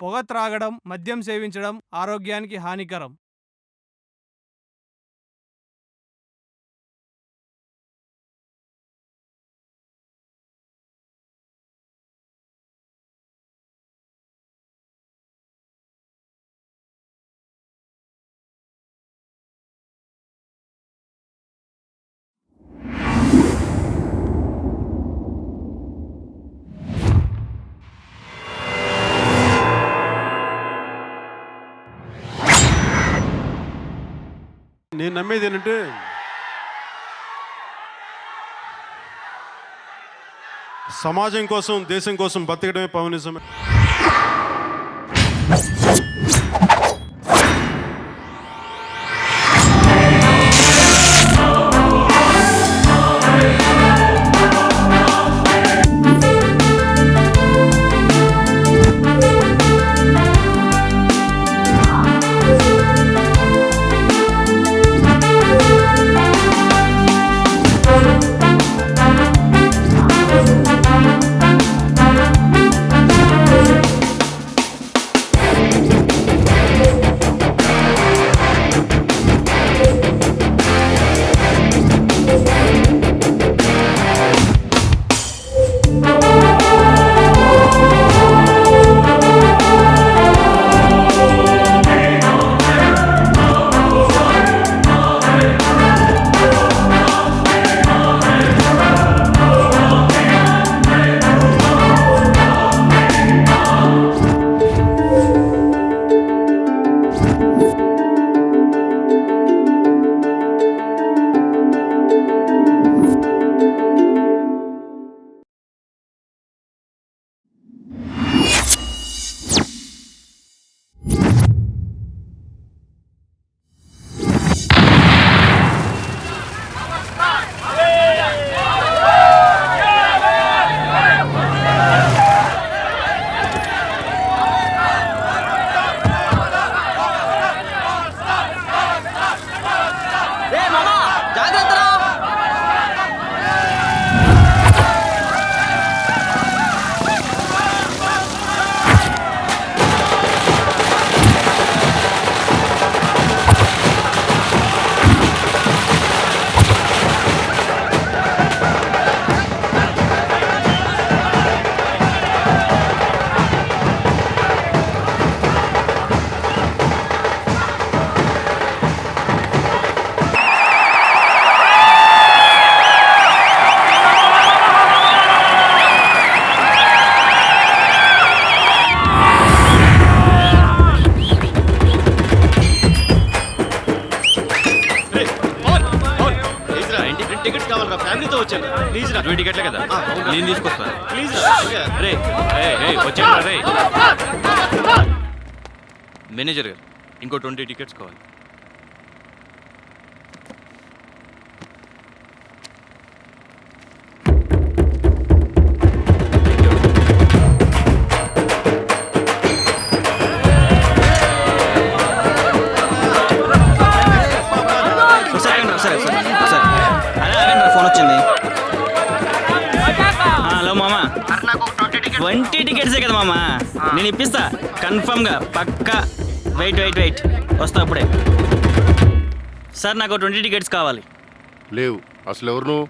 పొగ త్రాగడం, మద్యం సేవించడం ఆరోగ్యానికి హానికరం. నేను నమ్మేది ఏంటంటే సమాజం కోసం, దేశం కోసం బతకడమే పవనిజం. టికెట్లే కదా, నేను తీసుకొస్తాను. ప్లీజ్ రే వచ్చేయండి రే. మేనేజర్ గారు, ఇంకో 20 టికెట్స్ కావాలి. ఫోన్ వచ్చింది. హలో మామా, 20 టికెట్సే కదా మామా, నేను ఇప్పిస్తా కన్ఫర్మ్గా, పక్కా. వెయిట్ వస్తా అప్పుడే. సార్ నాకు 20 టికెట్స్ కావాలి. లేవు. అసలు ఎవరు నువ్వు?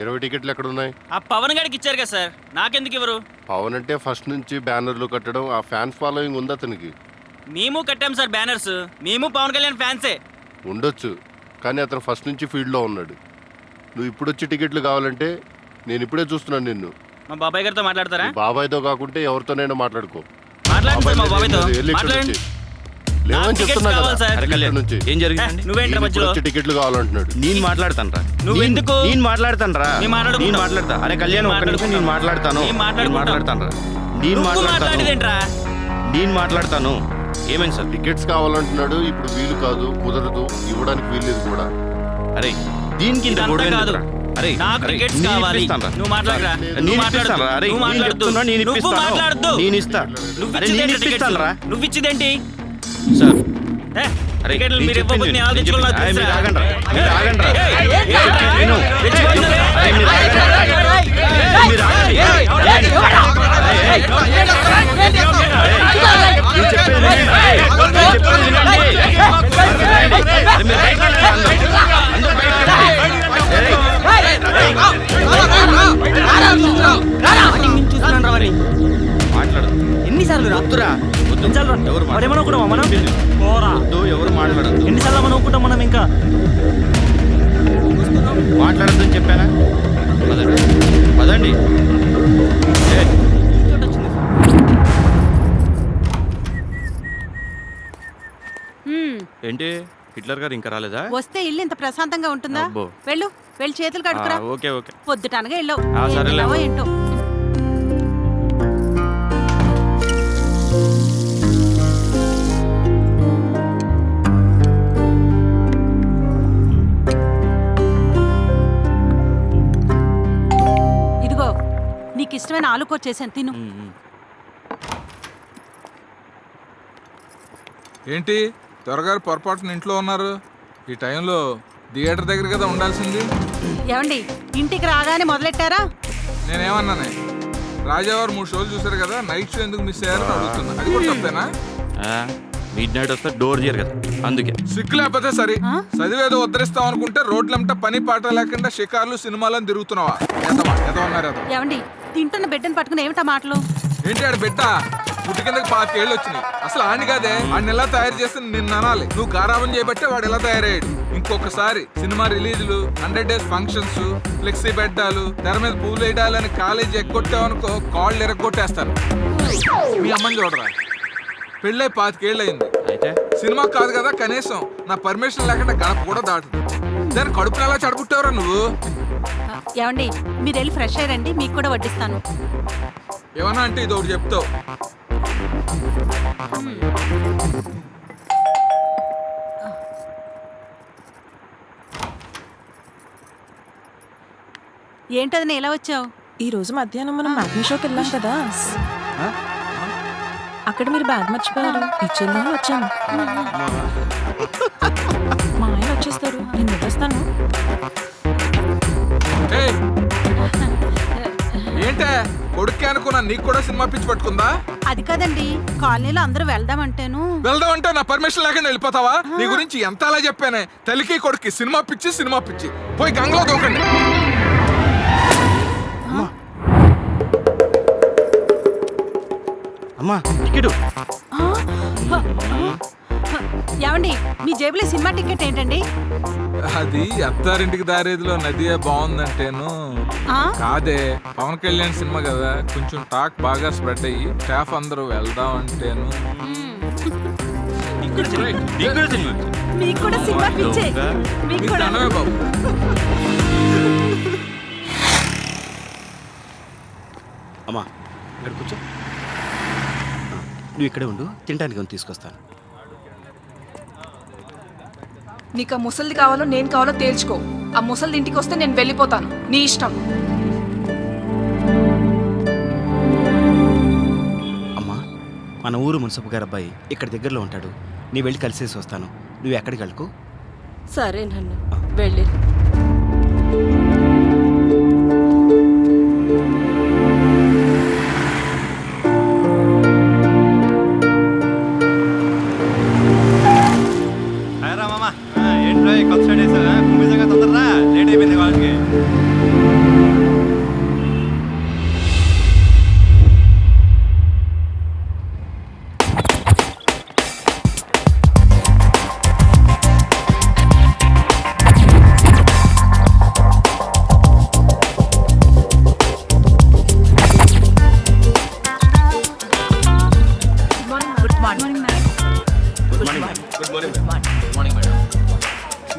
20 టికెట్లు ఎక్కడున్నాయి? ఆ పవన్ గారికి ఇచ్చారు కదా సార్, నాకెందుకు ఇవ్వరు? పవన్ అంటే ఫస్ట్ నుంచి బ్యానర్లు కట్టడం, ఆ ఫ్యాన్స్ ఫాలోయింగ్ ఉంది అతనికి. మేము కట్టాం సార్ బ్యానర్స్, మేము పవన్ కళ్యాణ్ ఫ్యాన్సే. ఉండొచ్చు, కానీ అతను ఫస్ట్ నుంచి ఫీల్డ్లో ఉన్నాడు. నువ్వు ఇప్పుడు వచ్చి టికెట్లు కావాలంటే నేను ఇప్పుడే చూస్తున్నాను నిన్ను. మా బాబాయ్ గారితో మాట్లాడతారా? బాబాయ్తో కాకుంటే ఎవరితోనైనా మాట్లాడుకో. మాట్లాడండి సార్, మా బాబాయ్తో మాట్లాడండి. లేవని చెప్తున్నా కదా. ఏం జరిగింది? నువ్వేంటి మధ్యలో? టికెట్లు కావాలంటున్నాడు. నేను మాట్లాడతాను రా. నువ్వెందుకు? నేను మాట్లాడతాను రా. నేను మాట్లాడతా. అరే కళ్యాణ్, ఒక్క నిమిషం, నేను మాట్లాడతాను. మాట్లాడతాను రా. నేను మాట్లాడతాను. ఏమైంది సార్? టికెట్స్ కావాలంటున్నాడు. ఇప్పుడు వీలు కాదు, కుదరదు, ఇవ్వడానికి వీల్లేదు కూడా. అరే దీనికి ఇంత గొడవ కాదు. అరే నాకు టికెట్స్ కావాలి. నువ్వు మాట్లాడరా. నేను ఇస్తాను రా. అరే నేను చెప్తున్నా, నేను ఇప్పిస్తాను. నేను ఇస్తా. అరే నేను ఇప్పిస్తాను రా. నువ్వు ఇచ్చిదేంటి సార్? అరే మీరు ఇవ్వకపోతే నేను ఆలోచించుకోవాలి. మీరు ఆగండి రా. మీరు ఆగండి. ఎన్నిసార్లు రాత్తురా ఎవరు అనుకుంటాం మనం ఎవరు మాట్లాడద్దు ఎన్నిసార్లు మనం ఒప్పుకుంటాం మనం ఇంకా మాట్లాడద్దు అని చెప్పానా పదండి పదండి ఏంటి హిట్లర్ గారు ఇంకా రాలేదా? వస్తే ఇల్లు ఇంత ప్రశాంతంగా ఉంటుందా? అబ్బో. వెళ్ళి చేతులు కడుకురా. ఓకే ఓకే పొద్దుటనగా వెళ్ళావు. సరేలే. ఏంటో ఇదిగో నీకు ఇష్టమైన ఆలుకూర చేశాను, తిను. ఏంటి త్వరగారు పొరపాటున ఇంట్లో ఉన్నారు? ఈ టైంలో థియేటర్ దగ్గర కదా ఉండాల్సింది. ఏమండి ఇంటికి రాగానే మొదలెట్టారా? నేనేమన్నానే, రాజావారు 3 షోలు చూసారు కదా, నైట్ షో ఎందుకు మిస్ అయ్యారని అడుగుతున్నా. అది కూడా తప్పేనా? మిడ్ నైట్ వస్తే డోర్ తీయరు కదా, అందుకే. సిక్కు లేకపోతే సరే, చదివేదో ఉద్ధరిస్తాం అనుకుంటే రోడ్లంట పని పాట లేకుండా షికార్లు సినిమాలను తిరుగుతున్నావా? ఎదవన్నారు. ఏమండి తింటున్న బిడ్డను పట్టుకుని ఏమిటా మాటలు? ఏంటి ఆడ బిడ్డ పుట్టి కిందకి 5 ఏళ్ళు వచ్చినాయి. అసలు ఆడిని కాదే, ఆడిని ఎలా తయారు చేస్తే నిన్ను అనాలి. నువ్వు గారాబం చేయబట్టే వాడు ఎలా తయారయ్యాడు. ఇంకొకసారి సినిమా రిలీజులు, 100 డేస్ ఫంక్షన్స్, ఫ్లెక్సీ బెడ్డాలు, తెర మీద పూలు వేయడాలని కాలేజీ ఎగ్గొట్టావనుకో కాళ్ళు ఎరగొట్టేస్తాను. మీ అమ్మని చూడరా, పెళ్ళై 25 ఏళ్ళు అయింది. అయితే సినిమా కాదు కదా, కనీసం నా పర్మిషన్ లేకుండా గడప కూడా దాటదు. దాన్ని కడుపుని ఎలా చడుపుట్టావరా నువ్వు? ఏమండి మీరు వెళ్ళి ఫ్రెష్ అయ్యారండి, మీకు కూడా వడ్డిస్తాను. ఏమన్నా అంటే ఇది ఒకటి చెప్తావు. ఏంటది ఎలా వచ్చావు? ఈ రోజు మధ్యాహ్నం మనం మ్యాట్నీ షోకి వెళ్ళాం కదా, అక్కడ మీరు బ్యాగ్ మర్చిపోయారు. ఇచ్చేద్దామని వచ్చాను. మా ఆయన వచ్చేస్తారు, నేను వదిలేస్తాను. ఏంటే కొడుకే అనుకున్నా, నీకు కూడా సినిమా పిచ్చి పట్టుకుందా? అది కాదండి, కాలనీలో అందరూ వెళ్దామంటేను. వెళ్దామంటే నా పర్మిషన్ లేకుండా వెళ్ళిపోతావా? నీ గురించి ఎంత అలా చెప్పానే, తల్లికి కొడుక్కి సినిమా పిచ్చి. పోయి గంగలో దూకండి. అమ్మా టికెట్. ఏమండి మీ జేబులో సినిమా టికెట్ ఏంటండి? అది అత్తారింటికి దారేదిలో నదియే బాగుందంటేను. కాదే, పవన్ కళ్యాణ్ సినిమా కదా, కొంచెం టాక్ బాగా స్ప్రెడ్ అయ్యి స్టాఫ్ అందరూ వెళ్దాం అంటేను. మీకు కూడా సినిమా పిచ్చే. మీకు కూడా బాబు. అమ్మా ఇక్కడ కూర్చో, నువ్వు ఇక్కడే ఉండు, తినడానికి తీసుకొస్తాను. నీకు ఆ ముసలిది కావాలో నేను కావాలో తేల్చుకో. ఆ ముసలిది ఇంటికి వస్తే నేను వెళ్ళిపోతాను, నీ ఇష్టం. అమ్మా మన ఊరు మున్సబు గారు అబ్బాయి ఇక్కడ దగ్గరలో ఉంటాడు, నీ వెళ్ళి కలిసేసి వస్తాను. నువ్వు ఎక్కడికి వెళ్ళకు. సరే నన్ను వెళ్ళి. లేట్ అయిపోయింది వాళ్ళకి.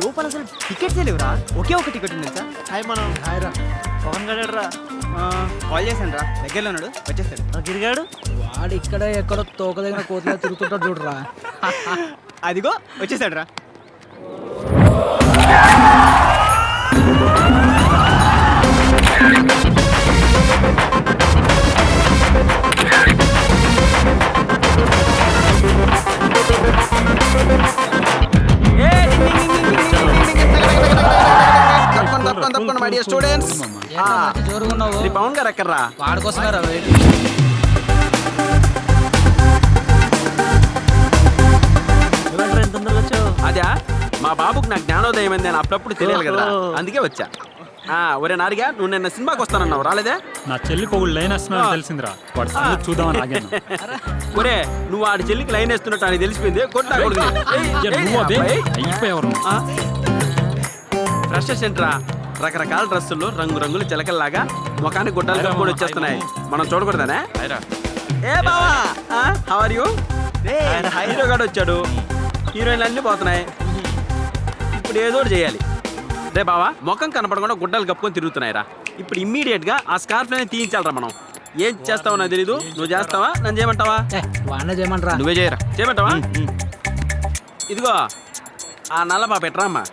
లోపల అసలు టికెట్స్ లేవురా, ఒకే ఒక టికెట్ ఉంది సార్. హాయ్ మనం. హాయ్ రా. పవన్ గడరా కాల్ చేశాను రా, దగ్గరలో ఉన్నాడు, వచ్చేస్తాడు. గిరిగాడు వాడు ఇక్కడ ఎక్కడో తోక దగ్గర కోతిలా తిరుగుతుంటాడు చూడరా. అదిగో వచ్చేసాడు రా. తప్పకుండా మై డియర్ స్టూడెంట్స్. పవన్ గారు ఎక్కడ్రా? వాడుకోసమేరా తొందరగా వచ్చావు? అదే మా బాబుకి నాకు జ్ఞానోదయం అని నేను అప్పుడప్పుడు తెలియాలి కదా, అందుకే వచ్చా. ఒరే నారిగా, నువ్వు నిన్న సినిమాకి వస్తానన్నావు, రాలేదే? నా చెల్లికి ఒక లైన్ వస్తున్నా తెలిసిందిరా, వాడు సంగతి చూద్దామని ఆగాను. ఒరే నువ్వు ఆడి చెల్లికి లైన్ వేస్తున్నట్టు అని తెలిసిపోయింది, కొట్టకూడదు. నువ్వు అదే అయిపోయావు. ఫ్రెషర్స్ ఏంట్రా, రకరకాల డ్రెస్సుల్లో రంగురంగులు చిలకల్లాగా ముఖానికి గుడ్డలు కప్పుకొని వచ్చేస్తున్నాయి, మనం చూడకూడదనే? ఏ బావా, హౌ ఆర్ యూ? హీరో గాడు వచ్చాడు, హీరోయిన్లు అన్నీ పోతున్నాయి, ఇప్పుడు ఏదో ఒకటి చేయాలి. రే బావా, ముఖం కనపడకుండా గుడ్డలు కప్పుకొని తిరుగుతున్నాయిరా, ఇప్పుడు ఇమ్మీడియట్ గా ఆ స్కార్ఫ్ అనేది తీయించాలరా మనం. ఏం చేస్తావో నాకు తెలీదు, నువ్వు చేస్తావా నన్ను చేయమంటావా? వాడినే చేయమంటారా? నువ్వే చేయరా, చేయమంటావా? ఇదిగో ఆ నల్ల పాప ఎట్రా అమ్మా.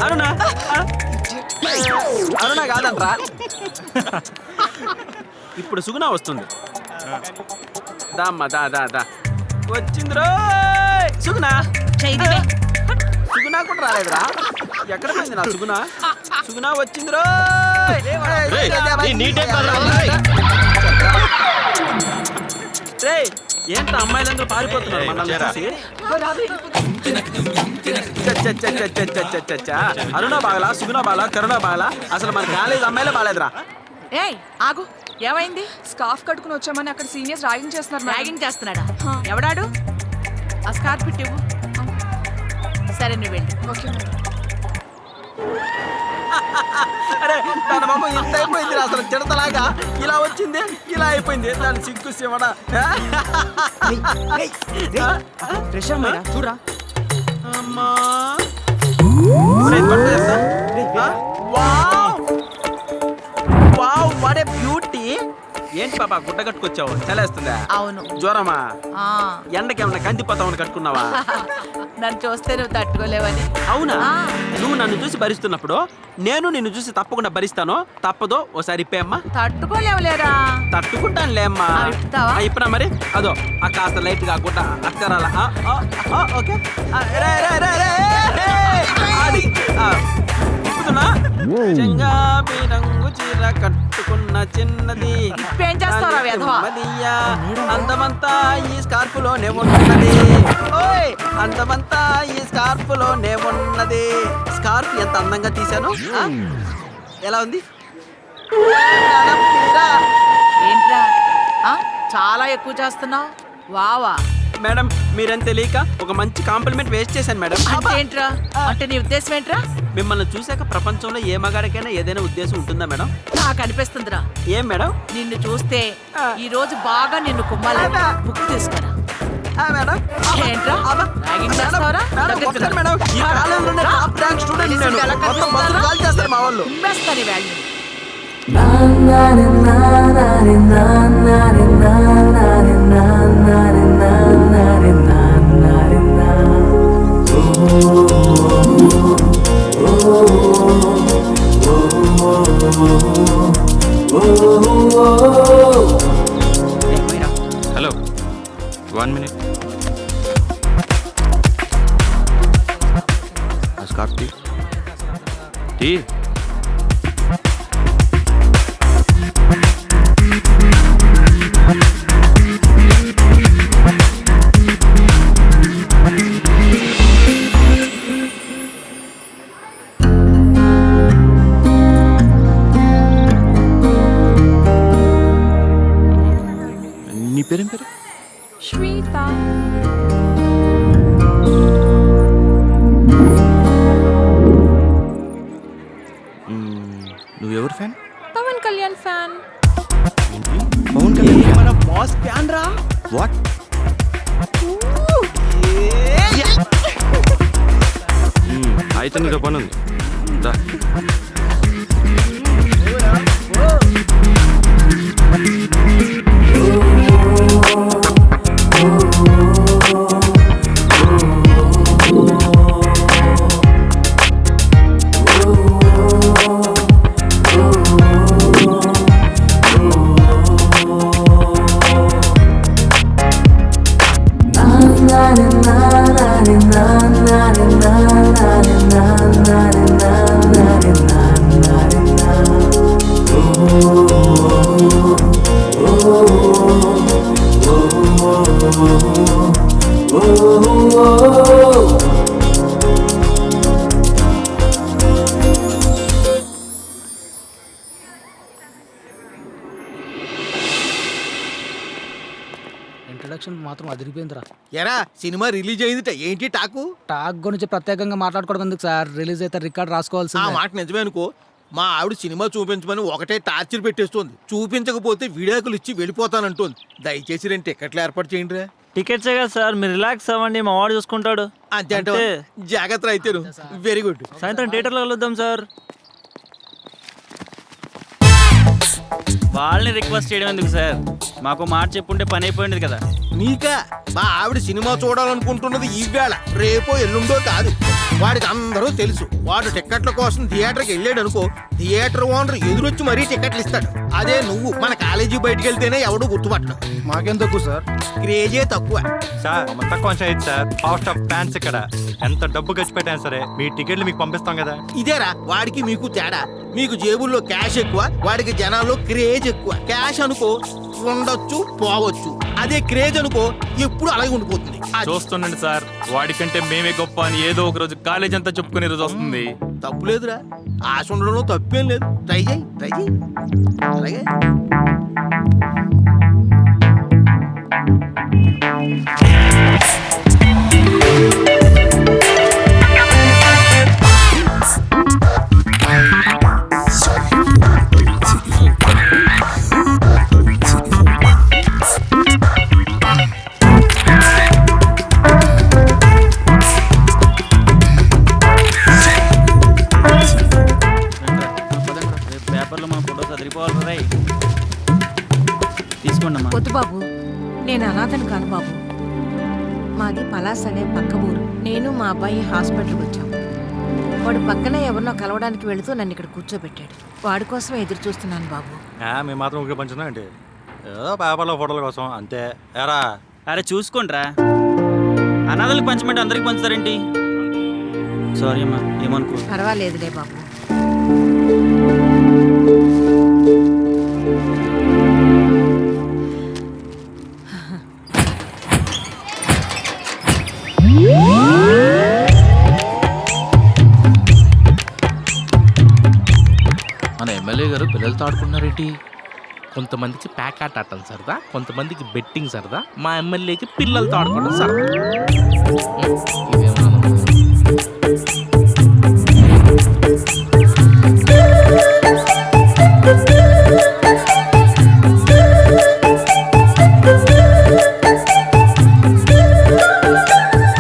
అరుణా, అరుణా కాదంట్రా, ఇప్పుడు సుగుణ వస్తుంది. దా అమ్మా, దా దా దా, వచ్చింది రో సుగుణ. సుగుణ కూడా రాలేదురా, ఎక్కడ పోయింది నా సుగుణ? సుగుణ వచ్చింది రో. ఏంట్రా అమ్మాయిలందరూ పారిపోతున్నారు మనల్ని చూసి? అరుణ బాగలా, సుగుణ బాగలా, కరుణ బాగలా, అసలు మన కాలేజ్ అమ్మాయిలే బాగాలేదురా. ఏయ్ ఆగు, ఏమైంది? స్కార్ఫ్ కట్టుకుని వచ్చామని అక్కడ సీనియర్స్ ర్యాగింగ్ చేస్తున్నారు. ర్యాగింగ్ చేస్తున్నాడా? ఎవడాడు? ఆ స్కార్ఫ్ పెట్టివ్వు. సరే నువ్వు వెళ్ళి. ఓకే. అరే తన బాబు ఎంత అయిపోయింది అసలు, చిడతలాగా ఇలా వచ్చింది, ఇలా అయిపోయింది, దాని సిగ్గు శివడా. చూడరా అమ్మా వాట్ ఏ బ్యూటీ. ఏంటి పాపా గుడ్డ కట్టుకొచ్చావు, చలేస్తుందా? అవును. జ్వరమా? ఆ, ఎండకేమన్నా కందిపోతామని కట్టుకున్నావా? నన్ను చూస్తే నువ్వు తట్టుకోలేవని. అవునా? నువ్వు నన్ను చూసి భరిస్తున్నప్పుడు నేను నిన్ను చూసి తప్పకుండా భరిస్తాను, తప్పదో ఓసారి ఇప్పేమ్మా. తట్టుకోలేవులేరా? తట్టుకుంటాను లేమ్మా. ఇప్పుతావా? ఇప్పుడా మరి? అదో ఆ కాస్త లైట్ గా గుడ్డ అక్షరాల. ఓకే, అది ఇప్పుతున్నా. చెంగాబి రంగు చీర కట్టుకున్న చిన్నది, ఇప్పేం చేస్తావురా వెధవా? మదియా అందమంతా ఈ స్కార్ఫ్ లోనే ఉన్నది. ఓయ్ అందమంతా ఈ స్కార్ఫ్ లోనే ఉన్నది. స్కార్ఫ్ ఎంత అందంగా తీశాను, ఎలా ఉంది? ఏంట్రా చాలా ఎక్కువ చేస్తున్నావు? వావా మేడం మీరేం తెలియక ఒక మంచి కాంప్లిమెంట్ వేస్ట్ చేశాను మేడం. అంటే ఏంట్రా? అంటే నీ ఉద్దేశం ఏంట్రా? మిమ్మల్ని చూశాక ప్రపంచంలో ఏ మగాడికైనా ఏదైనా ఉద్దేశం ఉంటుందా మేడం? నాకు అనిపిస్తుందిరా. ఏం మేడం? నిన్ను చూస్తే ఈ రోజు బాగా నిన్ను కుమ్మాలని బుక్ తీసుకురా. మేడం ఏంట్రా ర్యాగింగ్ చేస్తావరా? మేడం ఈ కాలంలోనే టాప్ ర్యాంక్ స్టూడెంట్ నేను, మొత్తం బస్సులు కాల్ చేస్తారు మా వాళ్ళు. కుమ్మేస్తాను వాల్యూ. Hello 1 minute. స్కార్ఫ్ టీ. నీ పేరేం పేరు? శ్వేత. నువ్వెవరు ఫ్యాన్? పవన్ కళ్యాణ్ ఫ్యాన్. పవన్ కళ్యాణ్ మన బాస్ ఫ్యాన్ రా. వాట్? అయితే నీకు పని ఉంది. oh, oh, oh, oh. Collection మాత్రం అదిరిపోయిందిరా. ఎరా సినిమా రిలీజ్ అయిందిట, ఏంటి టాకు? టాక్ గురించి ప్రత్యేకంగా మాట్లాడుకోవడం ఎందుకు సార్? రిలీజ్ అయితే రికార్డ్ ఆ రాసుకోవాల్సింది. మాట నిజమే అనుకో. మా ఆవిడ సినిమా చూపించమని ఒకటే టార్చర్ పెట్టేస్తుంది. చూపించకపోతే విడాకులు ఇచ్చి వెళ్ళిపోతానంటుంది. దయచేసి 2 టికెట్లు ఏర్పాటు చేయండి రా. టికెట్సే కదా సార్, మీరు రిలాక్స్ అవ్వండి, మా వాడు చూసుకుంటాడు. అంతే అంటే జాగ్రత్త అయితే. Very good. సాయంత్రం థియేటర్లో కలుద్దాం సార్. వాళ్ళని రిక్వెస్ట్ చేయడం ఎందుకు సార్? మాకు మాట చెప్పుంటే పని అయిపోయింది కదా. నీకా? మా ఆవిడ సినిమా చూడాలనుకుంటున్నది ఈవేళ, రేపో ఎల్లుండో కాదు. వాడికి అందరూ తెలుసు. వాడు టికెట్ల కోసం థియేటర్కి వెళ్ళాడు అనుకో, థియేటర్ ఓనర్ ఎదురొచ్చి మరీ టికెట్లు ఇస్తాడు. అదే నువ్వు మన కాలేజీ బయటికి వెళ్తేనే ఎవడు గుర్తుపట్టడు. మాకేం తక్కువ సార్? క్రేజే తక్కువ. సార్ తక్కువ అయితే సార్, పవర్ స్టాప్ ఫ్యాన్స్ ఇక్కడ ఎంత డబ్బు ఖర్చు పెట్టాను సరే మీ టికెట్లు మీకు పంపిస్తాం కదా. ఇదేరా వాడికి మీకు తేడా. మీకు జేబుల్లో క్యాష్ ఎక్కువ, వాడికి జనాల్లో క్రేజ్ ఎక్కువ. క్యాష్ అనుకో ఉండొచ్చు పోవచ్చు, అదే క్రేజ్ అనుకో ఎప్పుడు అలాగే ఉండిపోతుంది. చూస్తుండండి సార్, వాడికంటే మేమే గొప్ప అని ఏదో ఒక రోజు కాలేజ్ అంతా చెప్పుకునే రోజు వస్తుంది. తప్పులేదురా, ఆశ ఉండడంలో తప్పేం లేదు. ట్రై చేయి అలాగే. పేపర్లో మన ఫోటోస్ అదిరిపోవాలి రై. తీసుకోండి అమ్మా. వద్దు బాబు, నేను అనాథను కాను బాబు. మాది పలాస్ అనే పక్క ఊరు. నేను మా అబ్బాయి హాస్పిటల్కి వచ్చాం. వాడు పక్కనే ఎవరినో కలవడానికి వెళుతూ నన్ను ఇక్కడ కూర్చోబెట్టాడు. వాడి కోసం ఎదురు చూస్తున్నాను బాబు. మేము మాత్రం ఊరికే పంచున్నాం ఏంటి? ఏదో పేపర్లో ఫోటోల కోసం అంతే. ఎరా అరే చూసుకోండిరా, అనాథలకు పంచమంటే అందరికి పంచుతారేంటి? సారీ అమ్మా, ఏమనుకో. పర్వాలేదులే బాబు. మన ఎమ్మెల్యే గారు పిల్లలతో ఆడుకున్నారేంటి? కొంతమందికి ప్యాక్ ఆట ఆడటం సరదా, కొంతమందికి బెట్టింగ్ సరదా. మా ఎమ్మెల్యేకి పిల్లలతో ఆడుకోవడం సరదా.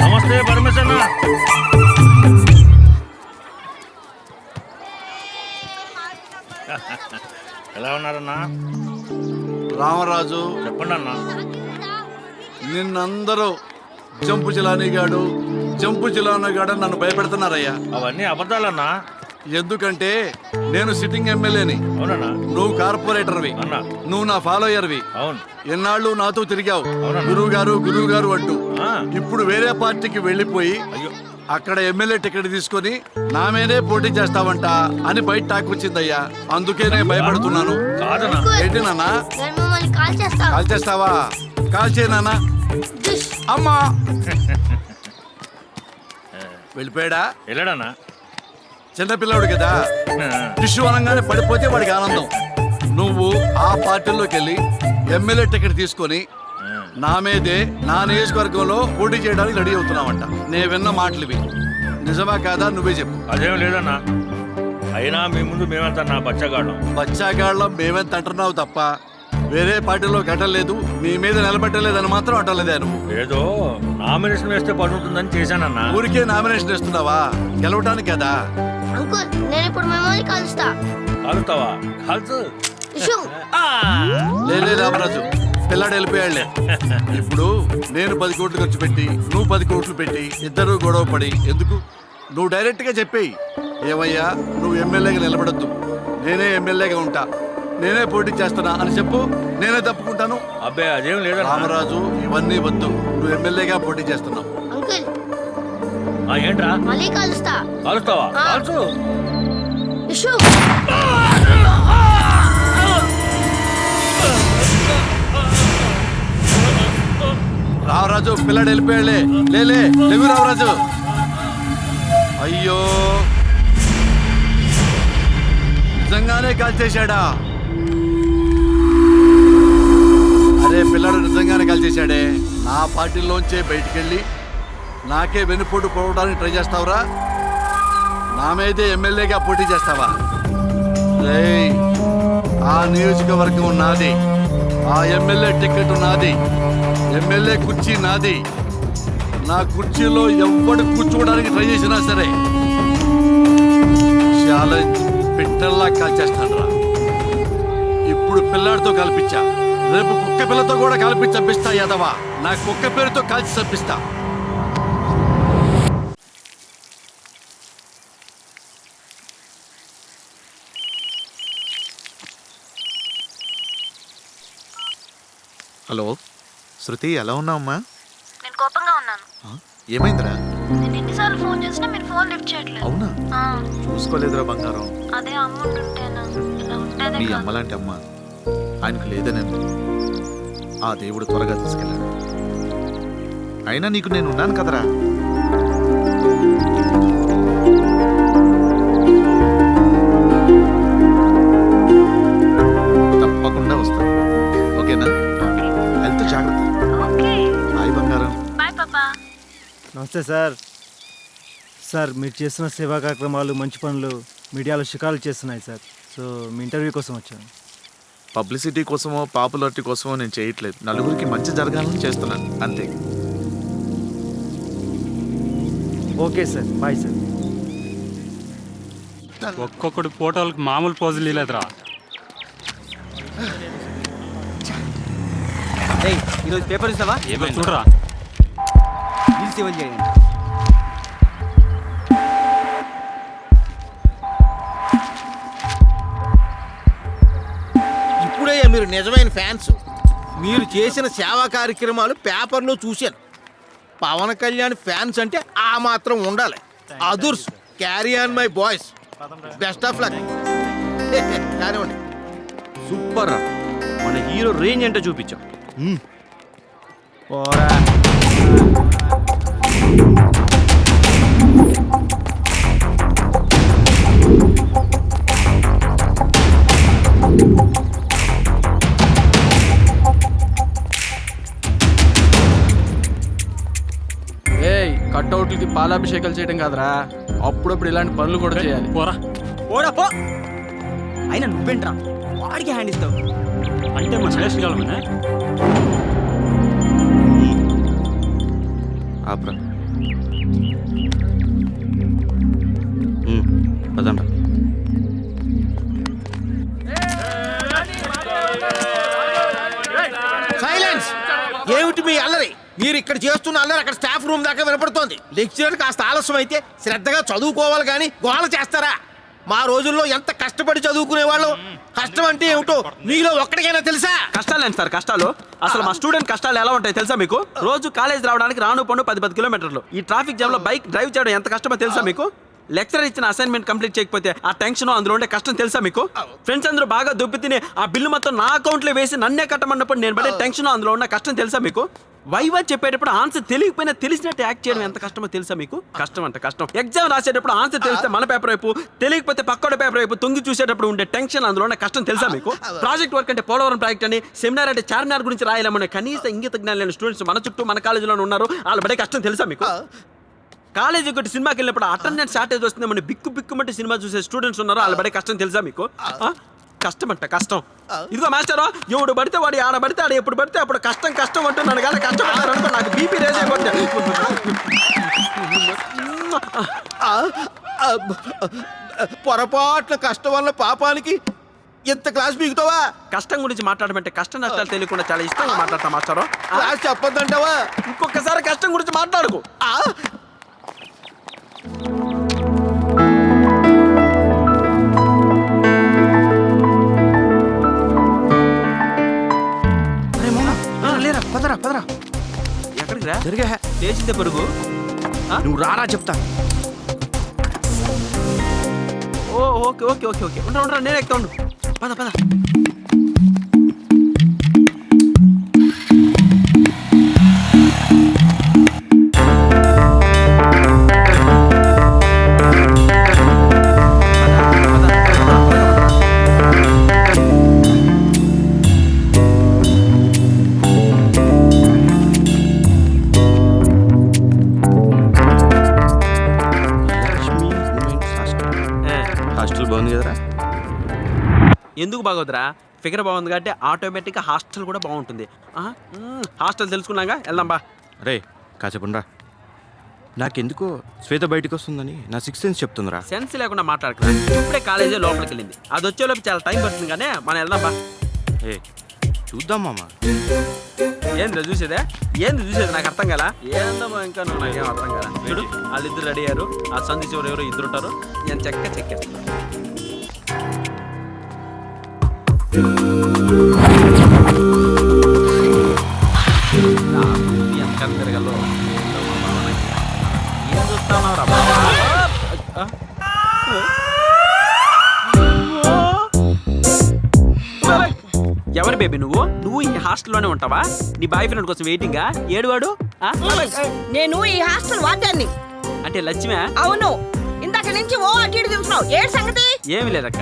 నమస్తే పరమేశ్వర. ఎలా ఉన్నారన్నా? రామరాజు చెప్పండి అన్నా. నిన్నందరూ జంపు జిలానీగాడు నన్ను భయపెడుతున్నారయ్యా. అవన్నీ అబద్ధాలన్నా. ఎందుకంటే నేను సిట్టింగ్ ఎమ్మెల్యేని, అవునన్నా. నువ్వు కార్పొరేటర్వి అన్నా. నువ్వు నా ఫాలోయర్వి. అవును. ఎన్నాళ్ళు నాతో తిరిగావు అవునన్నా. గురువు గారు అంటూ. ఆ. ఇప్పుడు వేరే పార్టీకి వెళ్ళిపోయి అయ్యో, అక్కడ ఎమ్మెల్యే టికెట్ తీసుకొని నా మీదే పోటీ చేస్తావంట అని బయట టాక్ వచ్చిందయ్యా. అందుకే నేను భయపడుతున్నాను. కాదన్నా. ఏంటి నాన్న? కాల్ చేస్తావా? కాల్ చేయి నాన్న. అమ్మా వెళ్ళిపోయాడా? వెళ్ళాడన్నా. చిన్నపిల్లడు కదా, టిష్యూ అనగానే పడిపోతే వాడికి ఆనందం. నువ్వు ఆ పార్టీలోకి వెళ్ళి ఎమ్మెల్యే టికెట్ తీసుకొని నా మీదే నా నియోజకవర్గంలో పోటీ చేయడానికి రెడీ అవుతున్నావంట. నేను విన్న మాటలు ఇవి నిజమా కాదా? నువ్వే చెప్పు. అదేం లేదన్నా. అయినా మీ ముందు మేమంతా నా బచ్చాగాళ్ళం మేమెంత అంటున్నావు తప్ప వేరే పార్టీలో కట్టలేదు, మీ మీద నిలబెట్టలేదని మాత్రం అంటలేదే నువ్వు. ఏదో నామినేషన్ వేస్తే పడుతుందని చేశానన్నా. ఊరికే నామినేషన్ వేస్తున్నావా? గెలవటానికి కదా. కాలుస్తావా? కాల్చు. లేలే రామరాజు, పిల్లాడు వెళ్ళిపోయాళ్లే. ఇప్పుడు నేను 10 కోట్లు ఖర్చు పెట్టి నువ్వు 10 కోట్లు పెట్టి ఇద్దరు గొడవ పడి ఎందుకు? నువ్వు డైరెక్ట్ గా చెప్పేయి, ఏమయ్యా నువ్వు ఎమ్మెల్యేగా నిలబడద్దు, నేనే ఎమ్మెల్యేగా ఉంటా, నేనే పోటీ చేస్తున్నా అని చెప్పు. నేనే తప్పుకుంటాను. అబ్బే అదేం లేదా రామరాజు, ఇవన్నీ వద్దు. నువ్వు ఎమ్మెల్యేగా పోటీ చేస్తున్నావు. ఏంట్రా? కాలుస్తావా? కాల్చు. రామరాజు, పిల్లాడు వెళ్ళిపోయాళ్లే. లేలే లేవు రామరాజు. అయ్యో, నిజంగానే కాల్చేశాడా? అరే పిల్లాడు నిజంగానే కాల్చేశాడే. నా పార్టీలోంచే బయటికెళ్ళి నాకే వెనుపోటు పోవడానికి ట్రై చేస్తావురా? నా మీదే ఎమ్మెల్యేగా పోటీ చేస్తావా? రేయ్, ఆ నియోజకవర్గం నాది, ఆ ఎమ్మెల్యే టికెట్ నాది, ఎమ్మెల్యే కుర్చీ నాది. నా కుర్చీలో ఎవ్వడు కూర్చోవడానికి ట్రై చేసినా సరే ఛాలెంజ్ పిట్టల్లా కాల్చేస్తాను రా. ఇప్పుడు పిల్లాడితో కల్పించా, రేపు కుక్క పిల్లతో కూడా కలిపి చంపిస్తా యాదవా. నా కుక్క పేరుతో కాల్చి చంపిస్తా. హలో శృతి, ఎలా ఉన్నావమ్మా? నేను కోపంగా ఉన్నాను. ఏమైందిరా? నేను ఎన్నిసార్లు ఫోన్ చేసినా మీరు ఫోన్ లిఫ్ట్ చేయట్లేదు. అవునా? చూసుకోలేదురా బంగారం. అదే అమ్మ ఉంటుంటేనా ఇలా ఉండేదే నీ కాదు. అమ్మ లాంటి అమ్మ ఆయనకు లేదని ఆ దేవుడు త్వరగా తీసుకెళ్ళాడు. అయినా నీకు నేను ఉన్నాను కదరా. తప్పకుండా వస్తాను, ఓకేనా? హెల్త్ జాగ్రత్త. హాయ్ బంగారం. బాయ్ పాపా. నమస్తే సార్. సార్, మీరు చేస్తున్న సేవా కార్యక్రమాలు, మంచి పనులు మీడియాలో షికారులు చేస్తున్నాయి సార్. సో మీ ఇంటర్వ్యూ కోసం వచ్చాను. పబ్లిసిటీ కోసమో పాపులారిటీ కోసమో నేను చేయట్లేదు. నలుగురికి మంచి జరగాలని చేస్తున్నాను, అంతే. Okay sir, bye sir. ఒక్కొక్కటి ఫోటోలకు మామూలు పోజులు లేదురా. ఈరోజు పేపర్ ఇస్తావా? చూడరా. ఇప్పుడే మీరు నిజమైన ఫ్యాన్స్. మీరు చేసిన సేవా కార్యక్రమాలు పేపర్లో చూశాను. పవన్ కళ్యాణ్ ఫ్యాన్స్ అంటే ఆ మాత్రం ఉండాలి. అదుర్స్, carry on my boys, best of luck. కానివ్వండి. సూపర్ రా, మన హీరో రేంజ్ అంటే చూపించాం. కట్అవుట్లకి పాలాభిషేకాలు చేయడం కాదురా, అప్పుడప్పుడు ఇలాంటి పనులు కూడా చేయాలి. పోరా పోరా పో. అయినా నువ్వేంట్రా వాడికి హ్యాండ్ ఇస్తావు? అంటే మన నేర్చుకోవాలమనే. ఆప్రా. పదండ్రా. సైలెన్స్. ఏమిటి మీ అల్లరి? మీరు ఇక్కడ చేస్తున్న అల్లరి అక్కడ స్టాఫ్ రూమ్ దాకా వినపడుతోంది. లెక్చరర్ కాస్త ఆలస్యం అయితే శ్రద్ధగా చదువుకోవాలి కానీ గోల చేస్తారా? మా రోజుల్లో ఎంత కష్టపడి చదువుకునే వాళ్ళు. కష్టం అంటే ఏమిటో మీలో ఒక్కడికైనా తెలుసా? కష్టాలు ఏంటి సార్ కష్టాలు? అసలు మా స్టూడెంట్ కష్టాలు ఎలా ఉంటాయి తెలుసా మీకు? రోజు కాలేజ్ రావడానికి రాను పండు 10 కిలోమీటర్లు. ఈ ట్రాఫిక్ జామ్ లో బైక్ డ్రైవ్ చేయడం ఎంత కష్టమో తెలుసా మీకు? లెక్చరర్ ఇచ్చిన అసైన్మెంట్ కంప్లీట్ చేయకపోతే ఆ టెన్షన్, అందులో ఉండే కష్టం తెలుసా మీకు? ఫ్రెండ్స్ అందరూ బాగా దుబ్బి తిని ఆ బిల్లు మొత్తం నా అకౌంట్లో వేసి నన్నే కట్టమన్నప్పుడు నేను పడే టెన్షన్, అందులో ఉన్న కష్టం తెలుసా మీకు? వైవా చెప్పేటప్పుడు ఆన్సర్ తెలియకపోయినా తెలిసినట్టు యాక్ట్ చేయడం ఎంత కష్టమో తెలుసా మీకు? కష్టం అంటే కష్టం. ఎగ్జామ్ రాసేటప్పుడు ఆన్సర్ తెలిస్తే మన పేపర్ వైపు, తెలియకపోతే పక్కన పేపర్ వైపు తొంగి చూసేటప్పుడు ఉండే టెన్షన్, అందులో ఉన్న కష్టం తెలుసా మీకు? ప్రాజెక్ట్ వర్క్ అంటే పోలవరం ప్రాజెక్ట్ అని, సెమినార్ అంటే చార్మినార్ గురించి రాయాలమనే కనీస ఇంగిత జ్ఞానం లేని స్టూడెంట్స్ మన చుట్టూ మన కాలేజీలో ఉన్నారు. వాళ్ళ పడే కష్టం తెలుసా మీకు? కాలేజీ ఒకటి సినిమాకి వెళ్ళినప్పుడు అటెండెన్స్ షార్టేజ్ వస్తుంది, మన బిక్కు బిక్కుమంటే సినిమా చూసే స్టూడెంట్స్ ఉన్నారు. వాళ్ళ పడే కష్టం తెలుసా మీకు? కష్టం అంట కష్టం. ఇదిగో మాస్టరు, ఎవడు పడితే వాడు ఆడ పడితే ఆడ ఎప్పుడు పడితే అప్పుడు కష్టం కష్టం అంటున్నాను కానీ కష్టపడతారనుకో నాకు బీపీ రేజ్ అయిపోతుంది. పొరపాట్ల కష్టం వల్ల పాపానికి ఎంత క్లాస్ బీగుతావా? కష్టం గురించి మాట్లాడమంటే కష్ట నష్టాలు తెలియకుండా చాలా ఇష్టంగా మాట్లాడతా మాస్టరు. క్లాస్ చెప్పొద్దంటావా? ఇంకొకసారి కష్టం గురించి మాట్లాడుకో. పదరా పదరా. ఎక్కడికి రా? జరిగా చేసిందే పరుగు. నువ్వు రారా చెప్తా. ఓ ఓకే ఓకే ఓకే ఓకే ఉండరా నేను ఎక్కుతా ఉండు. పద పద. హాస్టల్ బాగుంది కదరా? ఎందుకు బాగోదురా? ఫిగర్ బాగుంది కాబట్టి ఆటోమేటిక్గా హాస్టల్ కూడా బాగుంటుంది. హాస్టల్ తెలుసుకున్నాగా వెళ్దాం బా. రే కాసేపుండ్రా. నాకెందుకో శ్వేత బయటకు వస్తుందని నా 6th సెన్స్ చెప్తుందిరా. సెన్స్ లేకుండా మాట్లాడకరా. ఇప్పుడే కాలేజీ లోపలికి వెళ్ళింది. అది వచ్చేలోపు చాలా టైం పడుతుంది కానీ మనం వెళ్దాం బా. ఏ చూద్దాం మామ. ఏంద్రా చూసేదే? ఏంది చూసేది? నాకు అర్థం కదా. ఏందమ్మా ఇంకా నువ్వు నాకేం అర్థం కదా. చూడు వాళ్ళిద్దరు రెడీ అయ్యారు. ఆ సంధి చివరు ఎవరో ఇద్దరు ఉంటారు. నేను చెక్కేస్తాను. ఎంత తిరగలో ఏం చూస్తున్నావురా బాబా? ఎవరు బేబీ నువ్వు ఈ హాస్టల్లోనే ఉంటావా? నీ బాయ్ ఫ్రెండ్ కోసం వెయిటింగా? ఏడువాడు? నేను ఈ హాస్టల్ వార్డెన్ని. అంటే లక్ష్మి? అవును. ఇందాక నుంచి ఓ అటు ఇటు తిరుగుతున్నావు. ఏడు సంగతి? ఏమి లేదక్క,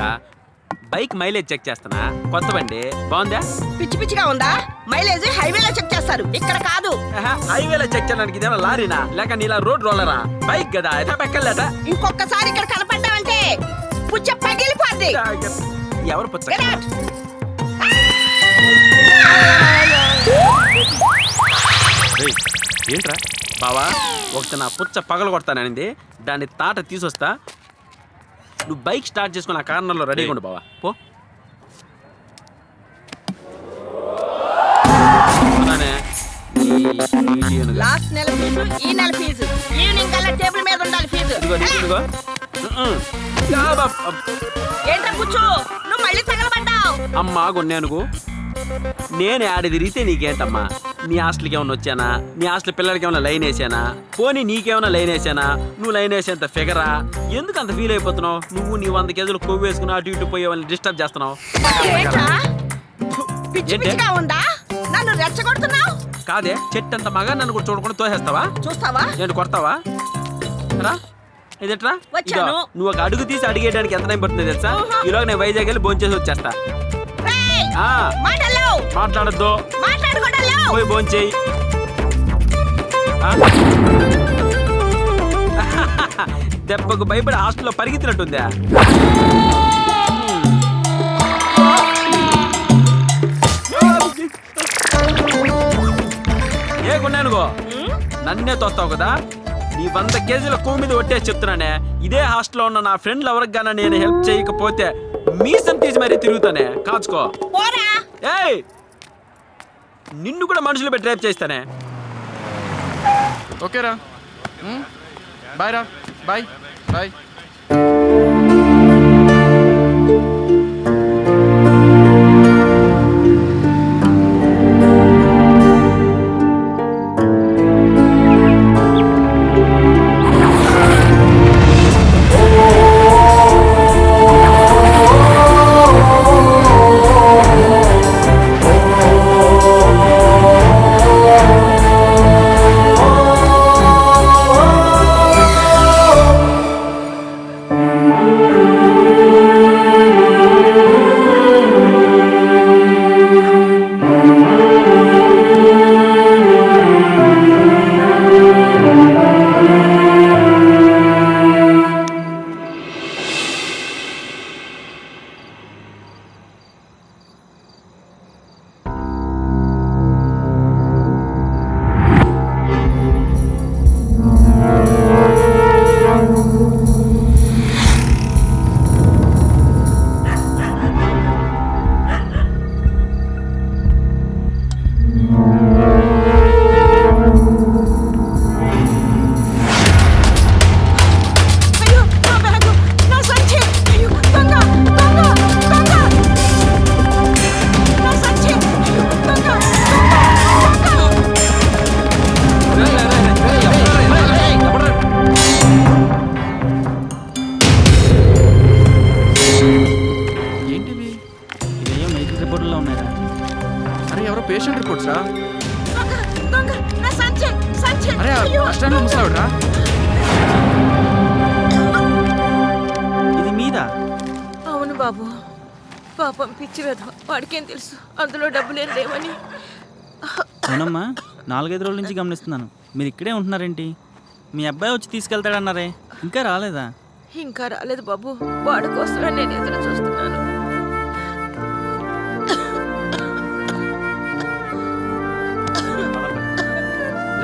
బైక్ మైలేజ్ చెక్ చేస్తానా. కొత్త బండి బాగుందా? పిచ్చి పిచ్చిగా ఉందా? మైలేజ్ హైవేలో చెక్ చేస్తారు, ఇక్కడ కాదు. హైవేలో చెక్ చేయడానికి ఇదేమో లారీనా లేక నీలా రోడ్ రోలరా? బైక్ కదా ఎక్కలేట. ఇంకొకసారి ఇక్కడ కనపడ్డావంటే పుచ్చ పగిలిపోద్ది. ఎవరు పుచ్చ? ఏంట్రా బావా, ఒకటి నా పుచ్చ పగలు కొడతాననింది. దాన్ని తాట తీసుకొస్తా. నువ్వు బైక్ స్టార్ట్ చేసుకుని ఆ కార్నర్లో రెడీగా ఉండు బావా. పో. లాస్ట్ నెల ఫీజు, ఈ నెల ఫీజు, ఈవినింగ్ కల్లా టేబుల్ మీద ఉండాలి ఫీజు. ఏంట్రా కూర్చో, నువ్వు మళ్ళీ తగలబడ్డావు. అమ్మా కొన్నానుకో, నేను ఆడ తిరిగితే నీకేంటమ్మా? నీ హాస్టల్కి ఏమన్నా వచ్చానా? నీ హాస్టల్ పిల్లలకి ఏమైనా లైన్ వేసానా? పోనీ నీకేమైనా లైన్ వేసానా? నువ్వు లైన్ వేసేంత ఫిగరా? ఎందుకు అంత ఫీల్ అయిపోతున్నావు? నువ్వు నీ 100 కేజీలు కొవ్వు వేసుకుని అటు ఇటు పోయే వాళ్ళని డిస్టర్బ్ చేస్తున్నావు. నన్ను రెచ్చగొడుతున్నావు కాదే? చెట్టు అంత మగా నన్ను కూడా చూడకుండా తోసేస్తావా? చూస్తావా? ఏంటి కొడతావా? రా ఇదేట్రా. నువ్వు ఒక అడుగు తీసి అడిగేయడానికి ఎంత టైం పడుతుంది తెలుసా? ఈలోగా నేను వైజాగ్ వెళ్ళి భోంచేసి వచ్చేస్తా. మాట్లాడద్దు, పోయి భోంచేయి. దెబ్బకు భయపడి హాస్టల్లో పరిగెత్తినట్టుందా? ఏ కొన్నానుగో, నన్నే తోస్తావు కదా? నీ 100 కేజీల కొవ్వు మీద ఒట్టేసి చెప్తున్నానే. ఇదే హాస్టల్లో ఉన్న నా ఫ్రెండ్లు ఎవరికి గానా నేను హెల్ప్ చేయకపోతే మీసం తీసి మరీ తిరుగుతానే. కాచుకో. ఏయ్, నిన్ను కూడా మనుషులు పెట్టి రేపు చేస్తానే. ఓకేరా, బాయ్ రా, బాయ్ బాయ్. పేషెంట్ రిపోర్ట్స్ రా. అరే కష్టాన్ని ముసావుడ్రా. ఇది మీద? అవును బాబు, పాపం పిచ్చి వేధ, వాడికేం తెలుసు అందులో డబ్బులేం లేవని. అవునమ్మా, 4-5 రోజుల నుంచి గమనిస్తున్నాను. మీరు ఇక్కడే ఉంటున్నారేంటి? మీ అబ్బాయి వచ్చి తీసుకెళ్తాడన్నారే, ఇంకా రాలేదా? ఇంకా రాలేదు బాబు. వాడి కోసమే నేను ఎదురు చూస్తున్నాను.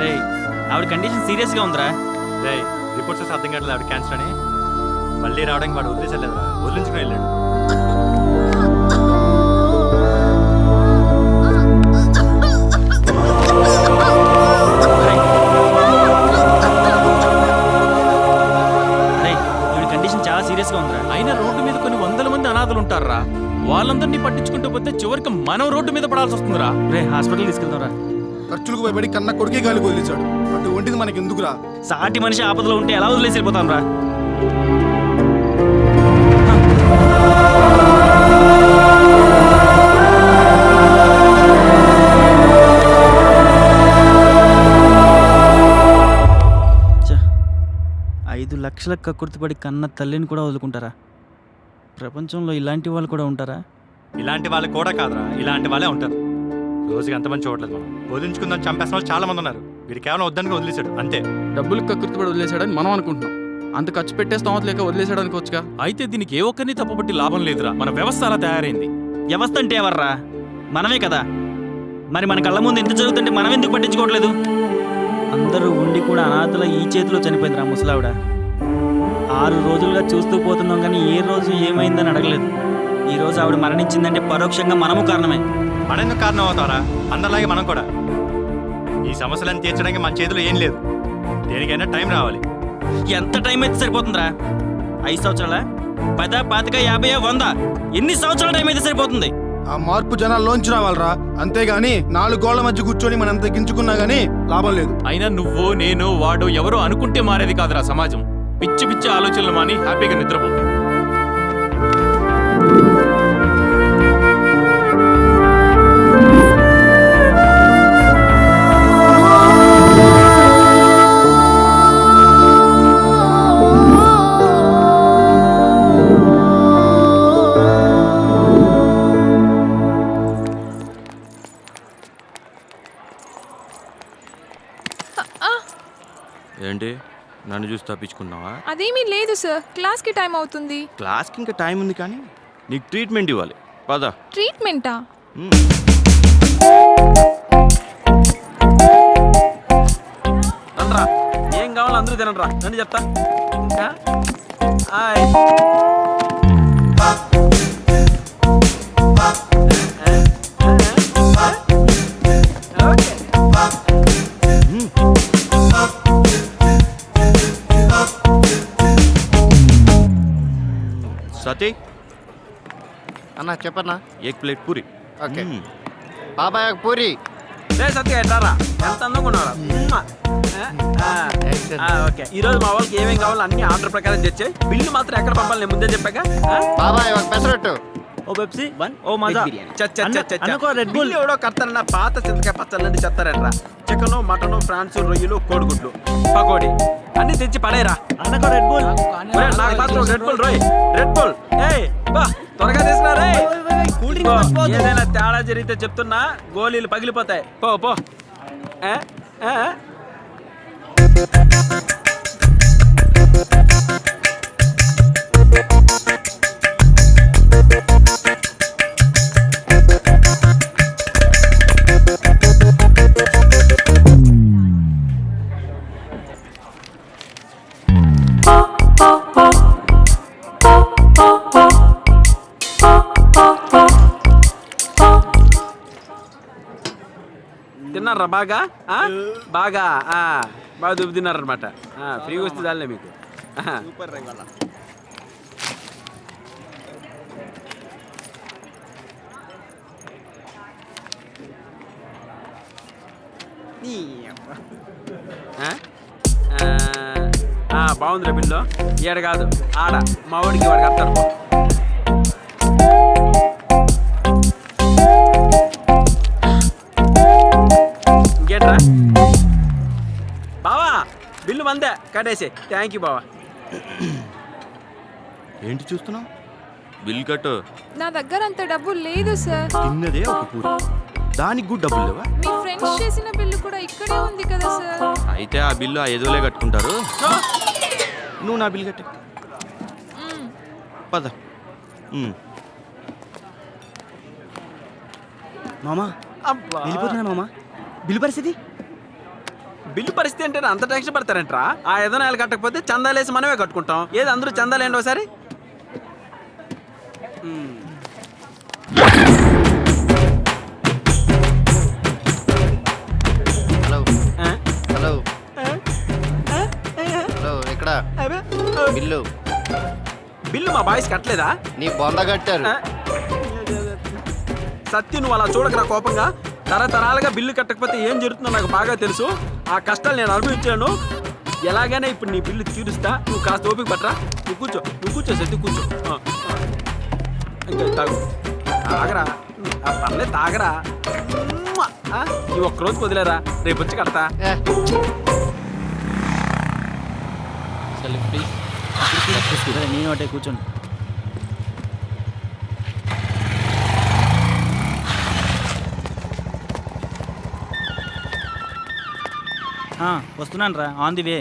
రే ఆవిడ కండిషన్ సీరియస్గా ఉందిరా. రే రిపోర్ట్స్ వస్తే అర్థం కావట్లేదు ఆవిడ క్యాన్సర్ అని. మళ్ళీ రావడానికి వాడు వదిలేసలేదురా, వదిలించుకుని వెళ్ళాడు. అయినా రోడ్డు మీద కొన్ని వందల మంది అనాథలు ఉంటారా, వాళ్ళందరినీ పట్టించుకుంటూ పోతే చివరికి మనం రోడ్డు మీద పడాల్సి వస్తుందిరా. రే హాస్పిటల్ తీసుకెళ్తారా. ఖర్చులకు భయపడి కన్న కొడుకే గాలి వదిలేశాడు. అటువంటిది మనకి ఎందుకురా? సాటి మనిషి ఆపదలో ఉంటే ఎలా వదిలేసి వెళ్ళిపోతాం రా. లక్షలకు కక్కుర్తిపడి కన్న తల్లిని కూడా వదులుకుంటారా? ప్రపంచంలో ఇలాంటి వాళ్ళు కూడా ఉంటారా? ఇలాంటి వాళ్ళు కూడా కాదురా, ఇలాంటి వాళ్ళే ఉంటారు. రోజుకి అంతమంది చూడలేదు మనం. వదిలించుకుందని చంపేసిన వాళ్ళు చాలా మంది ఉన్నారు. వీడు కేవలం వద్దని వదిలేశాడు అంతే. డబ్బులు కక్కుర్తిపడి వదిలేశాడని మనం అనుకుంటున్నాం. అంత ఖర్చు పెట్టేస్తాం లేక వదిలేశాడు అనుకోవచ్చుగా. అయితే దీనికి ఏ ఒక్కరిని తప్పుపట్టి లాభం లేదురా. మన వ్యవస్థ అలా తయారైంది. వ్యవస్థ అంటే ఎవర్రా? మనమే కదా. మరి మన కళ్ళ ముందు ఎంత జరుగుతుంటే మనం ఎందుకు పట్టించుకోవట్లేదు? అందరూ ఉండి కూడా అనాథల ఈ చేతిలో చనిపోయిందిరా ముసలావిడ. 6 రోజులుగా చూస్తూ పోతున్నాం కానీ ఏ రోజు ఏమైందని అడగలేదు. ఈ రోజు ఆవిడ మరణించిందంటే పరోక్షంగా మనము కారణమే. మనెందుకు కారణం అవుతారా? అందరిలాగే మనం కూడా. ఈ సమస్యలను తీర్చడానికి మన చేతిలో ఏం లేదు. దేనికైనా టైం రావాలి. ఎంత టైం అయితే సరిపోతుందిరా? 5 సంవత్సరాల 10, 25, 50, 100 ఎన్ని సంవత్సరాల టైం అయితే సరిపోతుంది? ఆ మార్పు జనాల్లోంచి రావాలరా. అంతేగాని 4 గోళ్ల మధ్య కూర్చొని మనం తగ్గించుకున్నా గానీ లాభం లేదు. అయినా నువ్వు నేను వాడు ఎవరో అనుకుంటే మారేది కాదురా సమాజం. పిచ్చి పిచ్చి ఆలోచనలు మాని హ్యాపీగా నిద్రపో. ఏంటి నన్ను చూసి తప్పించుకున్నావా? అదేమీ లేదు సార్, క్లాస్కి టైం అవుతుంది. క్లాస్కి ఇంకా టైం ఉంది కానీ నీకు ట్రీట్మెంట్ ఇవ్వాలి. పద. ట్రీట్మెంటా? రండ్రా, ఏం కావాలో అందరూ తినండిరా. రండి చెప్తా. హాయ్. సతీ అన్నా చెప్పన్నా. Egg plate puri. ఓకే బాబాయ్ పూరి. సత్య ఎట్లారా, ఎంత అందంగా ఉన్నారా? ఓకే, ఈ రోజు మా వాళ్ళకి ఏమేం కావాలో అన్ని ఆర్డర్ ప్రకారం తెచ్చాయి. బిల్లు మాత్రం ఎక్కడ పంపాలి నేను ముందే చెప్పాక. బాబాయ్ ఒక పెసరట్టు, ఓ పెప్సీ, ఓ మజా. రెడ్ బుల్ ఎవడో కడతారన్న పాత చింతకాయ పచ్చళ్ళని చెప్తారట్రా. చికెన్, మటన్, ఫ్రాన్స్, రొయ్యలు, కోడిగుడ్లు, పకోడీ అన్ని తెచ్చి పడేరా. అన్నకో రెడ్ బుల్. నాకు మాత్రం రెడ్ బుల్ రోయ్. రెడ్ బుల్ త్వరగా తీసుకురా. ఏదైనా తేడా జరిగితే చెప్తున్నా, గోళీలు పగిలిపోతాయి. పో పో. తిన్నారా బాగా? బాగా బాగా దుబ్బు తిన్నారనమాట. ఫ్రీగా వస్తే చాలే మీకు. బాగుందిరా బిల్లు. ఈడ కాదు ఆడ మా వాడికి వాడికి కడతారు. ఇంకేంట్రా బావా, బిల్లు మందే కట్టేసి. థ్యాంక్ యూ బావా. ఏంటి చూస్తున్నావు? బిల్ కట్టు. నా దగ్గర అంత డబ్బు లేదు సార్. తిన్నదే ఒక పూరి, దానికి కూడా డబ్బులు లేవా? మీ ఫ్రెండ్స్ చేసిన బిల్లు కూడా ఇక్కడే ఉంది కదా సార్. అయితే ఆ బిల్లు ఆ ఎదులే కట్టుకుంటారు. నువ్వు నా బిల్ కట్టే. పద. మామా వెళ్ళిపోతున్నా మామా. బిల్లు పరిస్థితి అంటే అంత టెన్షన్ పడతారంట్రా? ఆ ఏదో నెల కట్టకపోతే చందాలేసి మనమే కట్టుకుంటాం. ఏది అందరూ చందాలేండి ఒకసారి. హలో హలో హలో ఎక్కడ బిల్లు? బిల్లు మా బాయ్స్ కట్టలేదా? నీ బొంద కట్టారు. సత్యం, నువ్వు అలా చూడకరా కోపంగా. తరతరాలుగా బిల్లు కట్టకపోతే ఏం జరుగుతుందో నాకు బాగా తెలుసు. ఆ కష్టాలు నేను అనుభవించాను. ఎలాగైనా ఇప్పుడు నీ బిల్లు తీరుస్తా. నువ్వు కాస్త ఓపిక పట్టరా. నువ్వు కూర్చో సత్యం, కూర్చో. ఇంకా తాగరా, పర్లేదు తాగరా. ఈ ఒక్కరోజు వదిలేరా, రేపు వచ్చి కడతా. నేను ఒకటే కూర్చోండి. వస్తున్నాను రా, ఆన్ ది వే.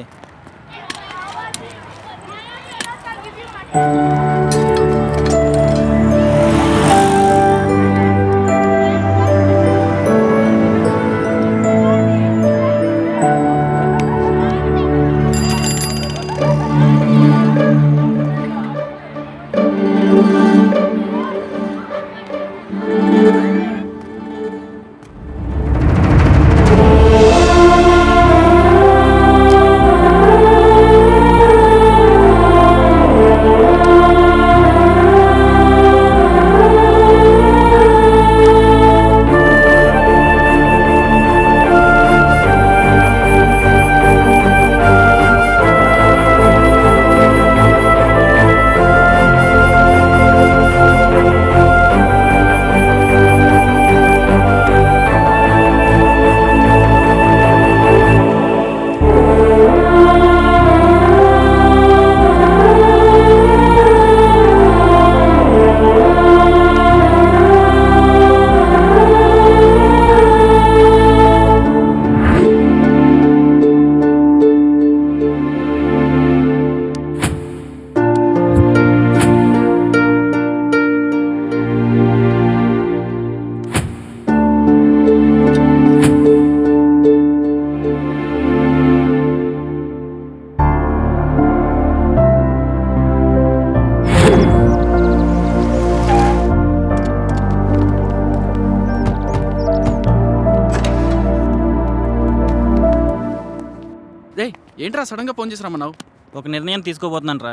ఏంట్రా సడన్గా ఫోన్ చేసి రమ్మన్నావు? ఒక నిర్ణయం తీసుకోబోతున్నాను రా,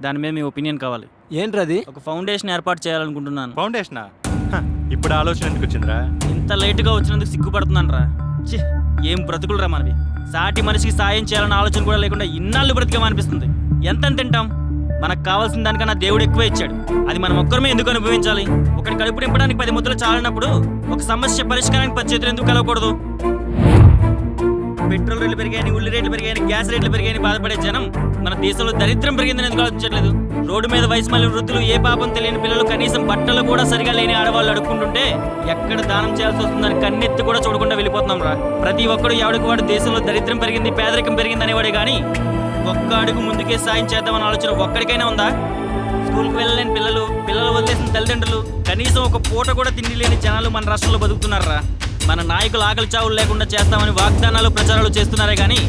దాని మీద మీ ఒపీనియన్ కావాలి. ఏంట్రది? ఒక ఫౌండేషన్ ఏర్పాటు చేయాలనుకుంటున్నాను. ఫౌండేషనా? ఇప్పుడు ఆలోచన ఎందుకు వచ్చిందిరా? ఇంత లేటుగా వచ్చినందుకు సిగ్గుపడుతున్నాను రా. ఏం బ్రతుకులు రా మనవి. సాటి మనిషికి సాయం చేయాలన్న ఆలోచన కూడా లేకుండా ఇన్నాళ్ళు బ్రతికేమనిపిస్తుంది. ఎంత తింటాం? మనకు కావాల్సిన దానికన్నా దేవుడు ఎక్కువ ఇచ్చాడు. అది మనం ఒక్కరమే ఎందుకు అనుభవించాలి? ఒకటి కడుపు నింపడానికి 10 ముద్దలు చాలన్నప్పుడు ఒక సమస్య పరిష్కారానికి 10 చేతులు ఎందుకు కలవకూడదు? పెట్రోల్ రేట్లు పెరిగాయని, ఉల్లి రేట్లు పెరిగాయని, గ్యాస్ రేట్లు పెరిగాయని బాధపడే జనం మన దేశంలో దరిద్రం పెరిగిందని ఎందుకు ఆలోచించట్లేదు? రోడ్డు మీద వయసు మళ్ళీ వృద్ధులు, ఏ పాపం తెలియని పిల్లలు, కనీసం బట్టలు కూడా సరిగా లేని ఆడవాళ్ళు అడుక్కుంటుంటే ఎక్కడ దానం చేయాల్సి వస్తుందని కన్నెత్తి కూడా చూడకుండా వెళ్ళిపోతున్నాం రా. ప్రతి ఒక్కడు ఎవడికి వాడు దేశంలో దరిద్రం పెరిగింది, పేదరికం పెరిగింది అనేవాడే కానీ ఒక్క అడుగు ముందుకే సాయం చేద్దామన్న ఆలోచన ఒక్కడికైనా ఉందా? స్కూల్కి వెళ్ళలేని పిల్లలు వదిలేసిన తల్లిదండ్రులు, కనీసం ఒక పూట కూడా తిండి లేని జనాలు మన రాష్ట్రంలో బతుకుతున్నారా. మన నాయకులు ఆకలి చావులు లేకుండా చేస్తామని వాగ్దానాలు, ప్రచారాలు చేస్తున్నారే కానీ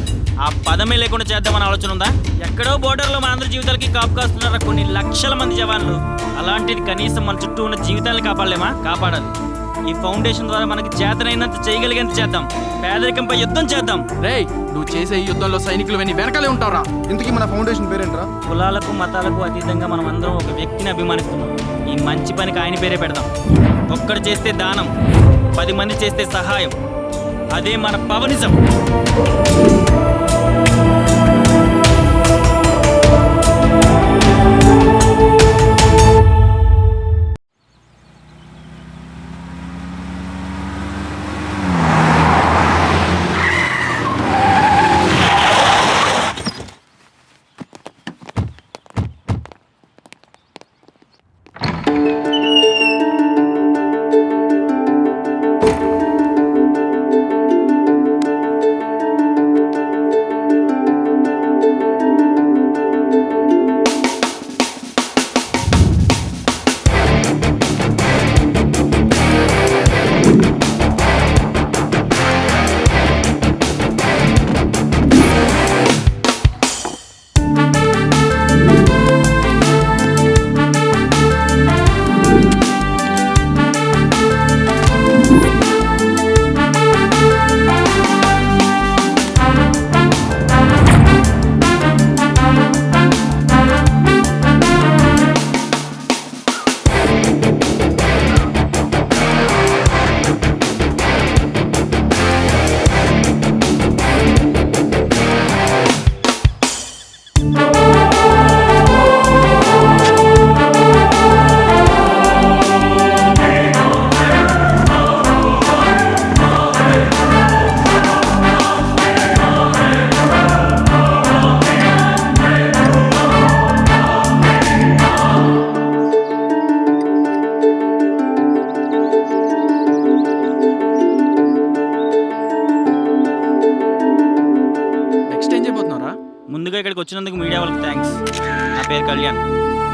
ఆ పదమే లేకుండా చేద్దామని ఆలోచన ఉందా? ఎక్కడో బోర్డర్లో మనందరి జీవితాలకి కాపు కాస్తున్నారా కొన్ని లక్షల మంది జవాన్లు. అలాంటిది కనీసం మన చుట్టూ ఉన్న జీవితాలను కాపాడలేమా? కాపాడాలి. ఈ ఫౌండేషన్ ద్వారా మనకి చేతనైనంత చేయగలిగేంత చేద్దాం. పేదరికంపై యుద్ధం చేద్దాం. రేయ్, నువ్వు చేసే ఈ యుద్ధంలో సైనికులు వెని వెనకాలే ఉంటారా? ఇంతకీ మన ఫౌండేషన్ పేరేంట్రా? కులాలకు మతాలకు అతీతంగా మనం అందరం ఒక వ్యక్తిని అభిమానిస్తున్నాం. ఈ మంచి పనికి ఆయన పేరే పెడదాం. ఒక్కడు చేస్తే దానం, 10 మంది చేస్తే సహాయం. అదే మన పవనిజం.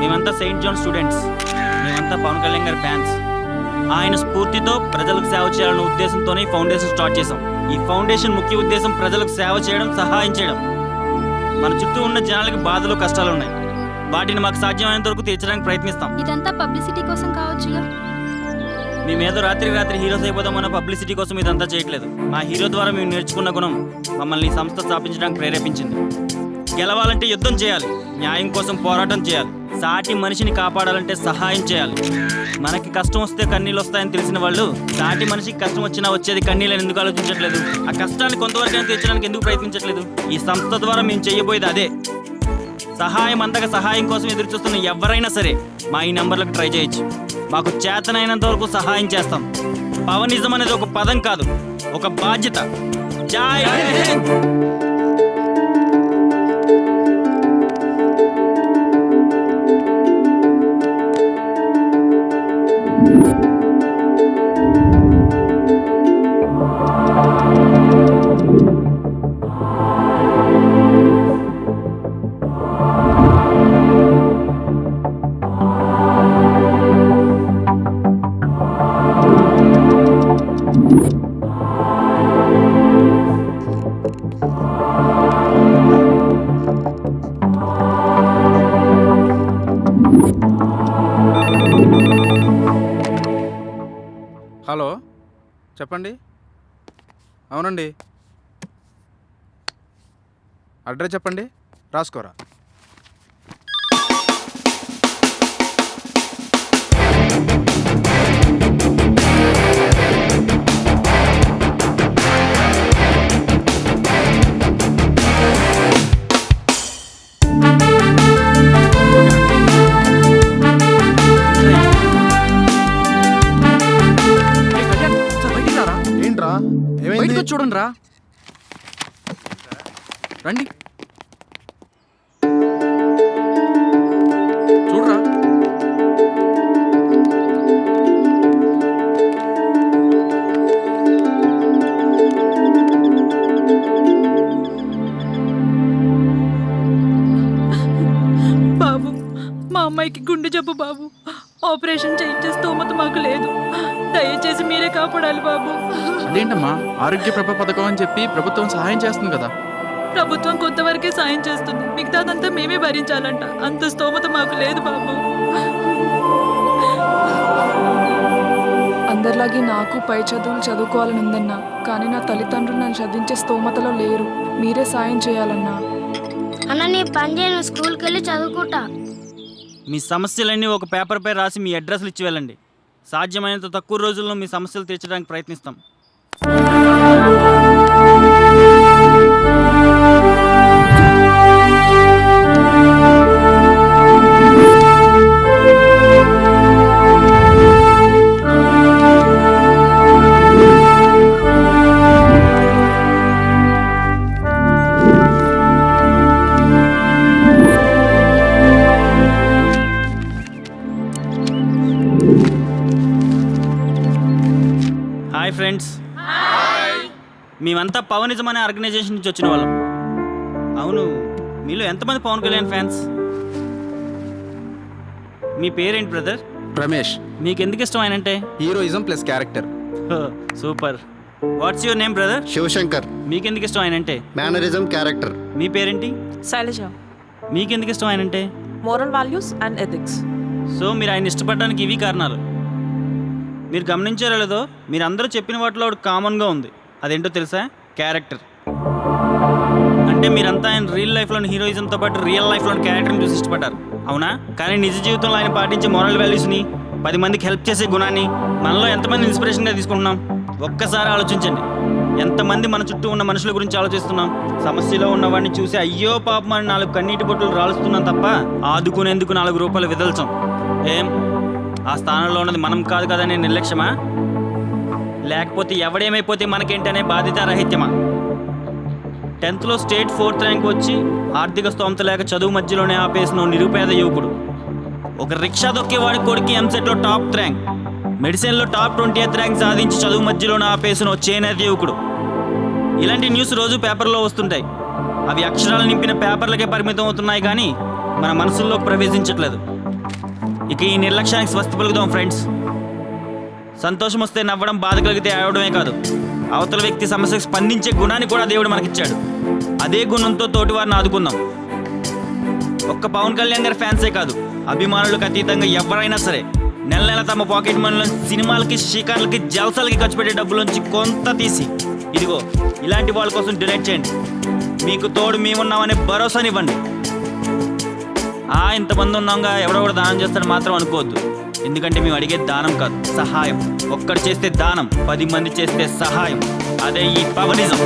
మేమంతా సెయింట్ జాన్ స్టూడెంట్స్. మేమంతా పవన్ కళ్యాణ్ గారి ఫ్యాన్స్. ఆయన స్ఫూర్తితో ప్రజలకు సేవ చేయాలనే ఉద్దేశంతోనే ఈ ఫౌండేషన్ స్టార్ట్ చేశాం. ఈ ఫౌండేషన్ ముఖ్య ఉద్దేశం ప్రజలకు సేవ చేయడం, సహాయం చేయడం. మన చుట్టూ ఉన్న జనాలకి బాధలు, కష్టాలు ఉన్నాయి. వాటిని మాకు సాధ్యమైనంత వరకు తీర్చడానికి ప్రయత్నిస్తాం. ఇదంతా పబ్లిసిటీ కోసం కావచ్చుగా. మేమేదో రాత్రి హీరోస్ అయిపోతామన్న పబ్లిసిటీ కోసం ఇదంతా చేయట్లేదు. మా హీరో ద్వారా మేము నేర్చుకున్న గుణం మమ్మల్ని ఈ సంస్థ స్థాపించడానికి ప్రేరేపించింది. గెలవాలంటే యుద్ధం చేయాలి, న్యాయం కోసం పోరాటం చేయాలి, సాటి మనిషిని కాపాడాలంటే సహాయం చేయాలి. మనకి కష్టం వస్తే కన్నీళ్ళు వస్తాయని తెలిసిన వాళ్ళు సాటి మనిషికి కష్టం వచ్చినా వచ్చేది కన్నీళ్ళని ఎందుకు ఆలోచించట్లేదు? ఆ కష్టాన్ని కొంతవరకు తీర్చడానికి ఎందుకు ప్రయత్నించట్లేదు? ఈ సంస్థ ద్వారా మేము చేయబోయేది అదే. సహాయం అందక సహాయం కోసం ఎదురు చూస్తున్న ఎవరైనా సరే మా ఈ నెంబర్లకు ట్రై చేయొచ్చు. మాకు చేతనైనంత వరకు సహాయం చేస్తాం. పవనిజం అనేది ఒక పదం కాదు, ఒక బాధ్యత. జై హింద్. హలో, చెప్పండి. అవునండి, అడ్రస్ చెప్పండి. రాసుకోరా. ఏంట్రా ఏమైంది? చూడండి రా, రండి చూడరా. బాబు, మా అమ్మాయికి గుండె జబ్బు బాబు. ఆపరేషన్ చేయించే స్తోమత మాకు లేదు. దయచేసి మీరే కాపాడాలి బాబు. అదేంటమ్మా, ఆరోగ్య ప్రభ పథకం అని చెప్పి ప్రభుత్వం సహాయం చేస్తుంది కదా. ప్రభుత్వం కొంతవరకే సాయం చేస్తుంది, మిగతాదంతా మేమే భరించాలంట. అంత స్తోమత మాకు లేదు బాబు. అందరిలాగే నాకు పై చదువులు చదువుకోవాలని ఉందన్నా, కానీ నా తల్లిదండ్రులు నన్ను చదివించే స్తోమతలో లేరు. మీరే సాయం చేయాలన్నా. అన్న నీ పని చేయను, స్కూల్కి వెళ్ళి చదువుకుంటా. మీ సమస్యలన్నీ ఒక పేపర్పై రాసి మీ అడ్రస్లు ఇచ్చి వెళ్ళండి. సాధ్యమైనంత తక్కువ రోజుల్లో మీ సమస్యలు తీర్చడానికి ప్రయత్నిస్తాం. హాయ్ ఫ్రెండ్స్, మేమంతా పవనిజం అనే ఆర్గనైజేషన్ నుంచి వచ్చిన వాళ్ళం. అవును, మీలో ఎంతమంది పవన్ కళ్యాణ్ ఫ్యాన్స్? మీ పేరేంటి బ్రదర్? రమేష్. మీకు ఎందుకు ఇష్టం ఆయనంటే? Heroism plus character. Super. What's your name brother? Shivashankar. మీకెందుకు ఇష్టం ఆయనంటే? Mannerism, character. మీ పేరేంటి? శైలజ. మీకెందుకు ఇష్టం ఆయనంటే? Moral values and ethics. So మీరు ఆయన ఇష్టపడడానికి ఇవి కారణాలు. మీరు గమనించారో లేదో, మీరు అందరూ చెప్పిన వాటిలో ఒకటి కామన్గా ఉంది. అదేంటో తెలుసా? క్యారెక్టర్. అంటే మీరంతా ఆయన రియల్ లైఫ్లోని హీరోయిజంతో పాటు రియల్ లైఫ్లోని క్యారెక్టర్ని చూసి ఇష్టపడ్డారు, అవునా? కానీ నిజ జీవితంలో ఆయన పాటించే మోరల్ వాల్యూస్ని, 10 మందికి హెల్ప్ చేసే గుణాన్ని మనలో ఎంతమంది ఇన్స్పిరేషన్గా తీసుకుంటున్నాం? ఒక్కసారి ఆలోచించండి. ఎంతమంది మన చుట్టూ ఉన్న మనుషుల గురించి ఆలోచిస్తున్నాం? సమస్యలో ఉన్నవాడిని చూసి అయ్యో పాపం అని 4 కన్నీటి బొట్టులు రాలుస్తున్నాం తప్ప ఆదుకునేందుకు 4 రూపాయలు విదల్చాం. ఏం ఆ స్థానంలో ఉన్నది మనం కాదు కదనే నిర్లక్ష్యమా? లేకపోతే ఎవడేమైపోతే మనకేంటనే బాధ్యతారాహిత్యమా? 10th లో స్టేట్ 4th ర్యాంక్ వచ్చి ఆర్థిక స్తోమత లేక చదువు మధ్యలోనే ఆపేసిన నిరుపేద యువకుడు. ఒక రిక్షా దొక్కేవాడి కొడుకు ఎంసెట్లో టాప్ ర్యాంక్, మెడిసిన్లో టాప్ 20th ర్యాంక్ సాధించి చదువు మధ్యలోనే ఆపేసిన చేనేత యువకుడు. ఇలాంటి న్యూస్ రోజు పేపర్లో వస్తుంటాయి. అవి అక్షరాలు నింపిన పేపర్లకే పరిమితం అవుతున్నాయి కానీ మన మనసుల్లోకి ప్రవేశించట్లేదు. ఇక ఈ నిర్లక్ష్యానికి స్వస్తి పలుకుదాం ఫ్రెండ్స్. సంతోషం వస్తే నవ్వడం, బాధ కలిగితే ఏడవడమే కాదు, అవతల వ్యక్తి సమస్యకు స్పందించే గుణాన్ని కూడా దేవుడు మనకిచ్చాడు. అదే గుణంతో తోటి వారిని ఆదుకుందాం. ఒక్క పవన్ కళ్యాణ్ గారి ఫ్యాన్సే కాదు, అభిమానులకు అతీతంగా ఎవరైనా సరే నెల నెల తమ పాకెట్ మనీలో సినిమాలకి, షికార్లకి, జల్సాలకి ఖర్చు పెట్టే డబ్బులోంచి కొంత తీసి ఇదిగో ఇలాంటి వాళ్ళ కోసం డొనేట్ చేయండి. మీకు తోడు మేమున్నామనే భరోసానివ్వండి. ఇంతమంది ఉన్నాగా ఎవడో కూడా దానం చేస్తాడు మాత్రం అనుకోవద్దు. ఎందుకంటే మేము అడిగేది దానం కాదు, సహాయం. ఒక్కడు చేస్తే దానం, 10 మంది చేస్తే సహాయం. అదే ఈ పవనిజం.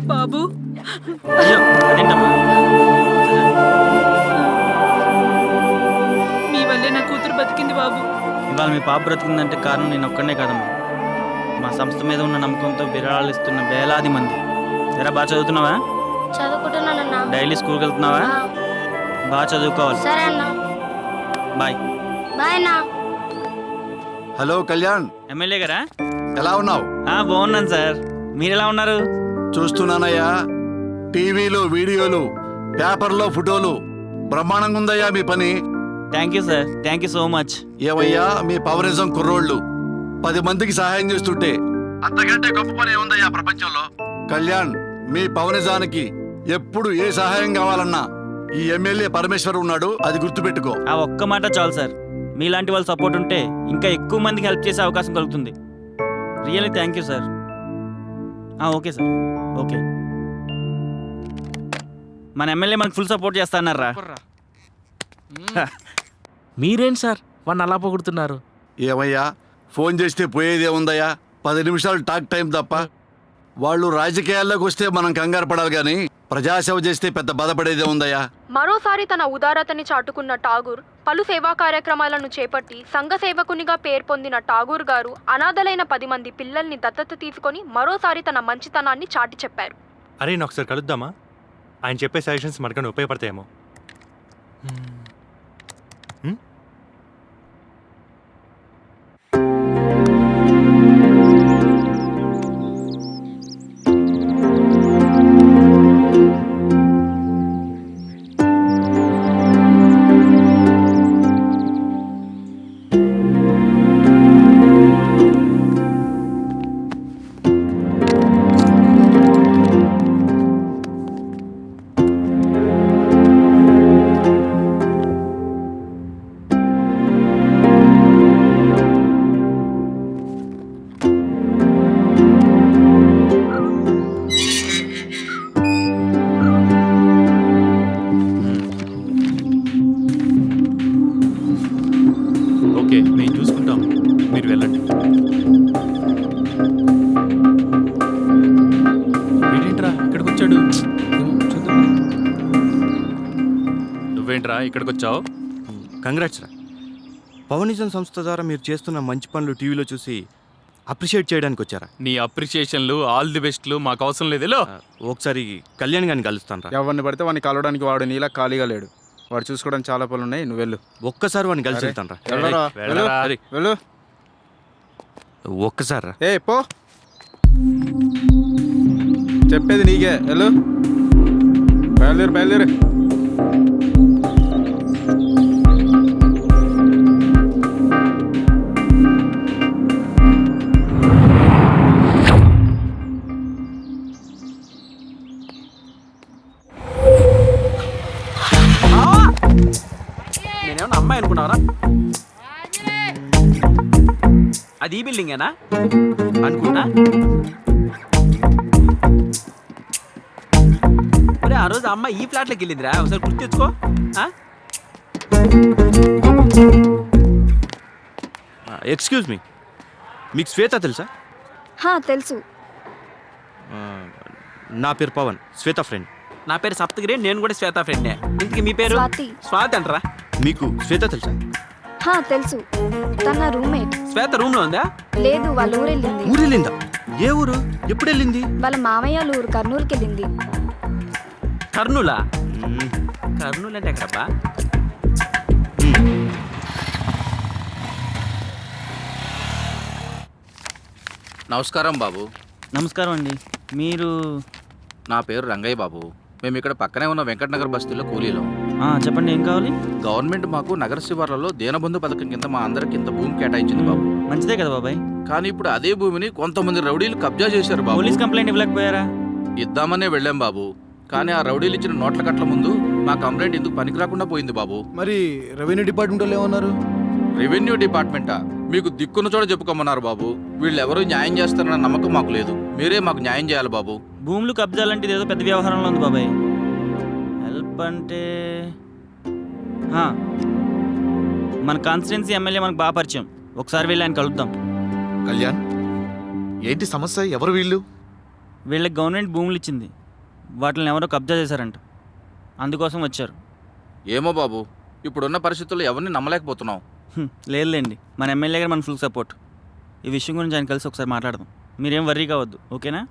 బాబు, అయ్యో అదేంటమ్మా? మీ వల్లే నా కూతురు బతికింది బాబు. ఇవాళ మీ పాప బ్రతికిందంటే కారణం నేను ఒక్కడనే కాదమ్మా. మా సంస్థ మీద ఉన్న నమ్మకంతో విరాళాలు ఇస్తున్న వేలాది మంది. ఎరా బాగా చదువుతున్నావా? చదువుకుంటున్నానన్నా. డైలీ స్కూల్కి వెళ్తున్నావా? బాగా చదువుకోవాలి. సరే అన్న. బాయ్. బాయ్ అన్న. హలో కళ్యాణ్, ఎమ్మెల్యే గారా? ఎలా ఉన్నావు? బాగున్నాను సార్. మీరు ఎలా ఉన్నారు? చూస్తున్నానయ్యా, టీవీలో వీడియోలు, పేపర్లో ఫోటోలు. బ్రహ్మాండంగా ఉందయ్యా మీ పని. Thank you sir, thank you so much. ఏమయ్యా మీ పవరిజం కుర్రోళ్ళు 10 మందికి సహాయం చేస్తుంటే అంతకంటే గొప్ప పని ఏముందయ్యా ప్రపంచంలో? కళ్యాణ్, మీ పవనిజానికి ఎప్పుడు ఏ సహాయం కావాలన్నా ఈ ఎమ్మెల్యే పరమేశ్వర్ ఉన్నాడు, అది గుర్తుపెట్టుకో. ఆ ఒక్క మాట చాలు సార్. మీలాంటి వాళ్ళ సపోర్ట్ ఉంటే ఇంకా ఎక్కువ మందికి హెల్ప్ చేసే అవకాశం కలుగుతుంది. Really thank you sir. Okay sir, okay. మన ఎమ్మెల్యే మనకు ఫుల్ సపోర్ట్ చేస్తా అన్నారా? మీరేంటి సార్ వాడిని అలా పొగుడుతున్నారు? ఏమయ్యా, ఫోన్ చేస్తే పోయేదే ఉందయ్యా? 10 నిమిషాలు టాక్ టైం తప్ప. వాళ్ళు రాజకీయాల్లోకి వస్తే మనం కంగారు పడాలి కానీ ప్రజాసేవ చేస్తే పెద్ద బాధపడేదే ఉందయ్యా. మరోసారి తన ఉదారతని చాటుకున్న ఠాగూర్ పలు సేవా కార్యక్రమాలను చేపట్టి సంఘ సేవకునిగా పేరు పొందిన ఠాగూర్ గారు అనాథలైన 10 మంది పిల్లల్ని దత్తత తీసుకొని మరోసారి తన మంచితనాన్ని చాటి చెప్పారు. అరే నేను ఒకసారి కలుద్దామా? ఆయన చెప్పే సజెషన్స్ మనకన్నా ఉపయోగపడతాయేమో. ఓకే, నేను చూసుకుంటాం, మీరు వెళ్ళండి. వీడేంట్రా ఇక్కడికి వచ్చాడు? నువ్వేంట్రా ఇక్కడికి వచ్చావు? కంగ్రాట్స్ రా. పవనిజం సంస్థ ద్వారా మీరు చేస్తున్న మంచి పనులు టీవీలో చూసి అప్రిషియేట్ చేయడానికి వచ్చారా? నీ అప్రిషియేషన్లు, ఆల్ ది బెస్ట్లు మాకు అవసరం లేదు. ఒకసారి కళ్యాణ్ గారిని కలుస్తాను రా. ఎవరిని పడితే వాడిని కలవడానికి వాడు నీలా ఖాళీగా లేడు. వాడు చూసుకోవడానికి చాలా పనులు ఉన్నాయి, నువ్వు వెళ్ళు. ఒక్కసారి వాడిని కలిసి వెళ్తాను రా. వెళ్ళు. ఒక్కసారి రా. పో, చెప్పేది నీకే. వెళ్ళు, బయలుదేరు. నేనేమన్నా అమ్మాయి అనుకున్నావరా? అది ఈ బిల్డింగేనా అనుకున్నా? ఆ రోజు అమ్మాయి ఈ ఫ్లాట్లోకి వెళ్ళిందిరా, ఒకసారి గుర్తు తెచ్చుకో. ఎక్స్క్యూజ్ మీ, మీకు శ్వేత తెలుసా? తెలుసు. నా పేరు పవన్, శ్వేత ఫ్రెండ్. నా పేరు సప్తగిరి, నేను కూడా శ్వేత ఫ్రెండే. ఇంతకీ మీ పేరు? స్వాతి. స్వాతి అంటారా? మీకు శ్వేత తెలుసా? తెలుసు, తన రూమ్మేట్. శ్వేత రూమ్ లో ఉందా? లేదు, వాళ్ళ ఊరు వెళ్ళింది. ఊరెళ్ళిందా? ఏ ఊరు? ఎప్పుడు వెళ్ళింది? వాళ్ళ మామయ్య వాళ్ళ ఊరు కర్నూలుకి వెళ్ళింది. కర్నూలా? కర్నూలు అంటే ఎక్కడబ్బా? నమస్కారం బాబు. నమస్కారం అండి. మీరు? నా పేరు రంగయ్య బాబు. మేము ఇక్కడ పక్కనే ఉన్న వెంకటనగర్ బస్తీలో కూలీలో. చెప్పండి, ఏం కావాలి? గవర్నమెంట్ మాకు నగర శివార్లలో దీనబంధు పథకం కింద మా అందరికి ఇంత భూమి కేటాయించింది బాబు. మంచిదే కదా బాబాయ్. కానీ ఇప్పుడు అదే భూమిని కొంతమంది రౌడీలు కబ్జా చేశారు బాబు. Police complaint ఇవ్వలేకపోయారా? ఇద్దామనే వెళ్ళాం బాబు. కానీ ఆ రౌడీలు ఇచ్చిన నోట్ల కట్ల ముందు మా కంప్లైంట్ ఎందుకు పనికిరాకుండా పోయింది బాబు. మరి రెవెన్యూ డిపార్ట్మెంట్ వాళ్ళు ఏమన్నారు? రెవెన్యూ డిపార్ట్మెంటా? మీకు దిక్కున్న చోట చెప్పుకోమన్నారు బాబు. వీళ్ళు ఎవరు న్యాయం చేస్తారన్న నమ్మకం మాకు లేదు. మీరే మాకు న్యాయం చేయాలి బాబు. భూములు కబ్జాలంటే ఏదో పెద్ద వ్యవహారంలో ఉంది బాబాయ్. హెల్ప్ అంటే మన కాన్స్టిట్యున్సీ ఎమ్మెల్యే మనకు బాగా పరిచయం. ఒకసారి వెళ్ళి ఆయన కలుద్దాం. కళ్యాణ్, ఏంటి సమస్య? ఎవరు వీళ్ళు? వీళ్ళకి గవర్నమెంట్ భూములు ఇచ్చింది, వాటిని ఎవరో కబ్జా చేశారంట. అందుకోసం వచ్చారు. ఏమో బాబు, ఇప్పుడున్న పరిస్థితుల్లో ఎవరిని నమ్మలేకపోతున్నాం. లేదులేండి, మన ఎమ్మెల్యే గారు మన ఫుల్ సపోర్ట్. ఈ విషయం గురించి ఆయన కలిసి ఒకసారి మాట్లాడదాం. మీరేం వర్రీ కావద్దు, ఓకేనా?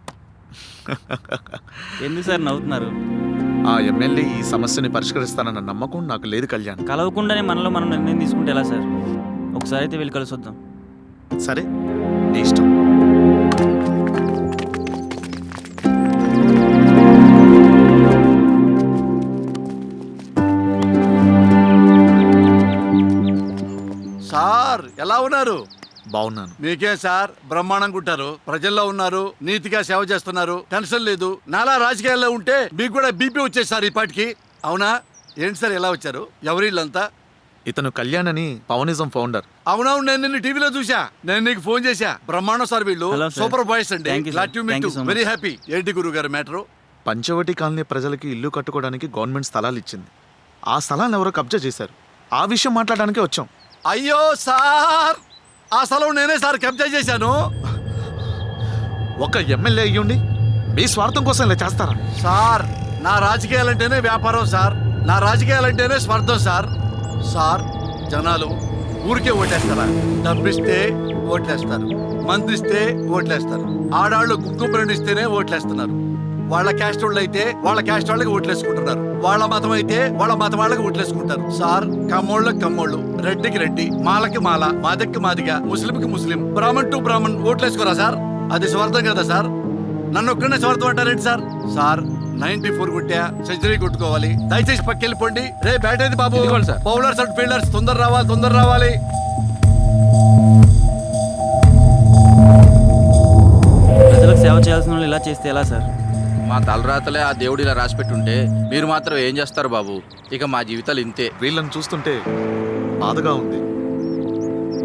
ఎందుకు సార్ నవ్వుతున్నారు? ఆ ఎమ్మెల్యే ఈ సమస్యని పరిష్కరిస్తానన్న నమ్మకం నాకు లేదు కళ్యాణ్. కలవకుండానే మనలో మనం నిర్ణయం తీసుకుంటే ఎలా సార్? ఒకసారి అయితే వెళ్ళి కలిసి వద్దాం. సరే, నీ ఇష్టం. సార్ ఎలా ఉన్నారు? బాగున్నాను. మీకే సార్ బ్రహ్మాండంగా ఉంటారు. ప్రజల్లో ఉన్నారు, నీతిగా సేవ చేస్తున్నారు, టెన్షన్ లేదు. నాలా రాజకీయాల్లో ఉంటే మీకు కూడా బీపీ వచ్చేది సార్ ఈ పాటికి. అవునా? ఏంటి సార్ ఎలా వచ్చారు? ఎవరిళ్ళంతా? ఇతను కళ్యాణ్ అని పవనిజం ఫౌండర్. అవునవును, నేను నిన్ను టీవీలో చూసా. నేను నీకు ఫోన్ చేశా. బ్రహ్మాండం సార్ వీళ్ళు. సూపర్ బాయ్స్ అండి. Glad to meet you. Very happy. ఏంటి గురువు గారు మ్యాటర్? పంచవటి కాలనీ ప్రజలకి ఇల్లు కట్టుకోవడానికి గవర్నమెంట్ స్థలాలు ఇచ్చింది. ఆ స్థలాన్ని ఎవరో కబ్జా చేశారు. ఆ విషయం మాట్లాడడానికే వచ్చాం. అయ్యో సార్, ఆ స్థలం నేనే సార్ కబ్జా చేశాను. ఒక ఎమ్మెల్యే అయ్యుండి మీ స్వార్థం కోసం ఇలా చేస్తారా? సార్, నా రాజకీయాలంటేనే వ్యాపారం సార్. నా రాజకీయాలంటేనే స్వార్థం సార్. సార్, జనాలు ఊరికే ఓటేస్తారా? డబ్బిస్తే ఓట్లేస్తారు, మంత్రిస్తే ఓట్లేస్తారు, ఆడాళ్ళు కుంకుమ పండిస్తేనే ఓట్లేస్తున్నారు. వాళ్ళ క్యాస్ట్ వాళ్ళు అయితే వాళ్ళ క్యాస్ట్ వాళ్ళకి ఓట్లేసుకుంటున్నారు, వాళ్ళ మతం అయితే వాళ్ళ మతం వాళ్ళకి ఓట్లేసుకుంటారు. సార్, కమ్మోళ్ళకి కమ్మోళ్ళు, రెడ్డికి రెడ్డి, మాలకి మాల, మాదక్కి మాదిగా, ముస్లింకి ముస్లిం, బ్రాహ్మణ్ టు బ్రాహ్మణ్ ఓట్లేసుకోరా సార్? అది స్వార్థం కదా సార్? నన్ను ఒక్కడే స్వార్థం అంటారేంటి సార్? సార్, 94 కొట్టా, సెంచరీ కొట్టుకోవాలి. దయచేసి పక్కెళ్ళిపోండి. రే బ్యాట్ అయింది బాబు. బౌలర్స్ అండ్ ఫీల్డర్స్ తొందర రావాలి, తొందర రావాలి. ప్రజలకు సేవ చేయాల్సిన వాళ్ళు ఇలా చేస్తే ఎలా సార్? మా తలరాతలే ఆ దేవుడు ఇలా రాసిపెట్టుంటే మీరు మాత్రం ఏం చేస్తారు బాబు? ఇక మా జీవితాలు ఇంతే. వీళ్ళని చూస్తుంటే బాధగా ఉంది.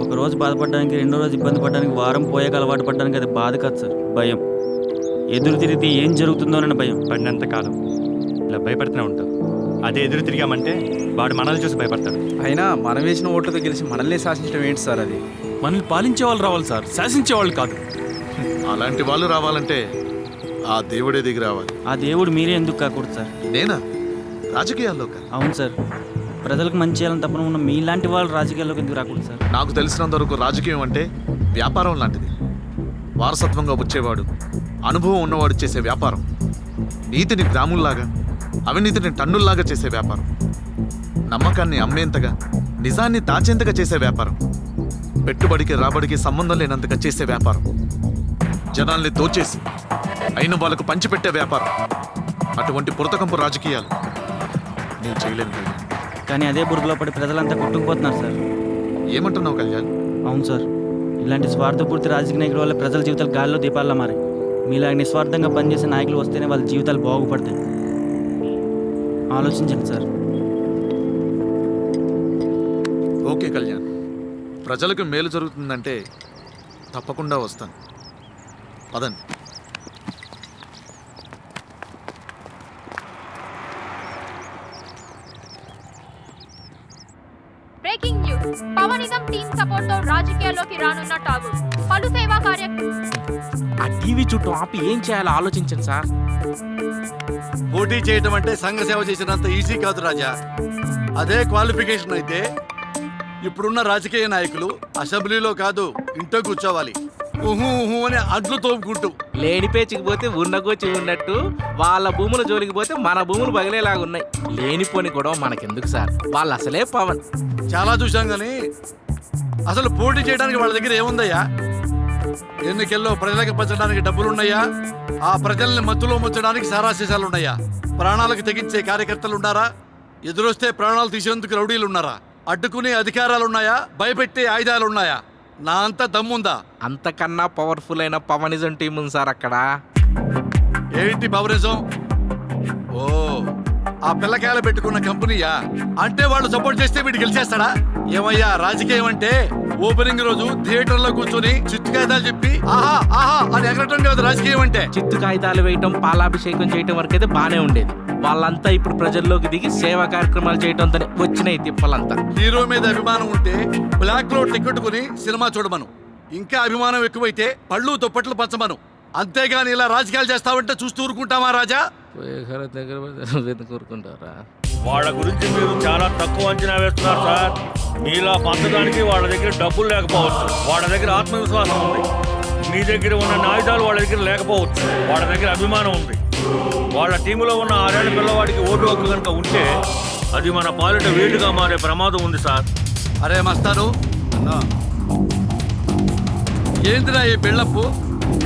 ఒక రోజు బాధపడడానికి, రెండో రోజు ఇబ్బంది పడడానికి, వారం పోయాక అలవాటు పడడానికి అది బాధ కాదు సార్, భయం. ఎదురు తిరిగితే ఏం జరుగుతుందోనని భయం. పడినంత కాలం ఇలా భయపడుతూనే ఉంటాం. అదే ఎదురు తిరిగామంటే వాడు మనల్ని చూసి భయపడతాడు. అయినా మనం వేసిన ఓట్లతో గెలిచి మనల్ని శాసించడం ఏంటి సార్? అది మనల్ని పాలించే వాళ్ళు రావాలి సార్, శాసించే వాళ్ళు కాదు. అలాంటి వాళ్ళు రావాలంటే ఆ దేవుడే దిగి రావాలి. ఆ దేవుడు మీరే ఎందుకు కాకూడదు సార్? నేనా? రాజకీయాల్లో? అవును సార్, ప్రజలకు మంచి చేయాలని తప్పన ఉన్న మీలాంటి వాళ్ళు రాజకీయాల్లోకి ఎందుకు రాకూడదు సార్? నాకు తెలిసినంత వరకు రాజకీయం అంటే వ్యాపారం లాంటిది. వారసత్వంగా వచ్చేవాడు, అనుభవం ఉన్నవాడు చేసే వ్యాపారం. నీతిని గ్రాముల్లాగా, అవినీతిని టన్నుల్లాగా చేసే వ్యాపారం. నమ్మకాన్ని అమ్మేంతగా, నిజాన్ని దాచేంతగా చేసే వ్యాపారం. పెట్టుబడికి రాబడికి సంబంధం లేనంతగా చేసే వ్యాపారం. జనాల్ని దోచేసి అయిన వాళ్ళకు పంచిపెట్టే వ్యాపారం. అటువంటి పురతకంపు రాజకీయాలు నేను చేయలేను కళ్యాణ్. కానీ అదే బురదలో పడి ప్రజలంతా కొట్టుకుపోతున్నారు సార్. ఏమంటున్నావు కళ్యాణ్? అవును సార్, ఇలాంటి స్వార్థపూర్తి రాజకీయ నాయకుల వల్ల ప్రజల జీవితాలు గాల్లో దీపాల్లో మారాయి. మీలాగ నిస్వార్థంగా పనిచేసే నాయకులు వస్తేనే వాళ్ళ జీవితాలు బాగుపడతాయి. ఆలోచించండి సార్. ఓకే కళ్యాణ్, ప్రజలకు మేలు జరుగుతుందంటే తప్పకుండా వస్తాను. పదండి. Breaking news. Pawanism team support తో రాజకీయాల్లోకి రానున్న ఠాగూర్ పలు సేవా ఆ టీవీ చుట్టూ ఆపి ఏం చేయాలో ఆలోచించండి సార్. పోటీ చేయడం అంటే సంఘ సేవ చేసినంత ఈజీ కాదు రాజా. అదే క్వాలిఫికేషన్ అయితే ఇప్పుడున్న రాజకీయ నాయకులు అసెంబ్లీలో కాదు ఇంట్లో కూర్చోవాలి ఊహు ఊహు అని అడ్లు తోముకుంటూ. లేని పేచికి పోతే ఉన్న కోచి ఉన్నట్టు వాళ్ళ భూముల జోలికి పోతే మన భూములు పగిలేలాగా ఉన్నాయి. లేనిపోని గొడవ మనకెందుకు సార్, వాళ్ళు అసలే పవన్. చాలా చూశాం కానీ అసలు పోటీ చేయడానికి వాళ్ళ దగ్గర ఏముందయ్యా? ఎన్నికల్లో ప్రజలకు పంచడానికి డబ్బులున్నాయా? ఆ ప్రజల్ని మత్తులో ముంచడానికి సారాశేషాలు ఉన్నాయా? ప్రాణాలకు తెగించే కార్యకర్తలు ఉన్నారా? ఎదురొస్తే ప్రాణాలు తీసేందుకు రౌడీలు ఉన్నారా? అడ్డుకునే అధికారాలున్నాయా? భయపెట్టే ఆయుధాలున్నాయా? నా అంత దమ్ముందా? అంతకన్నా పవర్ఫుల్ అయిన పవనిజం టీం ఉంది సార్ అక్కడ. ఏంటి పవరిజం? ఓ, ఆ పిల్లకాయలు పెట్టుకున్న కంపెనీయా? అంటే వాళ్ళు సపోర్ట్ చేస్తే వీడు గెలిచేస్తాడా? ఏమయ్యా, రాజకీయం అంటే ఓపెనింగ్ రోజు థియేటర్ లో కూర్చొని చిత్తు కాగితాలు చెప్పి ఆహా ఆహా అని ఎగరటం కాదు రాజకీయం అంటే. చిత్తు కాగితాలు వేయటం, పాలాభిషేకం చేయటం వరకు అయితే బానే ఉండేది. వాళ్ళంతా ఇప్పుడు ప్రజల్లోకి దిగి సేవా కార్యక్రమాలు చేయటంతో వచ్చినాయి తిప్పలంతా. హీరో మీద అభిమానం ఉంటే బ్లాక్ లో టికెట్ కొని సినిమా చూడమను. ఇంకా అభిమానం ఎక్కువైతే పళ్ళు దుప్పట్లు పంచమను. అంతేగాని ఇలా రాజకీయాలు చేస్తావంటే చూస్తూ ఊరుకుంటామా రాజా? ఊరుకుంటారా? వాళ్ళ గురించి మీరు చాలా తక్కువ అంచనా వేస్తున్నారు సార్. మీలా పంచడానికి వాళ్ళ దగ్గర డబ్బులు లేకపోవచ్చు, వాళ్ళ దగ్గర ఆత్మవిశ్వాసం ఉంది. మీ దగ్గర ఉన్న ఆయుధాలు వాళ్ళ దగ్గర లేకపోవచ్చు, వాళ్ళ దగ్గర అభిమానం ఉంది. వాళ్ళ టీములో ఉన్న 6 ఏళ్ల పిల్లవాడికి ఓటు హక్కు కనుక ఉంటే అది మన పాలిట వేటుగా మారే ప్రమాదం ఉంది సార్. అరే మస్తాను, ఏంటిరా ఈ బిల్డప్?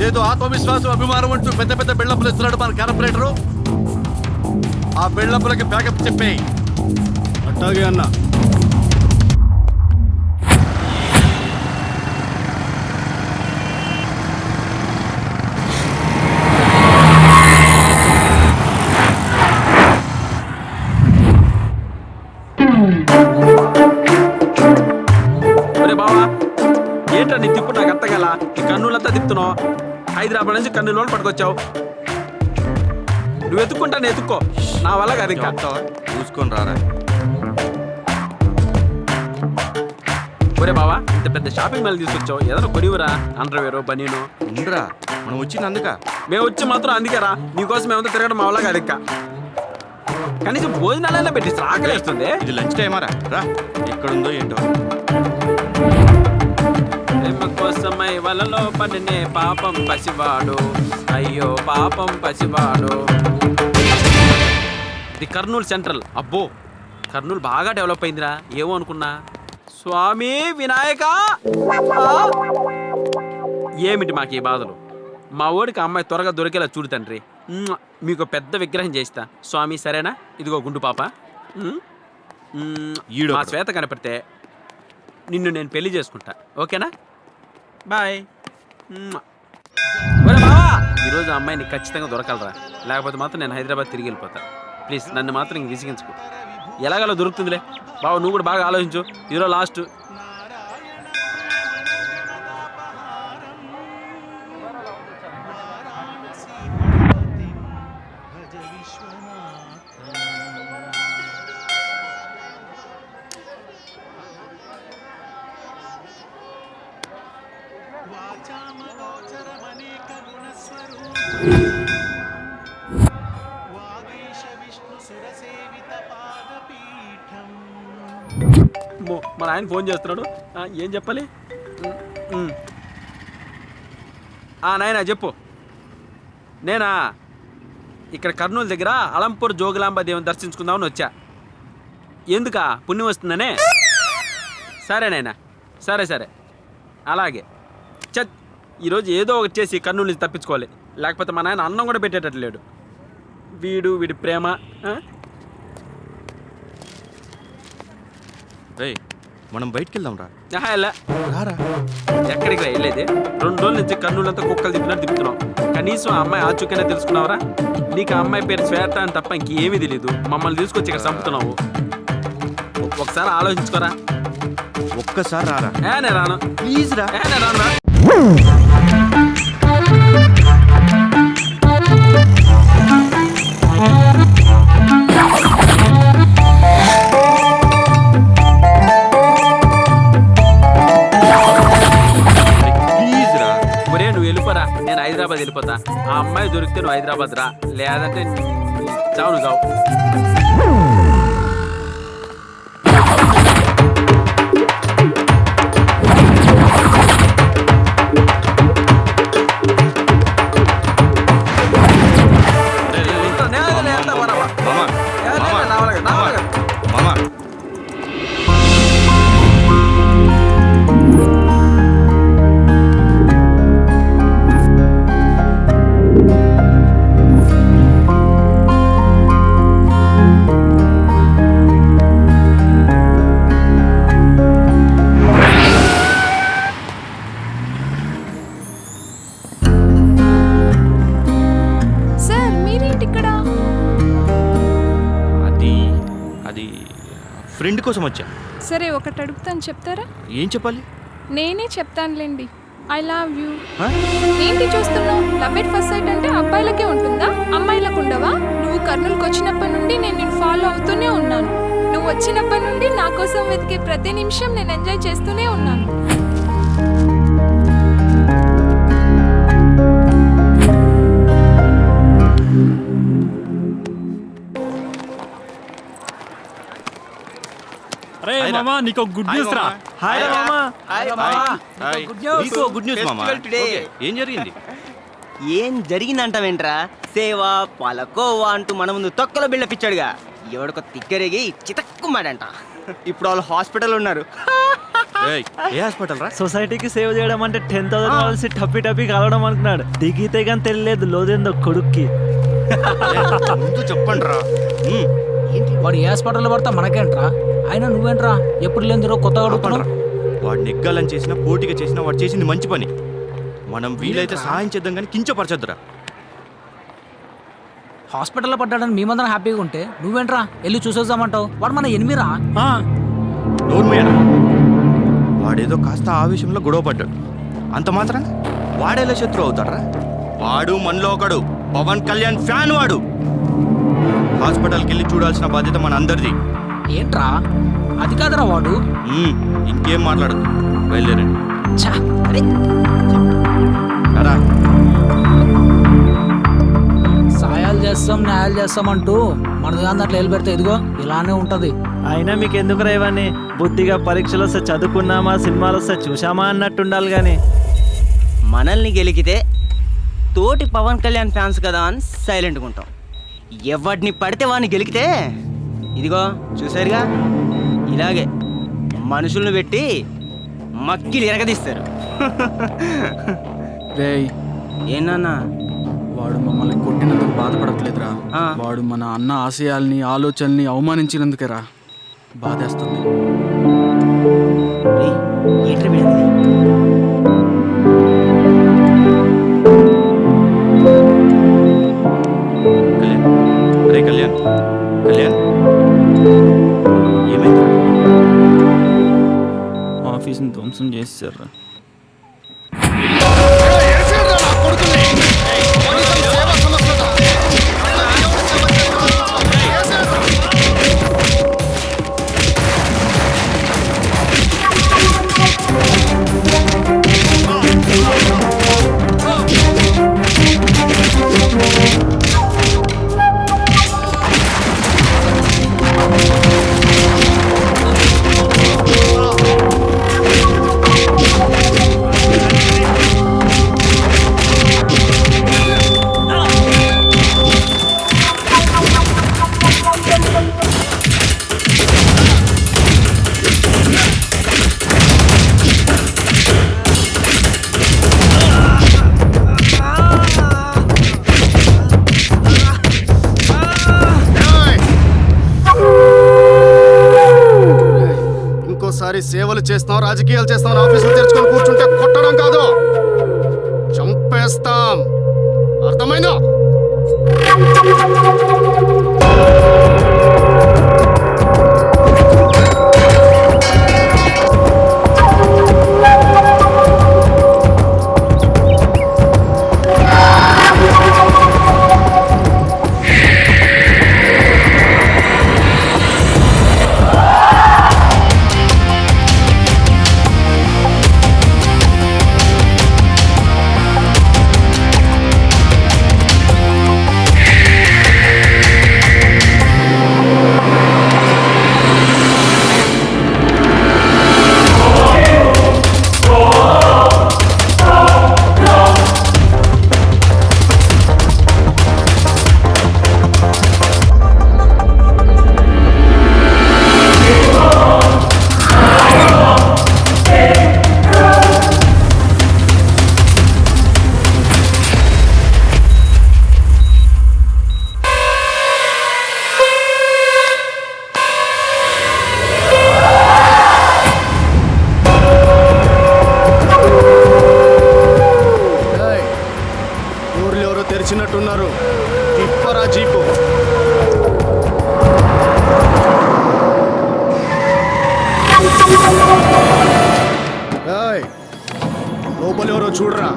ఏదో ఆత్మవిశ్వాసం అభిమానం అంటూ పెద్ద పెద్ద బిల్డప్లు ఇస్తున్నాడు మన కార్పొరేటరు. ఆ బిల్డప్లకి బ్యాకప్ చెప్పేయి. అట్టాగే అన్న. బావా ఏంటో నీ తిప్పు నాకు అత్తగల. ఈ కన్నులంతా తిప్పుతున్నావు. హైదరాబాద్ నుంచి కన్నుల వాళ్ళు పట్టుకొచ్చావు. నువ్వు ఎత్తుక్కుంటా నేను ఎత్తుక్కో, నా వల్ల కాదు ఇంకా. చూసుకొని రారా. ఒరే బావా, ఇంత పెద్ద షాపింగ్ మాల్ తీసుకొచ్చావు, ఏదైనా కొనివరా? అండర్వేరు బనీను ఉండరా, మనం వచ్చింది అందుక. మేము వచ్చి మాత్రం అందుకేరా, నీకోసం మేమంతా తిరగడం మా వల్ల కాదు ఇంకా. కనీసం భోజనాలైనా పెట్టి ఆకలిస్తుంది. ఇది లంచ్ టైమారా? రా, ఎక్కడుందో ఏంటో. కోసమై వలలో పడినే పాపం పసివాడు, అయ్యో పాపం పసివాడు. ఇది కర్నూలు సెంట్రల్. అబ్బో, కర్నూలు బాగా డెవలప్ అయిందిరా. ఏమో అనుకున్నా. స్వామి వినాయక, ఏమిటి మాకు ఈ బాధలు? మా ఓడికి అమ్మాయి త్వరగా దొరికేలా చూడు తండ్రి. మీకు పెద్ద విగ్రహం చేస్తా స్వామి, సరేనా? ఇదిగో గుండు పాప. మా శ్వేత కనపడితే నిన్ను నేను పెళ్లి చేసుకుంటా, ఓకేనా? బాయ్. ఈరోజు ఆ అమ్మాయిని ఖచ్చితంగా దొరకాలరా, లేకపోతే మాత్రం నేను హైదరాబాద్ తిరిగి వెళ్ళిపోతా. ప్లీజ్ నన్ను మాత్రం ఇంక విసిగించుకో. ఎలాగలో దొరుకుతుందిలే బాబు, నువ్వు కూడా బాగా ఆలోచించు. ఈరోజు లాస్ట్. మన ఆయన ఫోన్ చేస్తున్నాడు. ఏం చెప్పాలి? నాయనా చెప్పు. నేనా ఇక్కడ కర్నూలు దగ్గర అలంపూర్ జోగులాంబ దేవుని దర్శించుకుందామని వచ్చా. ఎందుకా? పుణ్యం వస్తుందనే. సరే నాయనా, సరే సరే అలాగే. ఈరోజు ఏదో ఒకటి చేసి కర్నూలు నుంచి తప్పించుకోవాలి, లేకపోతే మా నాయన అన్నం కూడా పెట్టేటట్టు లేడు. వీడి ప్రేమ. మనం బయటికి వెళ్దాం రా. ఎక్కడికి రా వెళ్ళేది? 2 రోజుల నుంచి కర్నూలంతా కుక్కలు తిప్పినట్టు తిప్పుతున్నావు. కనీసం ఆ అమ్మాయి ఆచూకైనా తెలుసుకున్నావరా? నీకు ఆ అమ్మాయి పేరు శ్వేత అని తప్ప ఇంకేమీ తెలీదు. మమ్మల్ని తీసుకొచ్చి ఇక్కడ చంపుతున్నావు. ఒకసారి ఆలోచించుకోరా. ఒక్కసారి రారా. నేను రాను, ప్లీజ్ రా. నేను రాను రా. నువ్వు వెళ్ళిపోరా, నేను హైదరాబాద్ వెళ్ళిపోతా. ఆ అమ్మాయి దొరికితే నువ్వు హైదరాబాద్ రా, లేదంటే చావు నువ్వు చావు. ఫ్రెండ్ కోసం వచ్చా. సరే ఒకటి అడుగుతాను, చెప్తారా? ఏం చెప్పాలి? నేనే చెప్తానులేండి. I love you. ఏంటి చూస్తున్నావు? లవ్ ఎట్ ఫస్ట్ సైట్ అంటే అబ్బాయిలకే ఉంటుందా, అమ్మాయిలకు ఉండవా? నువ్వు కర్నూలుకి వచ్చినప్పటి నుండి నేను నిన్ను ఫాలో అవుతూనే ఉన్నాను. నువ్వు వచ్చినప్పటి నుండి నా కోసం వెతికే ప్రతి నిమిషం నేను ఎంజాయ్ చేస్తూనే ఉన్నాను. అరే మామా, నీకు గుడ్ న్యూస్ రా. హాయ్ రా మామా. హాయ్ మామా. నీకు గుడ్ న్యూస్ మామా. ఓకే, ఏం జరిగింది? ఏం జరిగిందంటావేంట్రా? సేవా పలకోవా అంటూ మన ముందు తొక్కలో బిల్డప్ ఇచ్చాడుగా. ఎవడికో తిక్కరేగి చితక్కుమాడంట. ఇప్పుడు వాళ్ళు హాస్పిటల్ ఉన్నారు. ఏ హాస్పిటల్ రా? సొసైటీకి సేవ చేయడం అంటే 10,000 కావాల్సి టప్పి టప్పి కలవడం అనుకున్నాడు. దిగితే కానీ తెలియలేదు లోదేందో కొడుక్కి. ముందు చెప్పండి రా. వాడు ఏ హాస్పిటల్లో పడతా మనకేంట్రా? అయినా నువ్వేంట్రా ఎప్పుడు లేని కొత్తగా అడుగుతున్నా? వాడు నెగ్గాలని చేసినా పోటీగా చేసినా వాడు చేసింది మంచి పని. మనం వీలైతే సహాయం చేద్దాం కానీ కించపరచొద్దురా. హాస్పిటల్లో పడ్డాడని మేమందరం హ్యాపీగా ఉంటే నువ్వేంట్రా వెళ్ళి చూసేద్దామంటావు? వాడు మన ఎనిమిరా. వాడేదో కాస్త ఆవేశంలో గొడవ పడ్డాడు, అంత మాత్రం వాడేలా శత్రువు అవుతాడ్రా? వాడు మనలో ఒకడు, పవన్ కళ్యాణ్ ఫ్యాన్ వాడు. హాస్పిటల్కి వెళ్ళి చూడాల్సిన బాధ్యత మన అందరిది. ఏంట్రా అది కాదురా వాడు. ఇంకేం మాట్లాడదు, బయలుదేరండి. సాయాలు చేస్తాం న్యాయాలు చేస్తాం అంటూ మనది కానీ అట్లా వెళ్ళి పెడితే ఇదిగో ఇలానే ఉంటది. అయినా మీకు ఎందుకు రేవని బుద్ధిగా పరీక్షలు వస్తే చదువుకున్నామా, సినిమాలు వస్తే చూసామా అన్నట్టు ఉండాలి. కానీ మనల్ని గెలికితే తోటి పవన్ కళ్యాణ్ ఫ్యాన్స్ కదా అని సైలెంట్గా ఉంటాం. ఎవడిని పడితే వాడిని గెలికితే ఇదిగో చూసారుగా ఇలాగే మనుషులను పెట్టి మక్కిలు ఎరగదీస్తారు. రేయ్ ఏనా వాడు మమ్మల్ని కొట్టినందుకు బాధపడట్లేదురా. వాడు మన అన్న ఆశయాల్ని ఆలోచనల్ని అవమానించినందుకేరా బాధేస్తుంది. అరే కళ్యాణ్, కళ్యాణ్ ఏమైంది? ఆఫీస్ని ధ్వంసం చేశారా? సేవలు చేస్తాం, రాజకీయాలు చేస్తాం, ఆఫీసులు తెరుచుకొని కూర్చుంటే కొట్టడం కాదు, చంపేస్తాం. అర్థమైందా? తెరిచినట్టున్నారు, తిప్పరా జీపు. చూడరా.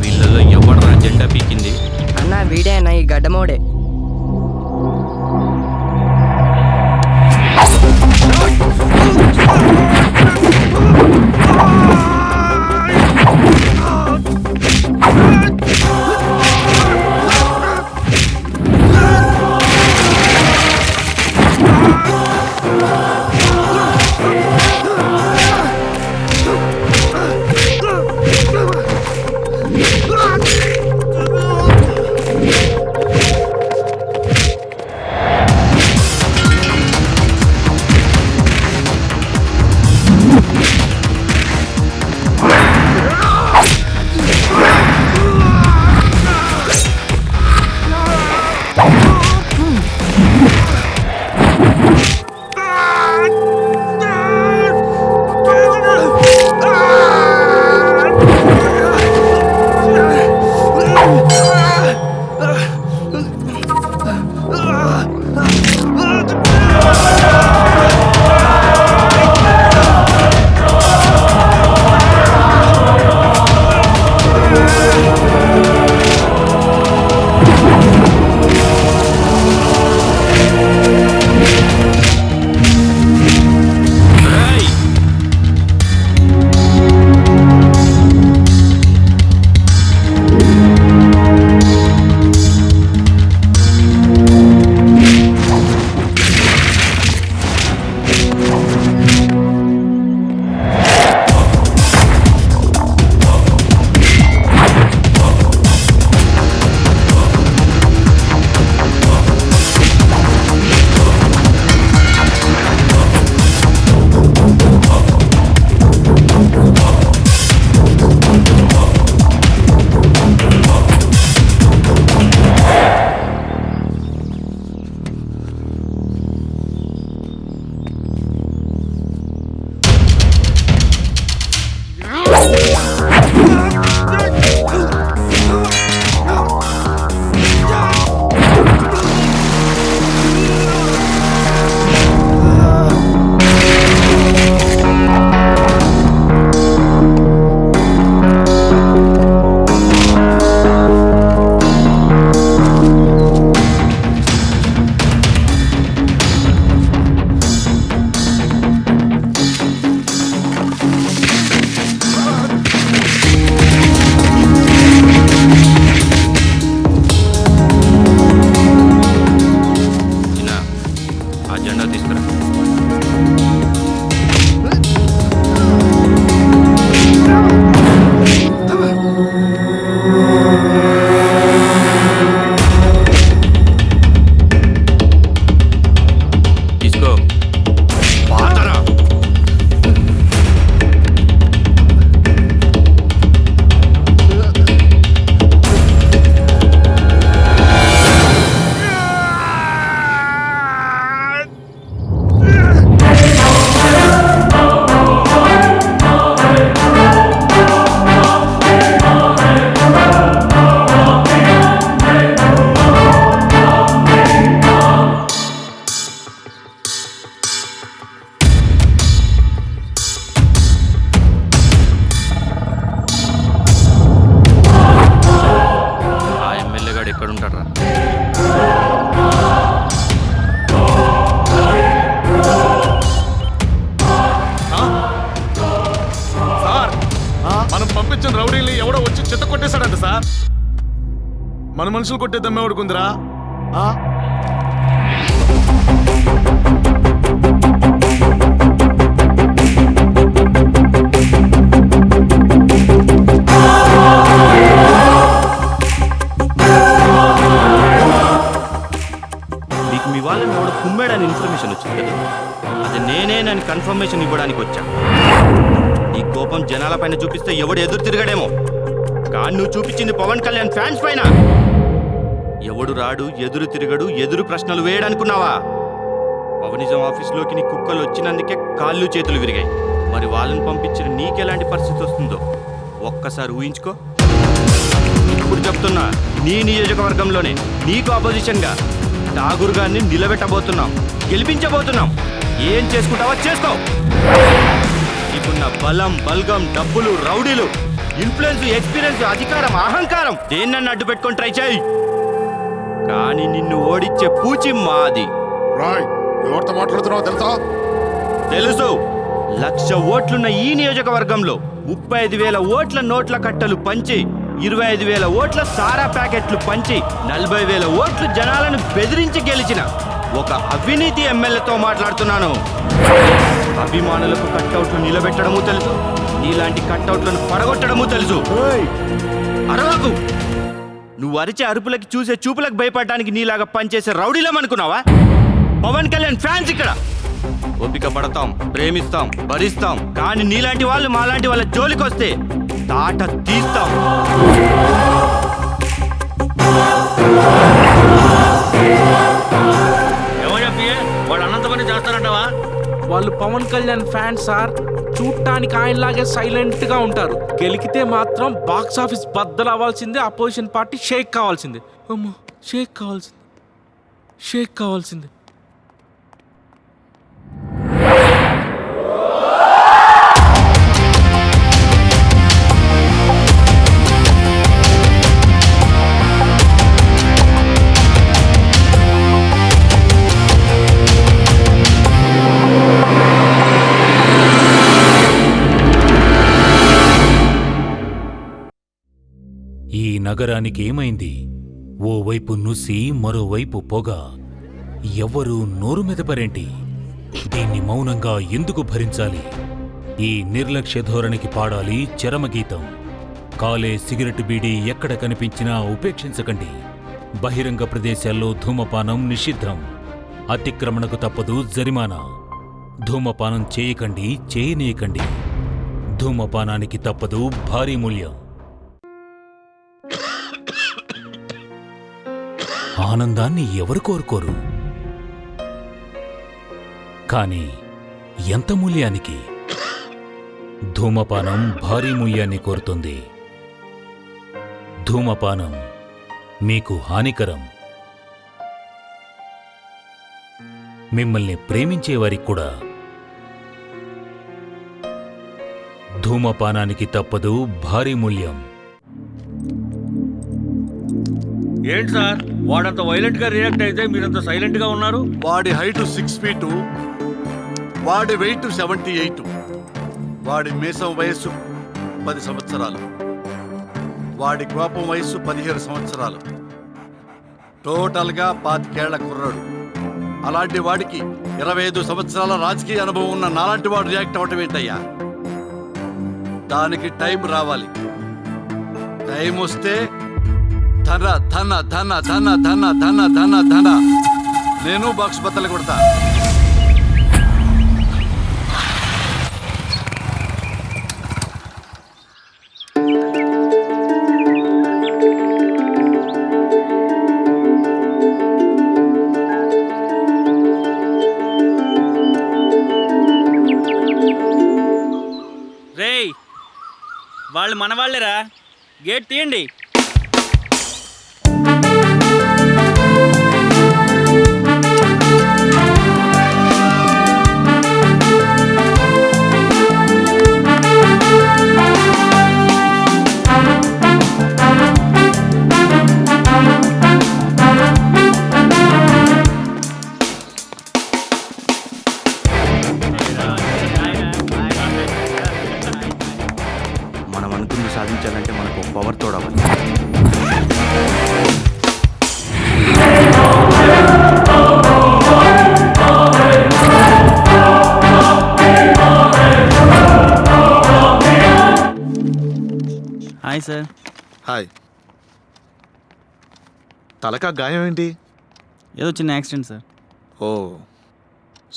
వీళ్ళలో ఎవడరా జెండా పీకింది? అన్న వీడే అన్న ఈ గడ్డమోడే. మన మనుషులు కొట్టే దమ్మే ఉడుకుందిరా. నీకు మీ వాళ్ళని ఎవడో కుమ్మాడని ఇన్ఫర్మేషన్ వచ్చింది కదా, అది నేనేనని కన్ఫర్మేషన్ ఇవ్వడానికి వచ్చా. నీ కోపం జనాల పైన చూపిస్తే ఎవడు ఎదురు తిరగడేమో, కానీ నువ్వు చూపించింది పవన్ కళ్యాణ్ ఫ్యాన్స్ పైన. ఎవడు రాడు, ఎదురు తిరగడు, ఎదురు ప్రశ్నలు వేయడనుకున్నావా? పవనిజం ఆఫీస్లోకి నీ కుక్కలు వచ్చినందుకే కాళ్ళు చేతులు విరిగాయి. మరి వాళ్ళని పంపించిన నీకెలాంటి పరిస్థితి వస్తుందో ఒక్కసారి ఊహించుకో. ఇప్పుడు చెప్తున్నా, నీ నియోజకవర్గంలోనే నీకు అపోజిషన్గా ఠాగూర్ గారిని నిలబెట్టబోతున్నాం, గెలిపించబోతున్నాం. ఏం చేసుకుంటావో చేసుకో. నీకున్న బలం, బల్గం, డబ్బులు, రౌడీలు, ఇన్ఫ్లుయెన్స్, ఎక్స్పీరియన్స్, అధికారం, అహంకారం దేన్నన్ను అడ్డు పెట్టుకొని ట్రై చేయి. కానీ నిన్ను ఓడించే పూచి మాది. ఎవరితో మాట్లాడుతున్నావు తెలుసా? తెలుసు. 1,00,000 ఓట్లున్న ఈ నియోజకవర్గంలో 35,000 ఓట్ల నోట్ల కట్టలు పంచి, 25,000 ఓట్ల సారా ప్యాకెట్లు పంచి, 40,000 ఓట్లు జనాలను బెదిరించి గెలిచిన ఒక అవినీతి ఎమ్మెల్యేతో మాట్లాడుతున్నాను. అభిమానులకు కట్అవుట్లు నిలబెట్టడము తెలుసు, నీలాంటి కట్అవుట్లను పడగొట్టడము తెలుసు. అరవకు. నువ్వు అరిచే అరుపులకి, చూసే చూపులకు భయపడడానికి నీలాగా పనిచేసే రౌడీలమనుకున్నావా? పవన్ కళ్యాణ్ ఫ్యాన్స్ ఇక్కడ. ఓపిక పడతాం, ప్రేమిస్తాం, భరిస్తాం. కానీ నీలాంటి వాళ్ళు మాలాంటి వాళ్ళ జోలికి వస్తే తాట తీస్తాం. వాడు అనంత పని చేస్తారంటవా? వాళ్ళు పవన్ కళ్యాణ్ ఫ్యాన్స్ సార్. చూడటానికి ఆయనలాగే సైలెంట్ గా ఉంటారు. గెలికితే మాత్రం బాక్స్ ఆఫీస్ బద్దలు అవ్వాల్సిందే. అపోజిషన్ పార్టీ షేక్ కావాల్సిందే. అమ్మో, షేక్ కావాల్సిందే, షేక్ కావాల్సిందే. ఈ నగరానికి ఏమైంది? ఓవైపు నుసి, మరోవైపు పొగ. ఎవ్వరూ నోరు మెదపరేంటి? దీన్ని మౌనంగా ఎందుకు భరించాలి? ఈ నిర్లక్ష్య ధోరణికి పాడాలి చరమగీతం. కాలే సిగరెట్ బీడీ ఎక్కడ కనిపించినా ఉపేక్షించకండి. బహిరంగ ప్రదేశాల్లో ధూమపానం నిషిద్ధం. అతిక్రమణకు తప్పదు జరిమానా. ధూమపానం చేయకండి, చేయనీయకండి. ధూమపానానికి తప్పదు భారీ మూల్యం. ఆనందాన్ని ఎవరు కోరుకోరు? కానీ ఎంత మూల్యానికి? ధూమపానం భారీ మూల్యాన్ని కోరుతుంది. ధూమపానం మీకు హానికరం. మిమ్మల్ని ప్రేమించేవారికి కూడా. ధూమపానానికి తప్పదు భారీ మూల్యం. ఏంటి సార్, వాడంత వైలెంట్ గా రియాక్ట్ అయితే మీరంత సైలెంట్ గా ఉన్నారు? వాడి హైట్ 6 feet, వాడి వెయిట్ 78, వాడి మీసం వయస్సు 10 సంవత్సరాలు, వాడి కోపం వయస్సు 15 సంవత్సరాలు. టోటల్గా 25 ఏళ్ల కుర్రాడు. అలాంటి వాడికి 25 సంవత్సరాల రాజకీయ అనుభవం ఉన్న నాలాంటి వాడు రియాక్ట్ అవ్వటం ఏంటయ్యా? దానికి టైం రావాలి. టైం వస్తే ధన ధన ధన ధన ధన ధన ధన ధన నేను బాక్స్ బద్దలు కొడతా. రేయ్, వాళ్ళు మనవాళ్ళేరా. గేట్ తీయండి. మనం అనుకుంది సాధించాలంటే మనకు పవర్ తోడవాలి. సార్. హాయ్. తలకా గాయం ఏంటి? ఏదో చిన్న యాక్సిడెంట్ సార్. ఓ,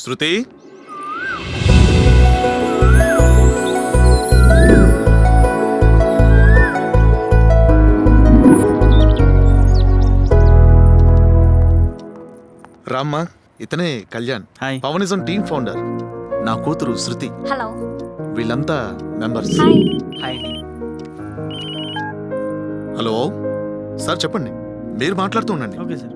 శృతి రామ్మా, ఇతనే కళ్యాణ్, పవనిజం టీమ్ ఫౌండర్. నా కూతురు శృతి. హలో. వీళ్ళంతా మెంబర్స్. హలో సార్, చెప్పండి. మీరు మాట్లాడుతూ ఉండండి. Okay sir.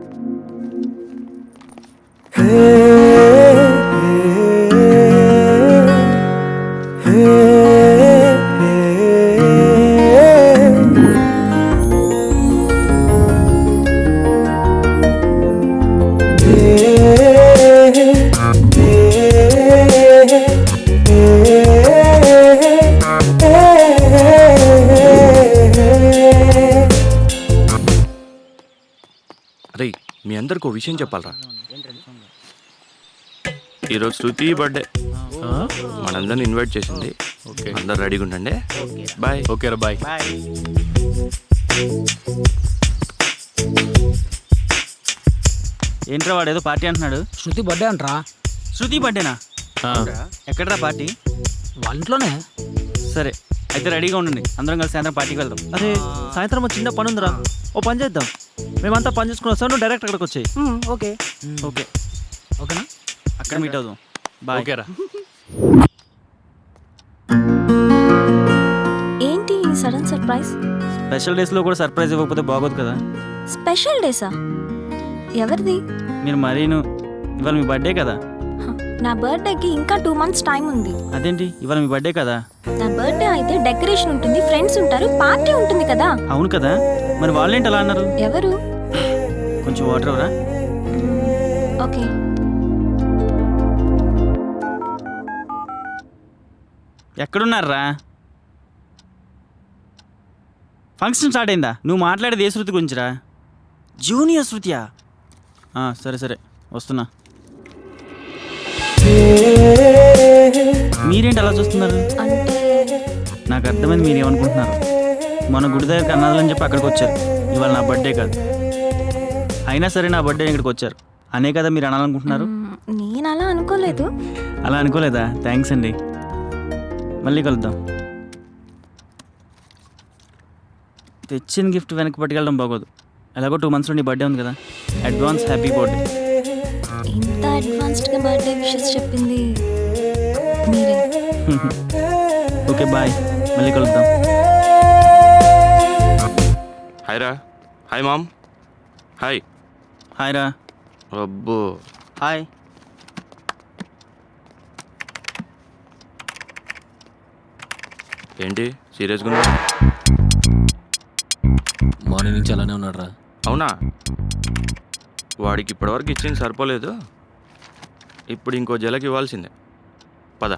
అరే, మీ అందరికి ఒక విషయం చెప్పాలరా. ఈరోజు శృతి బర్త్డే. మనందరిని ఇన్వైట్ చేసింది. ఓకే, అందరు రెడీగా ఉండండి. బాయ్. ఓకే రా, బాయ్. ఏంట్రా వాడు ఏదో పార్టీ అంటున్నాడు? శృతి బర్త్డే అంటరా? శృతి బర్త్డేనా? ఎక్కడరా పార్టీ? వాళ్ళ ఇంట్లోనే. సరే అయితే రెడీగా ఉండండి, అందరం కలిసి సాయంత్రం పార్టీకి వెళ్దాం. అరే, సాయంత్రం ఒక చిన్న పని ఉందిరా. ఓ పని చేద్దాం, మేమంతా పని చేసుకుని వస్తాం, నువ్వు డైరెక్ట్ అక్కడికి వచ్చాయి. ఓకే ఓకే ఓకేనా? అక్కడ మీట్ అవుదాం. బాయ్. ఓకేరా. ఏంటి సడన్ సర్ప్రైజ్? స్పెషల్ డేస్లో కూడా సర్ప్రైజ్ ఇవ్వకపోతే బాగోదు కదా. స్పెషల్ డేసా? ఎవరిది? మీరు మరీను, ఇవాళ మీ బర్త్డే కదా. నా బర్త్డేకి ఇంకా 2 months టైం ఉంది. అదేంటి, ఇవాళ మీ బర్త్డే కదా? నా బర్త్డే అయితే డెకరేషన్ ఉంటుంది, ఫ్రెండ్స్ ఉంటారు, పార్టీ ఉంటుంది కదా. అవును కదా, మరి వాళ్ళేంటి అలా అన్నారు? ఎవరు? కొంచెం వాటర్ ఎవరా? ఓకే. ఎక్కడున్నారా? ఫంక్షన్ స్టార్ట్ అయిందా? నువ్వు మాట్లాడేది ఏ శృతి గురించిరా? జూనియర్ శృతియా? సరే సరే వస్తున్నా. మీరేంటి అలా చూస్తున్నారు? నాకు అర్థమైంది మీరు ఏమనుకుంటున్నారు. మన గుడి దగ్గరికి అన్నదని చెప్పి అక్కడికి వచ్చారు. ఇవాళ నా బర్త్డే కాదు. అయినా సరే నా బర్త్డే ఇక్కడికి వచ్చారు అనే కదా మీరు అనాలనుకుంటున్నారు. నేను అలా అనుకోలేదు. అలా అనుకోలేదా? థ్యాంక్స్ అండి, మళ్ళీ కలుద్దాం. తెచ్చిన గిఫ్ట్ వెనక్కి పట్టుకెళ్ళడం బాగోదు. ఎలాగో 2 months నీ బర్త్డే ఉంది కదా. Advance happy birthday. ఇంత అడ్వాన్స్డ్గా బర్త్డే విషెస్ చెప్పింది మీరే. ఓకే బాయ్, మళ్ళీ కలుద్దాం. హాయ్ రా. Hi ma'am. హాయ్. హాయ్ రా. అబ్బో. హాయ్. ఏంటి సీరియస్గా ఉన్నా? మార్నింగ్ నుంచి అలానే ఉన్నాడు రా. అవునా? వాడికి ఇప్పటివరకు ఇచ్చింది సరిపోలేదు, ఇప్పుడు ఇంకో జలకి ఇవ్వాల్సిందే. పద.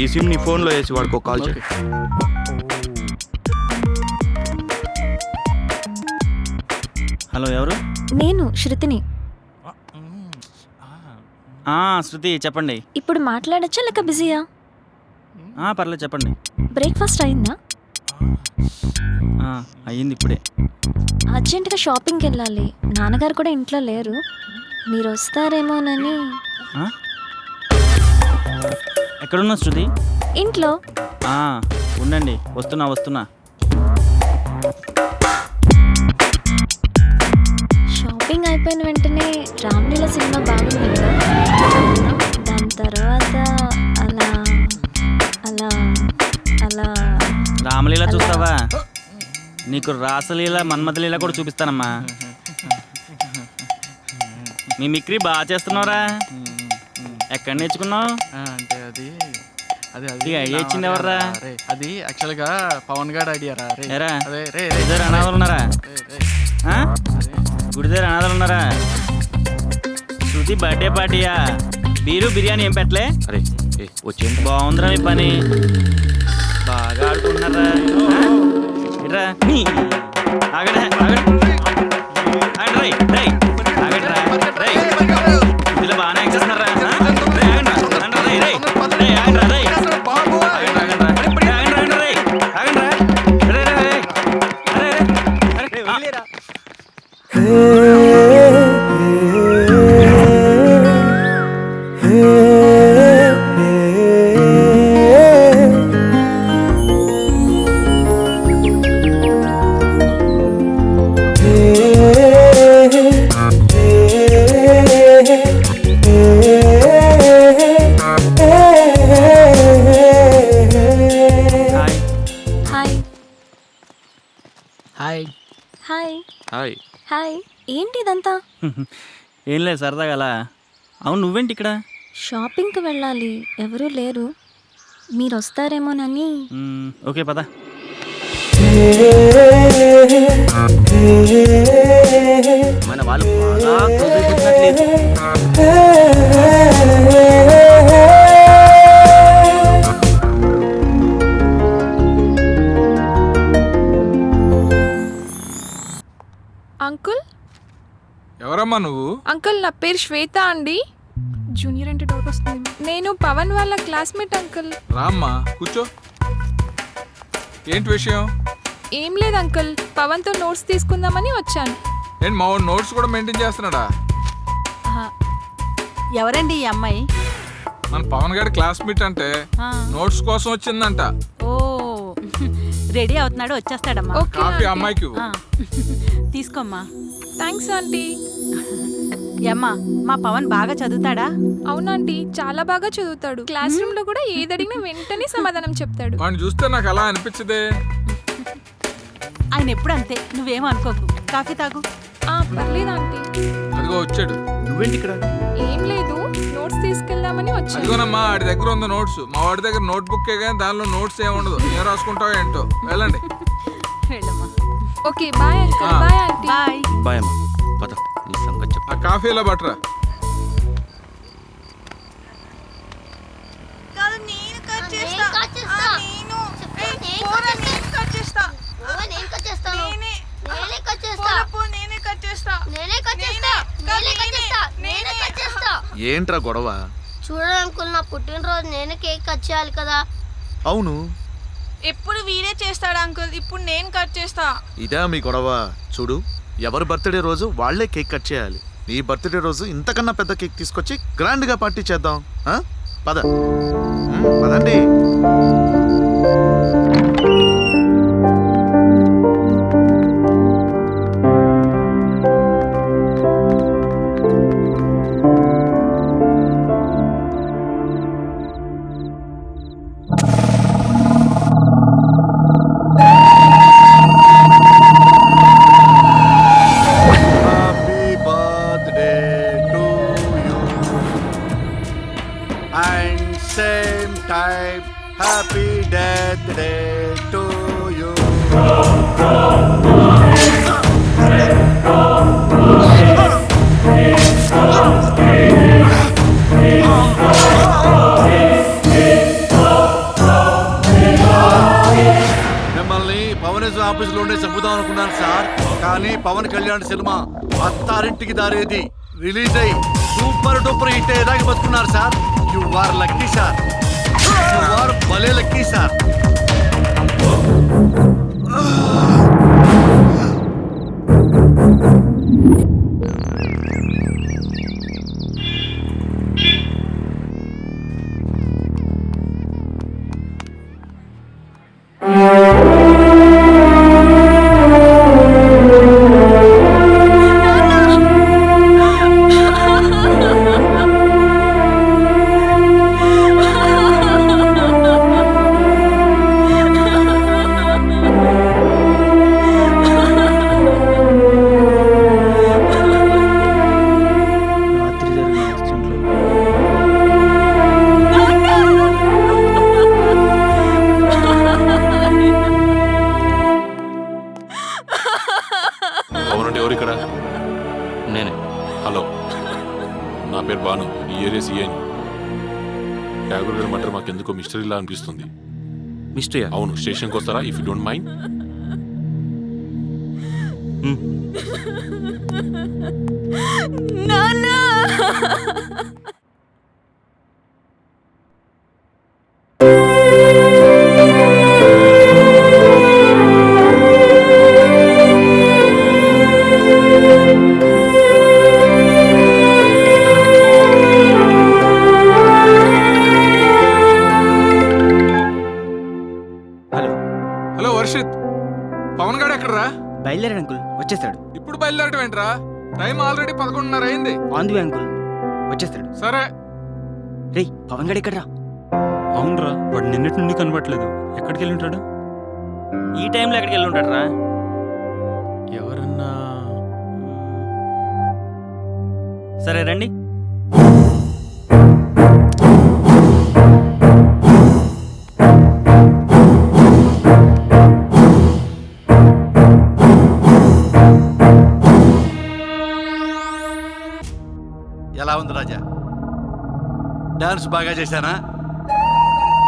ఈ సిమ్ నీ ఫోన్లో వేసి వాడికి ఒక కాల్ చేయి. హలో, ఎవరు? నేను శృతిని. శృతి చెప్పండి. ఇప్పుడు మాట్లాడచ్చా లేక బిజీయా? పర్లేదు చెప్పండి. బ్రేక్ఫాస్ట్ అయిందా? అయ్యింది ఇప్పుడే. అర్జెంటుగా షాపింగ్కి వెళ్ళాలి, నాన్నగారు కూడా ఇంట్లో లేరు, మీరు వస్తారేమోనని. ఎక్కడున్నా శృతి? ఇంట్లో. ఉండండి, వస్తున్నా. షాపింగ్ అయిపోయిన వెంటనే రామ్లీల సినిమా బాగుంది కదా, దాని తర్వాత అలా అలా అలా. రామలీల చూస్తావా? నీకు రాసలీల మన్మథలీల కూడా చూపిస్తానమ్మా. మీ మిక్రీ బాగా చేస్తున్నావురా. ఎక్కడ నేర్చుకున్నావు? అంటే అది ఈ ఐడియా ఇచ్చింది ఎవర్రా? అది యాక్చువల్గా పవన్ గారి ఐడియా రా. గుడి దగ్గర అనాథలు ఉన్నారా? గుడి దగ్గర అనాథలు ఉన్నారా? శృతి బర్త్డే పార్టీయా? బీరు బిర్యానీ ఏం పెట్టలే? అరే వచ్చేయండి. బాగుందిరా మీ పని, బాగా ఆడుకుంటున్నారా. ఇట్రా ఆగండి ఇలా బాగానే యాక్ట్ చేస్తున్నారా? Hi hi hi hi hi ఏంటి ఇదంతా? ఏం లేదు సరదాగా అలా. అవును నువ్వేంటి ఇక్కడ? షాపింగ్కి వెళ్ళాలి, ఎవరూ లేరు. మీరు వస్తారేమోనని. ఓకే పద. మన వాళ్ళు బాగా కుదిరినట్లేదు. అంకుల్ ఎవరమ్మా నువ్వు? అంకుల్ నా పేరు శ్వేత అండి. జూనియర్ అంటే డౌట్ వస్తుంది. నేను పవన్ వాళ్ళ క్లాస్మేట్ అంకుల్. రామ్మా కూర్చో. ఏంటి విషయం? ఏం లేదు అంకుల్, పవన్తో నోట్స్ తీసుకుందామని వచ్చాను. ఏంటి మా వాడు నోట్స్ కూడా మెయింటైన్ చేస్తున్నాడా? ఎవరండి ఈ అమ్మాయి? మన పవన్ గారి క్లాస్మేట్ అంటే నోట్స్ కోసం వచ్చిందంట. ఓ రెడీ అవుతున్నాడు, వచ్చేస్తాడమ్మా. కాఫీ అమ్మాయికి తీసుకోమ్మా. Thanks aunty. అమ్మా మా పవన్ బాగా చదువుతాడా? అవునంటీ, చాలా బాగా చదువుతాడు. క్లాస్ రూమ్ లో కూడా ఏదడిగినా వెంటనే సమాధానం చెప్తాడు. వాడిని చూస్తే నాకు అలా అనిపించదే. ఆయన ఎప్పుడు అంతే, నువ్వేమో అనుకోకు. కాఫీ తాగు. పర్లేదు ఆంటీ. అదిగో వచ్చాడు. నువ్వేంటి ఇక్కడ? ఏం లేదు, నోట్స్ తీసుకెళ్దామని వచ్చాను. అదిగోనమ్మా ఆడి దగ్గర ఉంది నోట్స్. మా వాడి దగ్గర నోట్ బుక్కే కానీ దానిలో నోట్స్ ఏముండదు. ఏం రాసుకుంటావో ఏంటో. వెళ్ళండి. Okay bye uncle. Bye aunty. Bye. Bye అమ్మా. పద నీ సంగతి చెప్పు. ఆ కాఫీలో బట్టరా. ఏంట్రా గొడవ? చూడండి నా పుట్టినరోజు నేనే కేక్ కట్ చేయాలి కదా. అవును, ఎప్పుడు వీడే చేస్తాడు అంకుల్, ఇప్పుడు నేను కట్ చేస్తా. ఇదా మీ గొడవ? చూడు, ఎవరి బర్త్డే రోజు వాళ్లే కేక్ కట్ చేయాలి. నీ బర్త్డే రోజు ఇంతకన్నా పెద్ద కేక్ తీసుకొచ్చి గ్రాండ్ గా పార్టీ చేద్దాం. పద పదండి. Happy birthday to you. మిమ్మల్ని పవనేశ్వర ఆఫీసులోనే చంపుదాం అనుకున్నాను సార్, కానీ పవన్ కళ్యాణ్ సినిమా అత్తారింటికి దారేది రిలీజ్ అయ్యి సూపర్ డూపర్ హిట్ అయ్యేదాకా బతుకున్నారు sir. You are lucky sir. You are భలే లక్కీ సార్. నేనే. హలో, నా పేరు బాను, ఈ ఏరియా సీఐని. ట్యాగూర్ గారి మటర్ మాకెందుకో మిస్టరీలా అనిపిస్తుంది. మిస్టరీ? అవును, స్టేషన్కి వస్తారా ఇఫ్ యూ డోంట్ మైండ్? నాన్నా వచ్చేస్తాడు. ఇప్పుడు బయలుదేరటం ఏంట్రా? టైం ఆల్రెడీ 11:30 అయింది. ఆన్ ది వే అంకుల్, వచ్చేస్తాడు. సరే. రేయ్ పవన్ గడి ఎక్కడ్రా? అవునరా, వాడు నిన్నటి నుండి కనబట్లేదు. ఎక్కడికి వెళ్ళి ఉంటాడు? ఈ టైంలో ఎక్కడికి వెళ్ళి ఉంటాడు రా? ఎవరన్నా సరే రండి. ఎలా ఉంది రాజా? డాన్స్ బాగా చేశానా?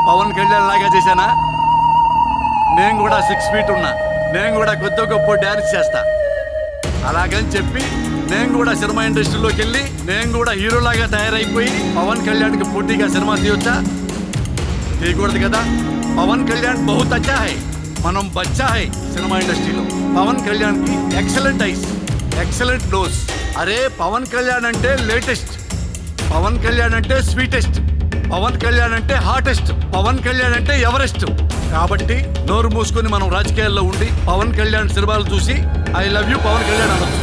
పవన్ కళ్యాణ్ లాగా చేశానా? నేను కూడా 6 feet ఉన్నా, నేను కూడా కొద్ది గొప్ప డాన్స్ చేస్తా. అలాగని చెప్పి నేను కూడా సినిమా ఇండస్ట్రీలోకి వెళ్ళి నేను కూడా హీరోలాగా తయారైపోయి పవన్ కళ్యాణ్కి పోటీగా సినిమా తీయొచ్చా? తీయకూడదు కదా. పవన్ కళ్యాణ్ బహుత్ అచ్చా హై, మనం బచ్చా హై సినిమా ఇండస్ట్రీలో. పవన్ కళ్యాణ్కి ఎక్సలెంట్ ఐస్, ఎక్సలెంట్ నోస్. అరే పవన్ కళ్యాణ్ అంటే లేటెస్ట్, పవన్ కళ్యాణ్ అంటే స్వీటెస్ట్, పవన్ కళ్యాణ్ అంటే హాటెస్ట్, పవన్ కళ్యాణ్ అంటే ఎవరెస్ట్. కాబట్టి నోరు మూసుకొని మనం రాజకీయాల్లో ఉండి పవన్ కళ్యాణ్ సినిమాలు చూసి I love you Pawan Kalyan అనొచ్చు.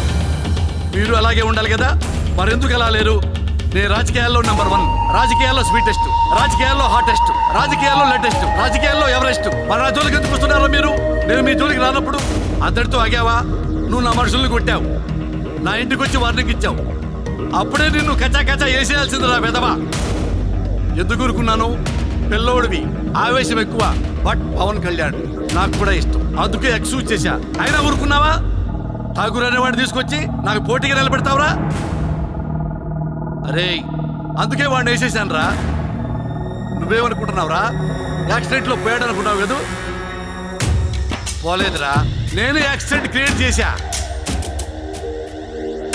మీరు అలాగే ఉండాలి కదా. మరెందుకు అలా లేరు? నేను రాజకీయాల్లో నెంబర్ 1, రాజకీయాల్లో స్వీటెస్ట్, రాజకీయాల్లో హాటెస్ట్, రాజకీయాల్లో లేటెస్ట్, రాజకీయాల్లో ఎవరెస్ట్. మరి నా జోలికి ఎందుకు వస్తున్నారా మీరు? నేను మీ జోలికి రానప్పుడు అందరితో ఆగావా? నువ్వు నా మనుషుల్ని కొట్టావు, నా ఇంటికి వచ్చి వార్నింగ్ ఇచ్చావు. అప్పుడే నిన్ను కచ్చా కచ్చా వేసేయాల్సిందిరా వెదవా. ఎందుకు ఊరుకున్నాను? పిల్లోడివి, ఆవేశం ఎక్కువ. బట్ పవన్ కళ్యాణ్ నాకు కూడా ఇష్టం, అందుకే ఎక్స్క్యూజ్ చేశా. అయినా ఊరుకున్నావా? ఠాగూర్ అనేవాడిని తీసుకొచ్చి నాకు పోటీగా నిలబెడతావురా? అరే అందుకే వాడిని వేసేసాను రా. నువ్వేమనుకుంటున్నావురా? యాక్సిడెంట్లో పోయాడు అనుకున్నావు కదా. పోలేదురా, నేను యాక్సిడెంట్ క్రియేట్ చేశా.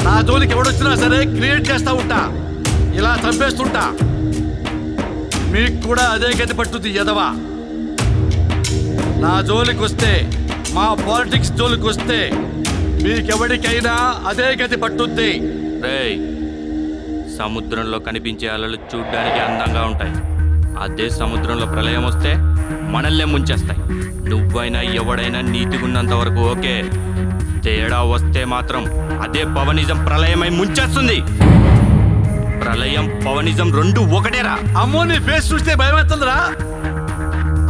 నా జోలికి ఎవడొచ్చినా సరే క్రియేట్ చేస్తా ఉంటా, ఇలా చంపేస్తుంటా. మీకు కూడా అదే గతి పట్టుద్ది ఎదవా. నా జోలికి వస్తే, మా పాలిటిక్స్ జోలికి వస్తే మీకెవరికైనా అదే గతి పట్టుద్ది. రేయ్, సముద్రంలో కనిపించే అలలు చూడ్డానికి అందంగా ఉంటాయి. అదే సముద్రంలో ప్రళయం వస్తే మనల్నే ముంచేస్తాయి. నువ్వైనా ఎవడైనా నీతిగున్నంత వరకు ఓకే, తేడా వస్తే మాత్రం అదే పవనిజం ప్రళయమై ముంచేస్తుంది. ప్రళయం పవనిజం రెండు ఒకటేరా. అమ్మో నీ ఫేస్ చూస్తే భయం అవుతుందిరా.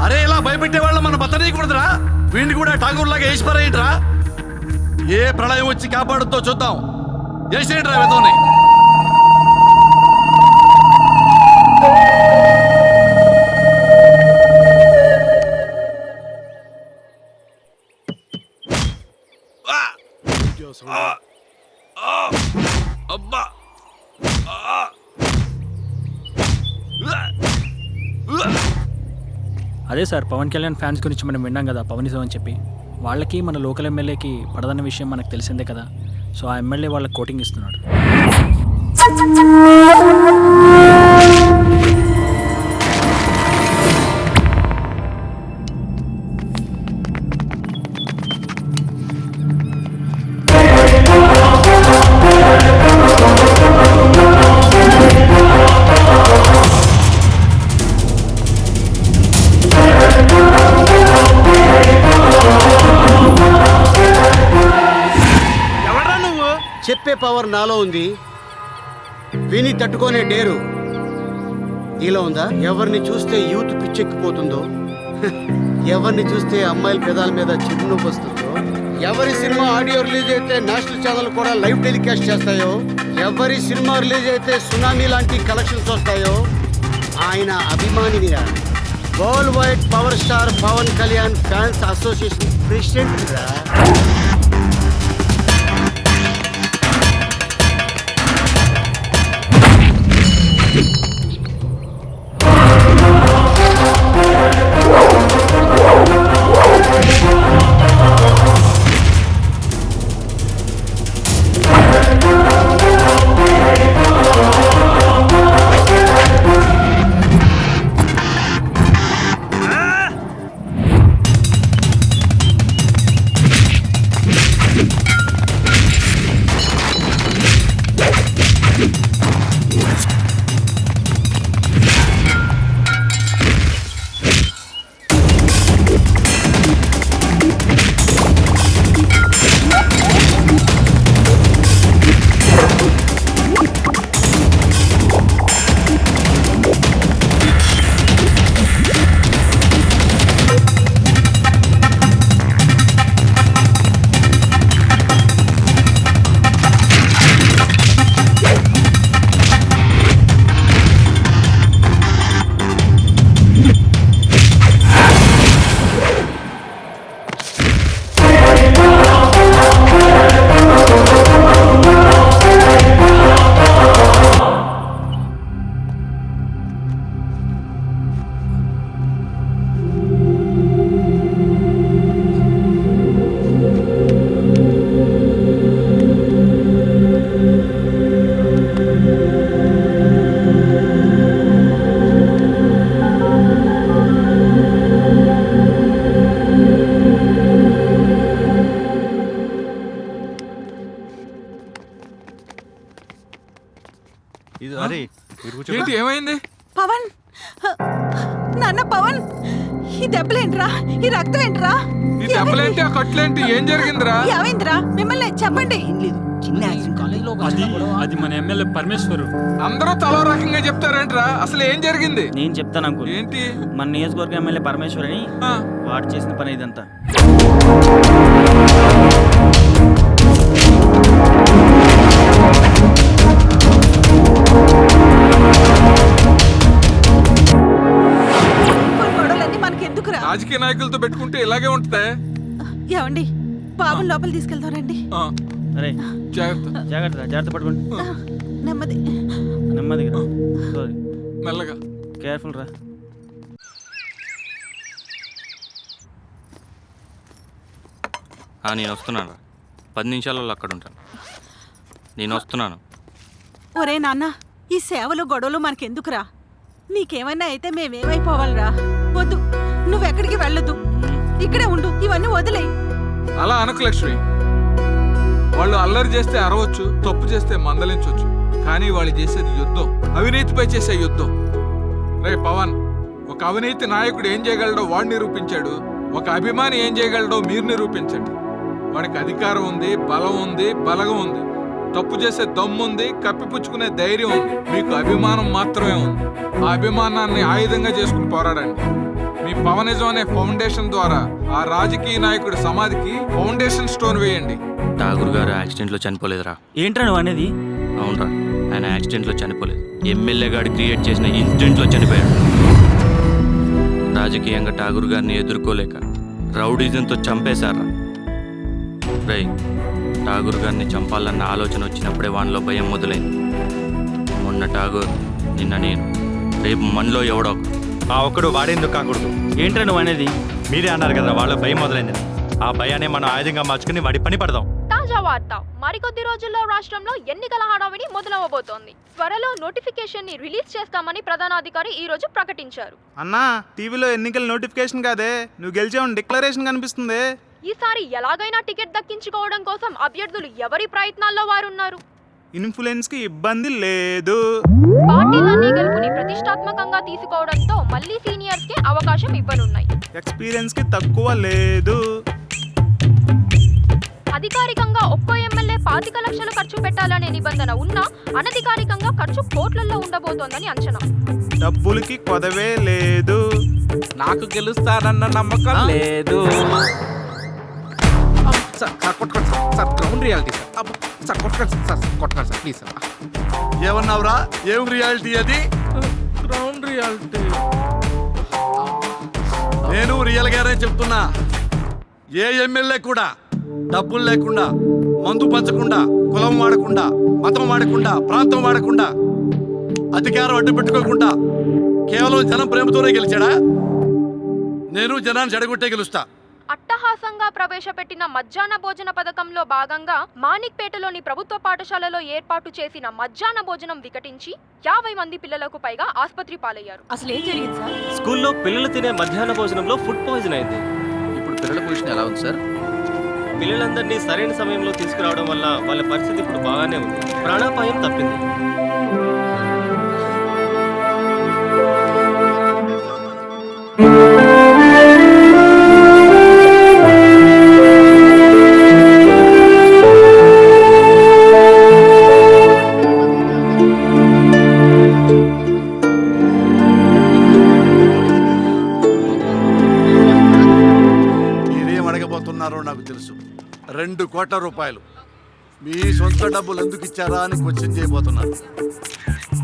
అరే ఇలా భయపెట్టే వాళ్ళు మనం బతనీయకూడదురా. వీడిని కూడా ఠాగూర్ లాగా వేసిపారేయండిరా. ఏ ప్రళయం వచ్చి కాపాడుతో చూద్దాం. వేసేయండిరా వెదవని. అబ్బా అదే సార్, పవన్ కళ్యాణ్ ఫ్యాన్స్ గురించి మనం విన్నాం కదా పవనిజం అని చెప్పి. వాళ్ళకి మన లోకల్ ఎమ్మెల్యేకి పడదన్న విషయం మనకు తెలిసిందే కదా. సో ఆ ఎమ్మెల్యే వాళ్ళకి కోటింగ్ ఇస్తున్నాడు. చెప్పే పవర్ నాలో ఉంది, విని తట్టుకునే డేరు నీలో ఉందా? ఎవరిని చూస్తే యూత్ పిచ్చెక్కిపోతుందో, ఎవరిని చూస్తే అమ్మాయిల పెదాల మీద చిరునవ్వు వస్తుందో, ఎవరి సినిమా ఆడియో రిలీజ్ అయితే నేషనల్ ఛానల్ కూడా లైవ్ టెలికాస్ట్ చేస్తాయో, ఎవరి సినిమా రిలీజ్ అయితే సునామీ లాంటి కలెక్షన్స్ వస్తాయో ఆయన అభిమానినిరా. World wide power star Pawan Kalyan fans association president రా. ఇది అరే ఏంటి ఏమైంది? పవన్ నాన్న పవన్, ఈ దెబ్బలేంట్రా, ఈ రక్తం ఏంట్రా, ఈ దెబ్బలేంటి, ఆ కట్లేంటి, ఏం జరిగిందిరా? ఏమైందిరా? మిమ్మల్ని చెప్పండి. అది మన ఎమ్మెల్యే పరమేశ్వరు. అందరూ తలో రకంగా చెప్తారేంట్రా? అసలు ఏం జరిగింది? నేను చెప్తాను అంకుల్. ఏంటి? మన నియోజకవర్గ ఎమ్మెల్యే పరమేశ్వర్ అని వాడు చేసిన పని ఇదంతా. గొడవలన్నీ మనకి ఎందుకురా? రాజకీయ నాయకులతో పెట్టుకుంటే ఇలాగే ఉంటుందా? ఏమండి, బాబుని లోపల తీసుకెళ్తాం రండి. అరే జాగ్రత్త జాగ్రత్త జాగ్రత్త పట్టుకోండి. నెమ్మది నెమ్మదిగా సారీ మెల్లగా కేర్ఫుల్ రా. నేను వస్తున్నాను రా, 10 నిమిషాలలో అక్కడ ఉంటాను. నేను వస్తున్నాను. ఒరే నాన్న, ఈ సేవలు గొడవలు మనకెందుకురా? నీకేమైనా అయితే మేమేమైపోవాలిరా? వద్దు, నువ్వెక్కడికి వెళ్ళొద్దు, ఇక్కడే ఉండు, ఇవన్నీ వదిలేయి. అలా అనకు లక్ష్మి. వాళ్ళు అల్లరి చేస్తే అరవచ్చు, తప్పు చేస్తే మందలించవచ్చు, కానీ వాళ్ళు చేసేది యుద్ధం, అవినీతిపై చేసే యుద్ధం. రే పవన్, ఒక అవినీతి నాయకుడు ఏం చేయగలడో వాడు నిరూపించాడు, ఒక అభిమాని ఏం చేయగలడో మీరు నిరూపించండి. వాడికి అధికారం ఉంది, బలం ఉంది, బలగం ఉంది, తప్పు చేసే దమ్ముంది, కప్పిపుచ్చుకునే ధైర్యం ఉంది. మీకు అభిమానం మాత్రమే ఉంది. ఆ అభిమానాన్ని ఆయుధంగా చేసుకుని పోరాడండి. మీ పవనిజం అనే ఫౌండేషన్ ద్వారా ఆ రాజకీయ నాయకుడి సమాధికి ఫౌండేషన్ స్టోన్ వేయండి. ఠాగూర్ గారు యాక్సిడెంట్లో చనిపోలేదురా. ఏంట్రా నువ్వు అనేది? అవునరా, ఆయన యాక్సిడెంట్లో చనిపోలేదు. ఎమ్మెల్యే గారు క్రియేట్ చేసిన ఇన్సిడెంట్లో చనిపోయాడు. రాజకీయంగా ఠాగూర్ గారిని ఎదుర్కోలేక రౌడీజంతో చంపేశారా. రై, ఠాగూర్ గారిని చంపాలన్న ఆలోచన వచ్చినప్పుడే వానిలో భయం మొదలైంది. మొన్న ఠాగూర్, నిన్న నేను, రేపు మనలో ఎవడో ఆ ఒక్కడు వాడేందుకు కాకూడదు. ఏంట్రా నువ్వు అనేది? మీరే అన్నారు కదా వాళ్ళ భయం మొదలైందని. ఆ భయాన్ని మనం ఆయుధంగా మార్చుకుని వాడి పని పడదాం. తాజా వార్త, మరికొద్ది రోజుల్లో రాష్ట్రంలో ఎన్నికల హడావిడి మొదలవబోతోంది. త్వరలో నోటిఫికేషన్ ని రిలీజ్ చేస్తామని ప్రధానాధికారి ఈ రోజు ప్రకటించారు. అన్నా, టీవీలో ఎన్నికల నోటిఫికేషన్ కాదే, నువ్వు గెలిచావని డిక్లరేషన్ కనిపిస్తుంది. ఈసారి ఎలాగైనా టికెట్ దక్కించుకోవడం కోసం అభ్యర్థులు ఎవరి ప్రయత్నాల్లో వారున్నారు. ఇన్ఫ్లుయెన్స్ కి ఇబ్బంది లేదు. పార్టీలన్నీ గెలుపుని ప్రతిష్టాత్మకంగా తీసుకోవడంతో మళ్ళీ సీనియర్స్ కి అవకాశం ఇవ్వనున్నాయి. ఎక్స్పీరియన్స్ కి తక్కువ లేదు. అధికారికంగా ఒక్కో ఎమ్మెల్యే 25 లక్షలు ఖర్చు పెట్టాలనే నిబంధన ఉన్నా అనధికారికంగా ఖర్చు కోట్లలో ఉండబోతోందని అంచనా. డబ్బులకి కొదవే లేదు. నాకు గెలుస్తారన్న నమ్మకం లేదు. సార్ గ్రౌండ్ రియాలిటీ సార్ కొట్టండి సార్ ప్లీజ్ సార్. ఏమన్నావురా? ఏం రియాలిటీ అది? Ground reality. నేను రియల్ గానే చెప్తున్నా. ఏ ఎమ్మెల్యే కూడా డబ్బులు లేకుండా, మందు పంచకుండా, కులం వాడకుండా, మతం వాడకుండా, ప్రాంతం వాడకుండా, అధికారం అడ్డు పెట్టుకోకుండా కేవలం జనం ప్రేమతోనే గెలిచాడా? నేను జనాన్ని చెడగొట్టే గెలుస్తా. అట్టహాసంగా ప్రవేశపెట్టిన మధ్యాహ్న భోజన పథకంలో భాగంగా మాణిక్పేటలోని ప్రభుత్వ పాఠశాలలో ఏర్పాటు చేసిన మధ్యాహ్న భోజనం వికటించి 50 మంది పిల్లలకు పైగా ఆసుపత్రి పాలయ్యారు. అసలు ఏం జరిగింది సార్? స్కూల్లో పిల్లలు తినే మధ్యాహ్న భోజనంలో ఫుడ్ పాయిజన్ అయింది. ఇప్పుడు పిల్లల పొజిషన్ ఎలా ఉంది సార్? పిల్లలందరినీ సరైన సమయంలో తీసుకురావడం వల్ల వాళ్ళ పరిస్థితి ఇప్పుడు బాగానే ఉంది. ప్రాణాపాయం తప్పింది. నాకు తెలుసు. 2 కోట్ల రూపాయలు మీ సొంత డబ్బులు ఎందుకు ఇచ్చారా అని క్వశ్చన్ చేయబోతున్నారు.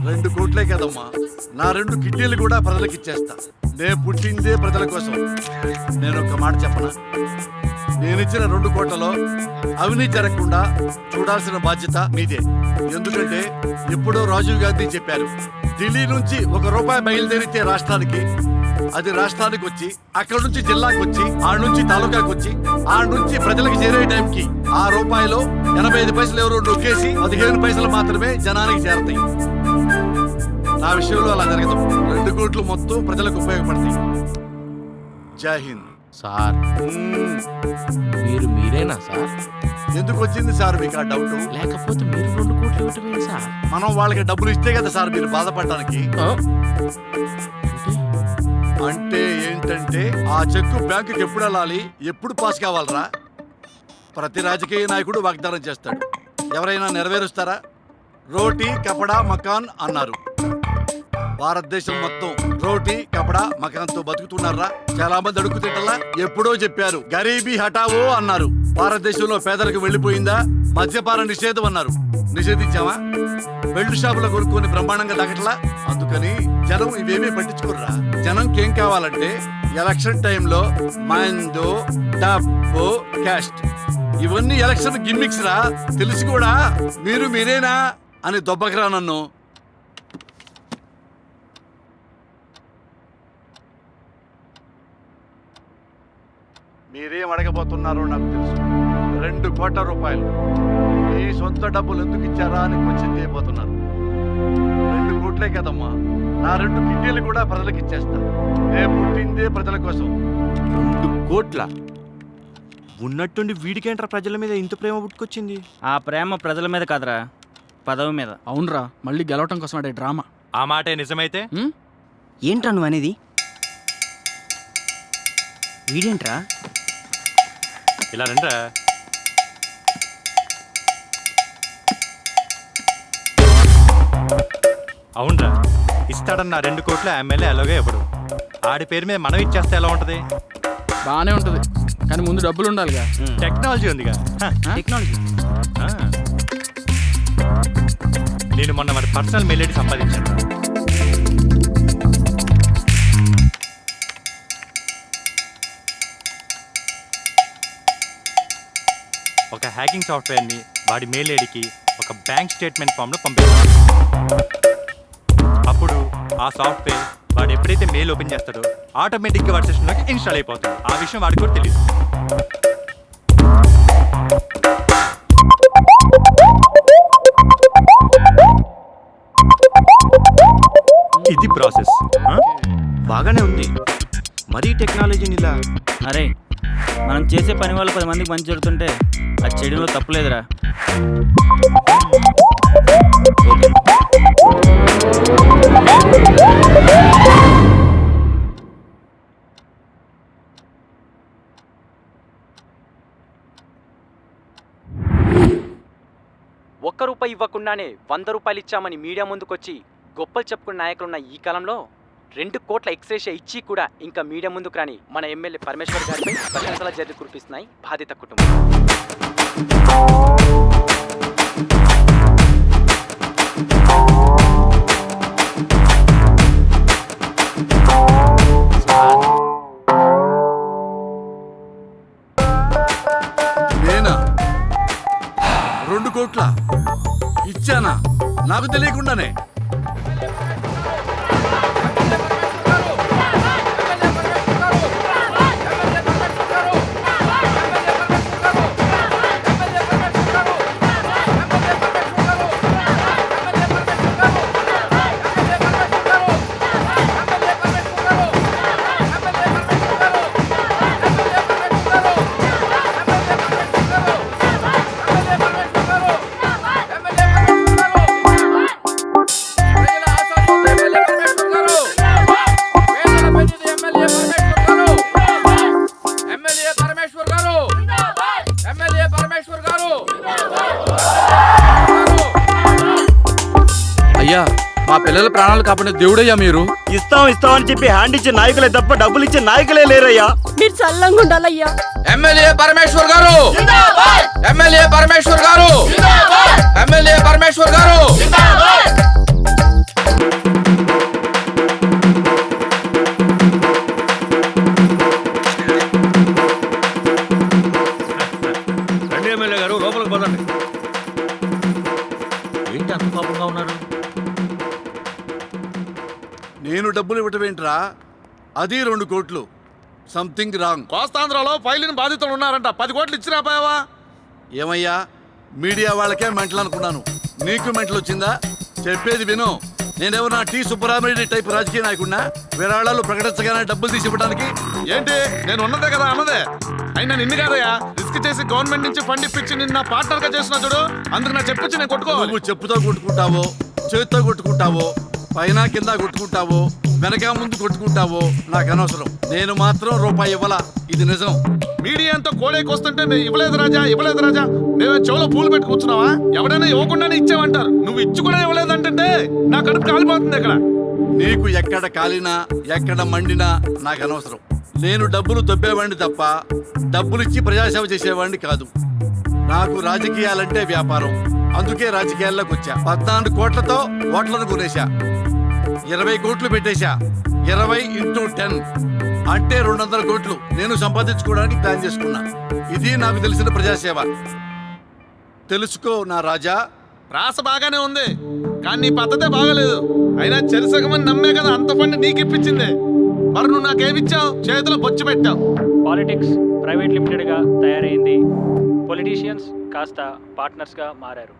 2 కోట్లే కదమ్మా, నా 2 కిడ్నీలు కూడా ప్రజలకు ఇచ్చేస్తా. నేను పుట్టిందే ప్రజల కోసం. నేను ఒక మాట చెప్పనా? నేనిచ్చిన 2 కోట్లలో అవినీతి జరగకుండా చూడాల్సిన బాధ్యత మీదే. ఎందుకంటే ఎప్పుడో రాజీవ్ గాంధీ చెప్పారు, ఢిల్లీ నుంచి 1 రూపాయి బయలుదేరితే రాష్ట్రానికి, అది రాష్ట్రానికి వచ్చి, అక్కడ నుంచి జిల్లాకు వచ్చి, ఆ నుంచి తాలూకాకు వచ్చి, ఆ నుంచి ప్రజలకు చేరే టైంకి ఆ రూపాయలు 85 పైసలు ఎవరో నొక్కేసి 15 పైసలు మాత్రమే జనానికి చేరతాయి. నా విషయంలో అలా జరగదు. 2 కోట్లు మొత్తం ప్రజలకు ఉపయోగపడతాయి. జై హింద్. సార్ మీరు మీరేనా సార్? ఎందుకు వచ్చింది సార్ మీకు ఆ డౌట్? లేకపోతే మీరు 2 కోట్లు ఇవ్వటమే సార్. మనం వాళ్ళకి డబ్బులు ఇస్తే కదా సార్ మీరు బాధపడడానికి. అంటే ఏంటంటే ఆ చెక్కు బ్యాంకుకి ఎప్పుడు వెళ్ళాలి, ఎప్పుడు పాస్ కావాలరా? ప్రతి రాజకీయ నాయకుడు వాగ్దానం చేస్తాడు, ఎవరైనా నెరవేరుస్తారా? రోటీ కపడా మకాన్ అన్నారు. భారతదేశం మొత్తం రోటీ కపడా మకాన్తో బతుకుతున్నారా? చాలా మంది అడుగు తింటలా ఎప్పుడో చెప్పారు గరీబీ హటావో అన్నారు. భారతదేశంలో పేదలకు వెళ్ళిపోయిందా? మద్యపాన నిషేధం అన్నారు, నిషేధించామా? బెల్ట్ షాపులో కొనుక్కొని బ్రహ్మాండంగా తగ్గట్లా. అందుకని జనం ఇవేమీ పట్టించుకోర్రా. జనంకి ఏం కావాలంటే ఎలక్షన్ టైంలో మందు, డబ్బు, క్యాస్ట్, ఇవన్నీ ఎలక్షన్ గిమ్మిక్స్ రా. తెలిసి కూడా మీరు మీరేనా అని దొబ్బకరా నన్ను. మీరేం అడగబోతున్నారో నాకు తెలుసు. 2 కోట్ల రూపాయలు మీ సొంత డబ్బులు ఎందుకు ఇచ్చారా అని క్వశ్చన్ చేయబోతున్నారు. 2 కోట్లే కదమ్మా, నా 2 కిడ్నీలు కూడా ప్రజలకు ఇచ్చేస్తా. నేను పుట్టిందే ప్రజల కోసం. 2 కోట్ల ఉన్నట్టుండి వీడికేంట్రా ప్రజల మీద ఇంత ప్రేమ పుట్టుకొచ్చింది? ఆ ప్రేమ ప్రజల మీద కాదురా, పదవి మీద. అవునరా, మళ్ళీ గెలవటం కోసం ఆడే డ్రామా. ఆ మాటే నిజమైతే ఏంట్రా నువ్వు అనేది? వీడేంట్రా ఇలా రండ్రా. అవునరా, ఇస్తాడన్న 2 కోట్ల ఎమ్మెల్యే ఎలాగో ఇవ్వడు. ఆడి పేరు మీద మనం ఇచ్చేస్తే ఎలా ఉంటది? బాగానే ఉంటుంది, కానీ ముందు డబ్బులు ఉండాలిగా. టెక్నాలజీ ఉందిగా. టెక్నాలజీ. నేను మొన్న వాడి పర్సనల్ మెయిల్ ఐడి సంపాదించాను. ఒక హ్యాకింగ్ సాఫ్ట్వేర్ని వాడి మెయిల్ ఐడికి ఒక బ్యాంక్ స్టేట్మెంట్ ఫామ్లో పంపిస్తాను. అప్పుడు ఆ సాఫ్ట్వేర్ వాడు ఎప్పుడైతే మెయిల్ ఓపెన్ చేస్తాడో ఆటోమేటిక్గా వాడి సిస్టంలోకి ఇన్స్టాల్ అయిపోతుంది. ఆ విషయం వాడికి కూడా తెలియదు. ఇది ప్రాసెస్. బాగానే ఉంది. మరీ టెక్నాలజీని ఇలా. అరే, మనం చేసే పని వల్ల 10 మందికి మంచి జరుగుతుంటే అది చెడులో తప్పులేదురా. ₹1 ఇవ్వకుండానే 100 రూపాయలు ఇచ్చామని మీడియా ముందుకొచ్చి గొప్పలు చెప్పుకున్న నాయకులున్న ఈ కాలంలో 2 కోట్ల ఎక్స్రేషియా ఇచ్చి కూడా ఇంకా మీడియా ముందుకు రాని మన ఎమ్మెల్యే పరమేశ్వర్ గారిపై ప్రశంసల జర్రి కురిపిస్తున్నాయి బాధిత కుటుంబం. నేనా 2 కోట్ల ఇచ్చానా? నాకు తెలియకుండానే. అయ్యా, మా పిల్లల ప్రాణాలు కాపాడే దేవుడయ్యా మీరు. ఇస్తామని చెప్పి హ్యాండ్ ఇచ్చే నాయకులే తప్ప డబ్బులు ఇచ్చే నాయకులే లేరయ్యా. మీరు చల్లంగా ఉండాలయ్యా. ఎమ్మెల్యే పరమేశ్వర్ గారు, ఎమ్మెల్యే పరమేశ్వర్ గారు, ఎమ్మెల్యే పరమేశ్వర్ గారు. రండి ఎమ్మెల్యే గారు, లోపలికి పదండి. ఏంటి అంత కోపంగా ఉన్నారు? నేను డబ్బులు ఇవ్వటం ఏంట్రా? అది 2 కోట్లు. Something wrong. కోస్తాంధ్రలో ఫైలిన్ బాధితులు ఉన్నారంట. 10 కోట్లు ఇచ్చినా పోయావా? ఏమయ్యా, మీడియా వాళ్ళకే మెంటలు అనుకున్నాను, నీకు మెంటలు వచ్చిందా? చెప్పేది విను. నేనేమన్నా టీ సుబ్బరామరెడ్డి టైప్ రాజకీయ నాయకుడినా విరాళాలు ప్రకటించగానే డబ్బులు తీసి ఇవ్వడానికి? ఏంటి నేను ఉన్నదే కదా అన్నదే. అయినా నిన్ను కాదయ్యా రిస్క్ చేసి గవర్నమెంట్ నుంచి ఫండ్ ఇప్పించి నిన్న పార్ట్నర్ గా చేస్తున్నా చూడు, అందుకు నా చెప్పొచ్చి నేను కొట్టుకోవాలి. నువ్వు చెప్పుతో కొట్టుకుంటావో, చేతితో కొట్టుకుంటావో, పైన కింద కొట్టుకుంటావో, వెనక ముందు కొట్టుకుంటావో నాకు అనవసరం. నేను మాత్రం రూపాయి ఇవ్వాల, ఇది నిజం. మీడియా అంతా కోడేకొస్తుంటే నేను ఇవ్వలేదు రాజా మేమే చెవులో పూలు పెట్టి కూర్చున్నావా? ఎవడైనా ఇవ్వకుండానే ఇచ్చావంటారు, నువ్వు ఇచ్చి కూడా ఇవ్వలేదంటే నా కడుపు కాలిపోతుంది ఇక్కడ. నీకు ఎక్కడ కాలినా ఎక్కడ మండినా నాకు అనవసరం. నేను డబ్బులు దొబ్బేవాడిని తప్ప డబ్బులు ఇచ్చి ప్రజాసేవ చేసేవాడిని కాదు. నాకు రాజకీయాలంటే వ్యాపారం, అందుకే రాజకీయాల్లోకి వచ్చా. 14 కోట్లతో ఓట్లను కొనేశా, 20 కోట్లు పెట్టేశా. 20 × 10 అంటే 200 కోట్లు నేను సంపాదించుకోవడానికి ప్లాన్ చేసుకున్నా. ఇది నాకు తెలిసిన ప్రజాసేవ. తెలుసుకో నా రాజా. రాస బాగానే ఉంది కానీ నీ పద్ధతే బాగాలేదు. అయినా చెరిసగమని నమ్మే కదా అంత ఫండ్ నీకు ఇప్పించింది. మరి నువ్వు నాకేమిచ్చావు? చేతిలో బొచ్చు పెట్టావు. పాలిటిక్స్ ప్రైవేట్ లిమిటెడ్గా తయారైంది. పొలిటీషియన్స్ కాస్త పార్ట్నర్స్గా మారారు.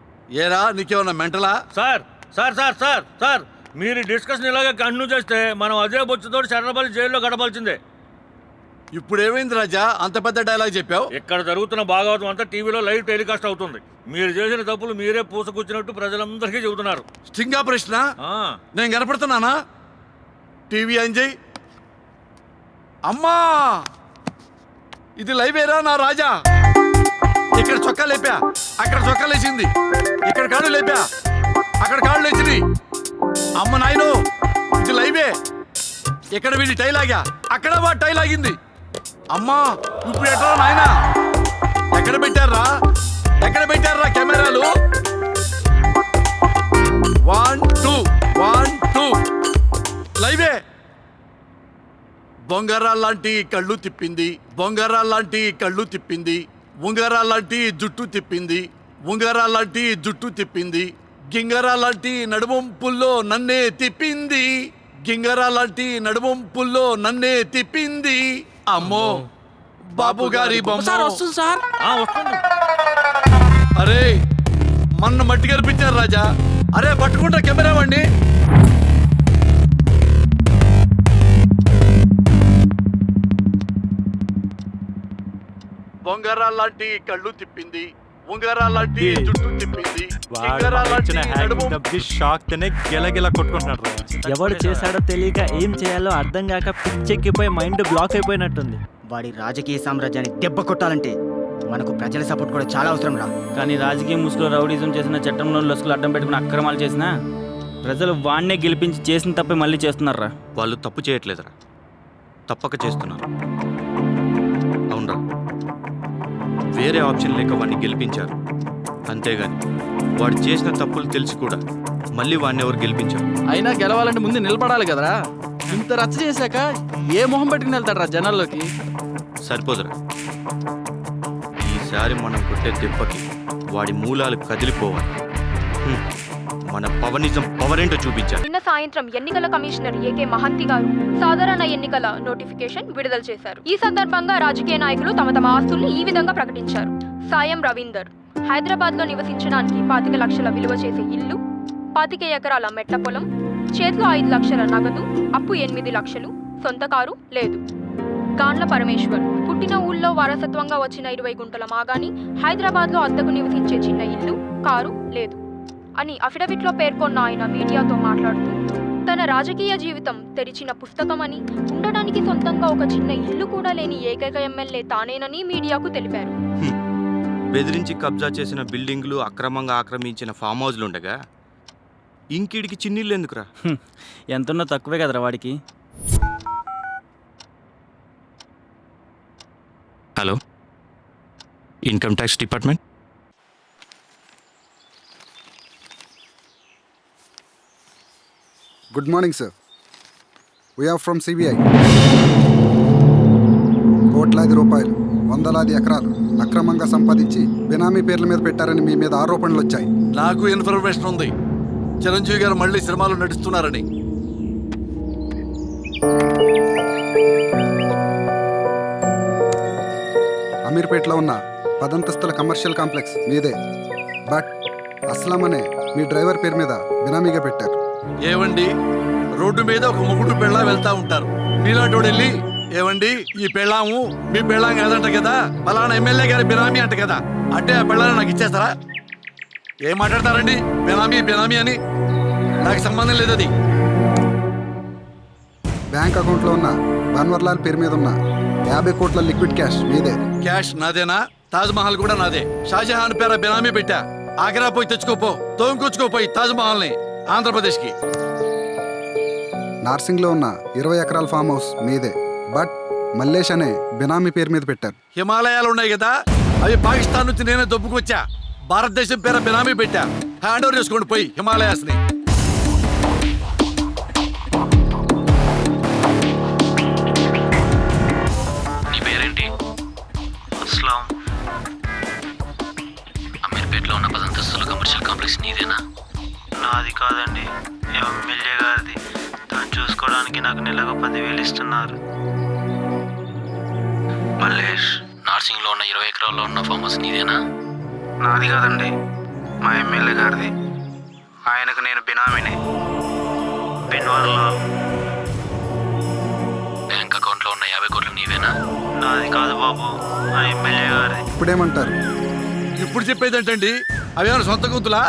ఏరా నీకేమన్నా మెంటలా? Sir sir sir sir sir మీరు డిస్కషన్ ఇలాగే కంటిన్యూ చేస్తే మనం అదే బొచ్చుతో శరణపల్లి జైల్లో గడపాల్సిందే. ఇప్పుడు ఏమైంది రాజా అంత పెద్ద డైలాగ్ చెప్పావు? ఇక్కడ జరుగుతున్న భాగవతం అంతా టీవీలో లైవ్ టెలికాస్ట్ అవుతుంది. మీరు చేసిన తప్పులు మీరే పూసకూర్చినట్టు ప్రజలందరికీ చెబుతున్నారు. స్టింగ్ ఆపరేషన్ నేను కనపడుతున్నానా? టీవీ ఆన్ చేయి. అమ్మా ఇది లైవేరా నా రాజా. ఇక్కడ చొక్కా లేపా, అక్కడ చొక్కా లేచింది, ఇక్కడ కాళ్ళు లేపా, అక్కడ కాళ్ళు లేచింది. అమ్మ నాయను ఇది లైవే. ఇక్కడ వీడి టై లాగా, అక్కడ వాడు టై లాగింది. అమ్మా ఇప్పుడు ఎట్లా నాయనా? ఎక్కడ పెట్టారా కెమెరాలు? 1 2 లైవే. బొంగరాల్లాంటి కళ్ళు తిప్పింది, బొంగరాల్లాంటి కళ్ళు తిప్పింది, ఉంగరాల్లాంటి జుట్టు తిప్పింది, ఉంగరాల్లాంటి జుట్టు తిప్పింది, గింగరాల్లాంటి నడుమొంపుల్లో నన్నే తిప్పింది, గింగరాల్లాంటి నడుమొంపుల్లో నన్నే తిప్పింది. అమ్మో బాబు గారి బొమ్మ వస్తుంది సార్. అరే మొన్న మట్టి కనిపించారు రాజా. అరే పట్టుకుంటా కెమెరా వాడిని. బొంగరాల్లాంటి కళ్ళు తిప్పింది, ఉంగరాల్లాంటి జుట్టు తిప్పింది, షాక్ తోనే గెలగెల కొట్టుకుంటున్నాడు. ఎవడు చేశాడో తెలియక ఏం చేయాలో అర్థం కాక పిచ్చెక్కిపోయి మైండ్ బ్లాక్ అయిపోయినట్టుంది. వాడి రాజకీయ సామ్రాజ్యాన్ని దెబ్బ కొట్టాలంటే మనకు ప్రజల సపోర్ట్ కూడా చాలా అవసరం రా. కానీ రాజకీయ ముసుగులో రౌడీజం చేసిన, చట్టంలో లొసుకులు అడ్డం పెట్టుకుని అక్రమాలు చేసినా ప్రజలు వాణ్ణే గెలిపించి చేసిన తప్పే మళ్ళీ చేస్తున్నారా? వాళ్ళు తప్పు చేయట్లేదురా, తప్పక చేస్తున్నారు. అవునరా, వేరే ఆప్షన్ లేక వాడిని గెలిపించారు. అంతేగాని వాడు చేసిన తప్పులు తెలిసి కూడా మళ్ళీ వాడిని ఎవరు గెలిపించారు? అయినా గెలవాలంటే ముందు నిలబడాలి కదరా. ఇంత రచ్చ చేశాక ఏ మొహం పెట్టుకుని వెళ్తాడరా జనాల్లోకి? సరిపోదురా, ఈసారి మనం కొట్టే దెబ్బకి వాడి మూలాలు కదిలిపోవాలి. మన పవనిజం పవరేంటో చూపించాలి. నిన్న సాయంత్రం ఎన్నికల కమిషనర్ ఏకే మహంతి గారు సాధారణ ఎన్నికల నోటిఫికేషన్ విడుదల చేశారు. ఈ సందర్భంగా రాజకీయ నాయకులు తమ తమ ఆస్తుల్ని ఈ విధంగా ప్రకటించారు. సాయం రవీందర్ హైదరాబాద్ లో నివసించడానికి 25 లక్షల విలువ చేసే ఇల్లు, 25 ఎకరాల మెట్ల పొలం, చేతిలో 5 లక్షల నగదు, అప్పు 8 లక్షలు, సొంత కారు లేదు. గాండ్ల పరమేశ్వర్ పుట్టిన ఊళ్ళో వారసత్వంగా వచ్చిన 20 గుంటల మాగాని, హైదరాబాద్ లో అద్దెకు నివసించే చిన్న ఇల్లు, కారు లేదు అని అఫిడవిట్లో పేర్కొన్న ఆయన మీడియాతో మాట్లాడుతూ తన రాజకీయ జీవితం తెరిచిన పుస్తకమని, ఉండడానికి సొంతంగా ఒక చిన్న ఇల్లు కూడా లేని ఏకైక ఎమ్మెల్యే తానేనని మీడియాకు తెలిపారు. బెదిరించి కబ్జా చేసిన బిల్డింగ్లు, అక్రమంగా ఆక్రమించిన ఫామ్ హౌస్లు ఉండగా ఇంకిడికి చిన్నిళ్ళు ఎందుకురా? ఎంతున్నా తక్కువే కదరా వాడికి. Hello, income tax department. Good morning sir, we are from CBI. కోట్లాది రూపాయలు, వందలాది ఎకరాలు అక్రమంగా సంపాదించి బినామీ పేర్ల మీద పెట్టారని మీ మీద ఆరోపణలు వచ్చాయి. నాకు ఇన్ఫర్మేషన్ ఉంది, చిరంజీవి గారు మళ్ళీ సినిమాలు నడుస్తున్నారని. అమీర్పేటలో ఉన్న 10 అంతస్తుల కమర్షియల్ కాంప్లెక్స్ మీదే. బట్ అస్లాం అనే మీ డ్రైవర్ పేరు మీద బినామీగా పెట్టారు. ఏవండి, రోడ్డు మీద ఒక మొగుడు పెళ్ళ వెళ్తా ఉంటారు. మీలాంటి వెళ్ళి ఏవండి ఈ పెళ్ళాము మీ పెళ్ళాం కాదంట కదా, ఫలానా ఎమ్మెల్యే గారి బినామీ అంట కదా అంటే ఆ పెళ్ళాన్ని నాకు ఇచ్చేస్తారా? ఏం మాట్లాడతారండి బినామీ బినామీ అని? నాకు సంబంధం లేదు. అది బ్యాంక్ అకౌంట్లో ఉన్న బన్వర్లాల్ పేరు మీద ఉన్న 50 కోట్ల లిక్విడ్ క్యాష్ మీదే. క్యాష్ నాదేనా? తాజ్ మహల్ కూడా నాదే. షాజహాన్ పేర బినామీ పెట్టా. ఆగ్రా పోయి తెచ్చుకోపో, తోంకొచ్చుకోపోయి తాజ్ మహల్ ని ఆంధ్రప్రదేశ్ కి. నార్సింగ్లో ఉన్న 20 ఎకరాల ఫామ్ హౌస్ మీదే, బట్ మల్లేష్ అనే బినామీ పేరు మీద పెట్టారు. హిమాలయాలు ఉన్నాయి కదా, అవి పాకిస్తాన్ నుంచి నేనే దొబ్బుకొచ్చా. భారతదేశం పేర బినామీ పెట్టా. హ్యాండ్ ఓవర్ చేసుకోండి పోయి హిమాలయాస్ ని. నీ పేరేంటి? అస్లాం. అమీర్పేటలో ఉన్న 10 అంతస్తుల కమర్షియల్ కాంప్లెక్స్ నీదేనా? నాది కాదండి, ఎమ్మెల్యే గారిది. దాన్ని చూసుకోవడానికి నాకు నెలకు 10,000 ఇస్తున్నారు. మల్లేష్, నార్సింగ్లో ఉన్న 20 ఎకరాల్లో ఉన్న ఫామ్ హౌస్ నీదేనా? నాది కాదండి, మా ఎమ్మెల్యే గారిది. ఆయనకు నేను బినామీని. బెన్వర్లో బ్యాంక్ అకౌంట్లో ఉన్న 50 కోట్లు నీవేనా? నాది కాదు బాబు, మా ఎమ్మెల్యే గారిది. ఇప్పుడేమంటారు? ఇప్పుడు చెప్పేదేంటండి? అవేమైనా సొంత గొంతులా?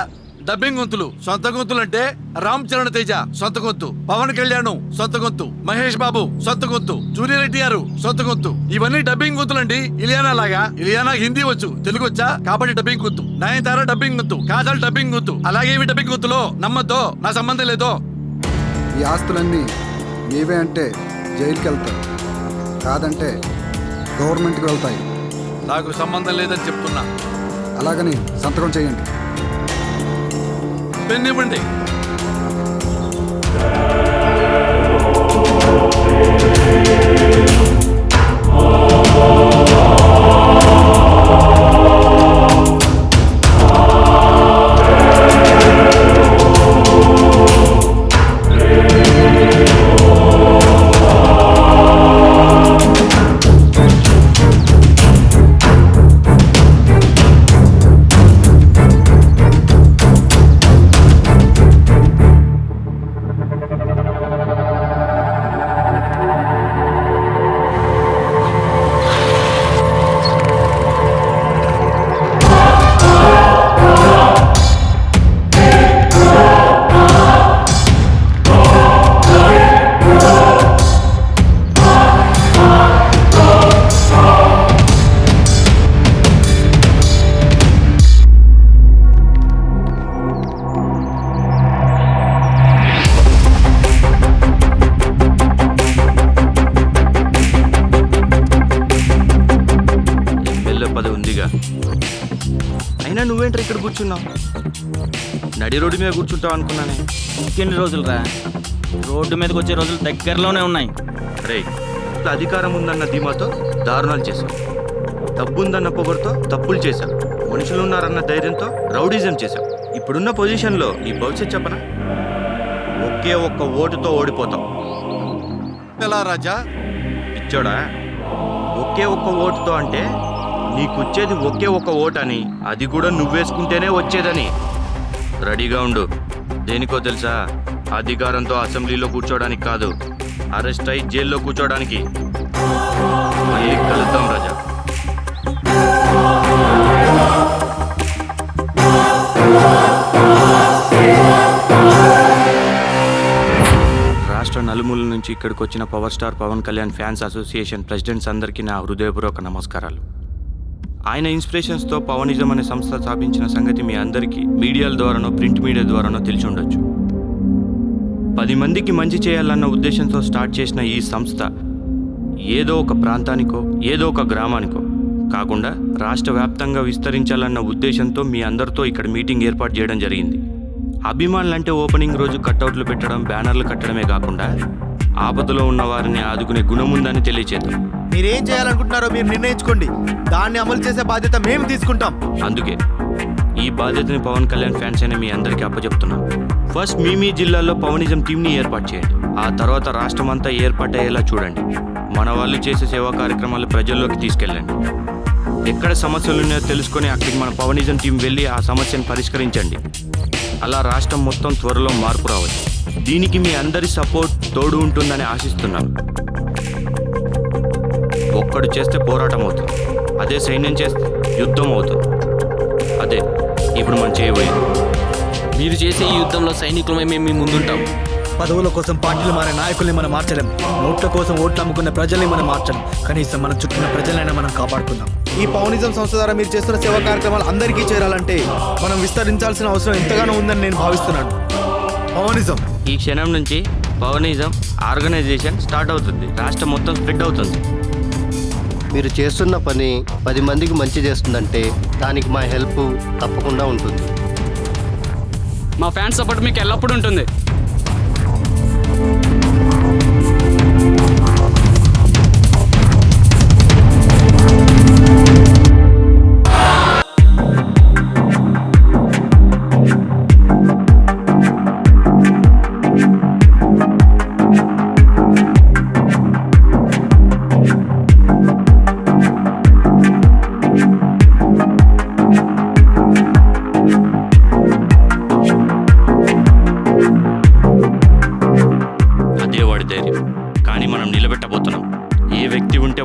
డబ్బింగ్ గొంతులు. సొంత గొంతులు అంటే రామ్ చరణ్ తేజ సొంత గొంతు, పవన్ కళ్యాణ్ సొంత గొంతు, మహేష్ బాబు సొంత గొంతు, జూనియర్ ఎన్టీఆర్ సొంత గొంతు. ఇవన్నీ డబ్బింగ్ గొంతులండి. ఇలియానా లాగా. ఇలియానా హిందీ వచ్చు, తెలుగు వచ్చా కాబట్టి డబ్బింగ్ గొంతు. నయనతార డబ్బింగ్ గొంతు, కాజల్ డబ్బింగ్ గొంతు. అలాగే ఇవి డబ్బింగ్ గొంతులో నమ్మద్దో, నా సంబంధం లేదో. ఈ ఆస్తులన్నీ మీవే అంటే జైలుకి వెళ్తారు, కాదంటే గవర్నమెంట్కి వెళ్తాయి. నాకు సంబంధం లేదని చెప్తున్నా. అలాగని సంతకం చేయండి. పెన్ ఇవ్వండి. అయినా నువ్వేంట్రా ఇక్కడ కూర్చున్నావు? నడి రోడ్డు మీద కూర్చుంటావు అనుకున్నానే. ఇంకెన్ని రోజులు రా, రోడ్డు మీదకి వచ్చే రోజులు దగ్గరలోనే ఉన్నాయి. రే, అధికారం ఉందన్న ధీమాతో దారుణాలు చేశావు, డబ్బుందన్న పొగరుతో తప్పులు చేశావు, మనుషులున్నారన్న ధైర్యంతో రౌడీజం చేశావు. ఇప్పుడున్న పొజిషన్లో నీ భవిష్యత్ చెప్పనా? ఒకే ఒక్క ఓటుతో ఓడిపోతావు. ఎలా రాజా? పిచ్చోడా, ఒకే ఒక్క ఓటుతో అంటే నీకొచ్చేది ఒకే ఒక్క ఓటు అని, అది కూడా నువ్వేసుకుంటేనే వచ్చేదని. రెడీగా ఉండు. దేనికో తెలుసా? అధికారంతో అసెంబ్లీలో కూర్చోడానికి కాదు, అరెస్ట్ అయి జైల్లో కూర్చోడానికి. కలుద్దాం రాజా. రాష్ట్ర నలుమూల నుంచి ఇక్కడికి వచ్చిన power star Pawan Kalyan fans association presidents అందరికీ నా హృదయపూర్వక నమస్కారాలు. ఆయన ఇన్స్పిరేషన్స్తో పవనిజం అనే సంస్థ స్థాపించిన సంగతి మీ అందరికీ మీడియాల ద్వారానో ప్రింట్ మీడియా ద్వారానో తెలిసి ఉండొచ్చు. 10 మందికి మంచి చేయాలన్న ఉద్దేశంతో స్టార్ట్ చేసిన ఈ సంస్థ ఏదో ఒక ప్రాంతానికో ఏదో ఒక గ్రామానికో కాకుండా రాష్ట్ర వ్యాప్తంగా విస్తరించాలన్న ఉద్దేశంతో మీ అందరితో ఇక్కడ మీటింగ్ ఏర్పాటు చేయడం జరిగింది. అభిమానులంటే ఓపెనింగ్ రోజు కట్అవుట్లు పెట్టడం, బ్యానర్లు కట్టడమే కాకుండా ఆపదలో ఉన్న వారిని ఆదుకునే గుణముందని తెలియచేద్దాం. మీరేం చేయాలనుకుంటున్నారో మీరు నిర్ణయించుకోండి, దాన్ని అమలు చేసే బాధ్యత మేము తీసుకుంటాం. అందుకే ఈ బాధ్యతని పవన్ కళ్యాణ్ ఫ్యాన్స్ అనే మీ అందరికీ అప్పచెప్తున్నాం. ఫస్ట్ మీ జిల్లాలో పవనిజం టీంని ఏర్పాటు చేయండి. ఆ తర్వాత రాష్ట్రం అంతా ఏర్పాటయ్యేలా చూడండి. మన వాళ్ళు చేసే సేవా కార్యక్రమాలు ప్రజల్లోకి తీసుకెళ్ళండి. ఎక్కడ సమస్యలు ఉన్నాయో తెలుసుకొని అక్కడికి మన పవనిజం టీం వెళ్ళి ఆ సమస్యను పరిష్కరించండి. అలా రాష్ట్రం మొత్తం త్వరలో మార్పు రావచ్చు. దీనికి మీ అందరి సపోర్ట్ తోడు ఉంటుందని ఆశిస్తున్నాను. ఒక్కడు చేస్తే పోరాటం అవుతుంది, అదే సైన్యం చేస్తే యుద్ధం అవుతుంది. అదే ఇప్పుడు మనం చేయబోయేది. మీరు చేసే ఈ యుద్ధంలో సైనికులమే మేము మీ ముందుంటాం. పదవుల కోసం పార్టీలు మన నాయకుల్ని మనం మార్చలేం. నోట్ల కోసం ఓట్లు అమ్ముకున్న ప్రజల్ని మనం మార్చలేం. కనీసం మన చుట్టూ ప్రజలైనా మనం కాపాడుకుందాం. ఈ పవనిజం సంస్థ ద్వారా మీరు చేస్తున్న సేవా కార్యక్రమాలు అందరికీ చేరాలంటే మనం విస్తరించాల్సిన అవసరం ఎంతగానో ఉందని నేను భావిస్తున్నాను. పవనిజం ఈ క్షణం నుంచి పవనిజం ఆర్గనైజేషన్ స్టార్ట్ అవుతుంది. రాష్ట్రం మొత్తం స్ప్రెడ్ అవుతుంది. మీరు చేస్తున్న పని 10 మందికి మంచి చేస్తుందంటే దానికి మా హెల్ప్ తప్పకుండా ఉంటుంది. మా ఫ్యాన్స్ సపోర్ట్ మీకు ఎల్లప్పుడూ ఉంటుంది.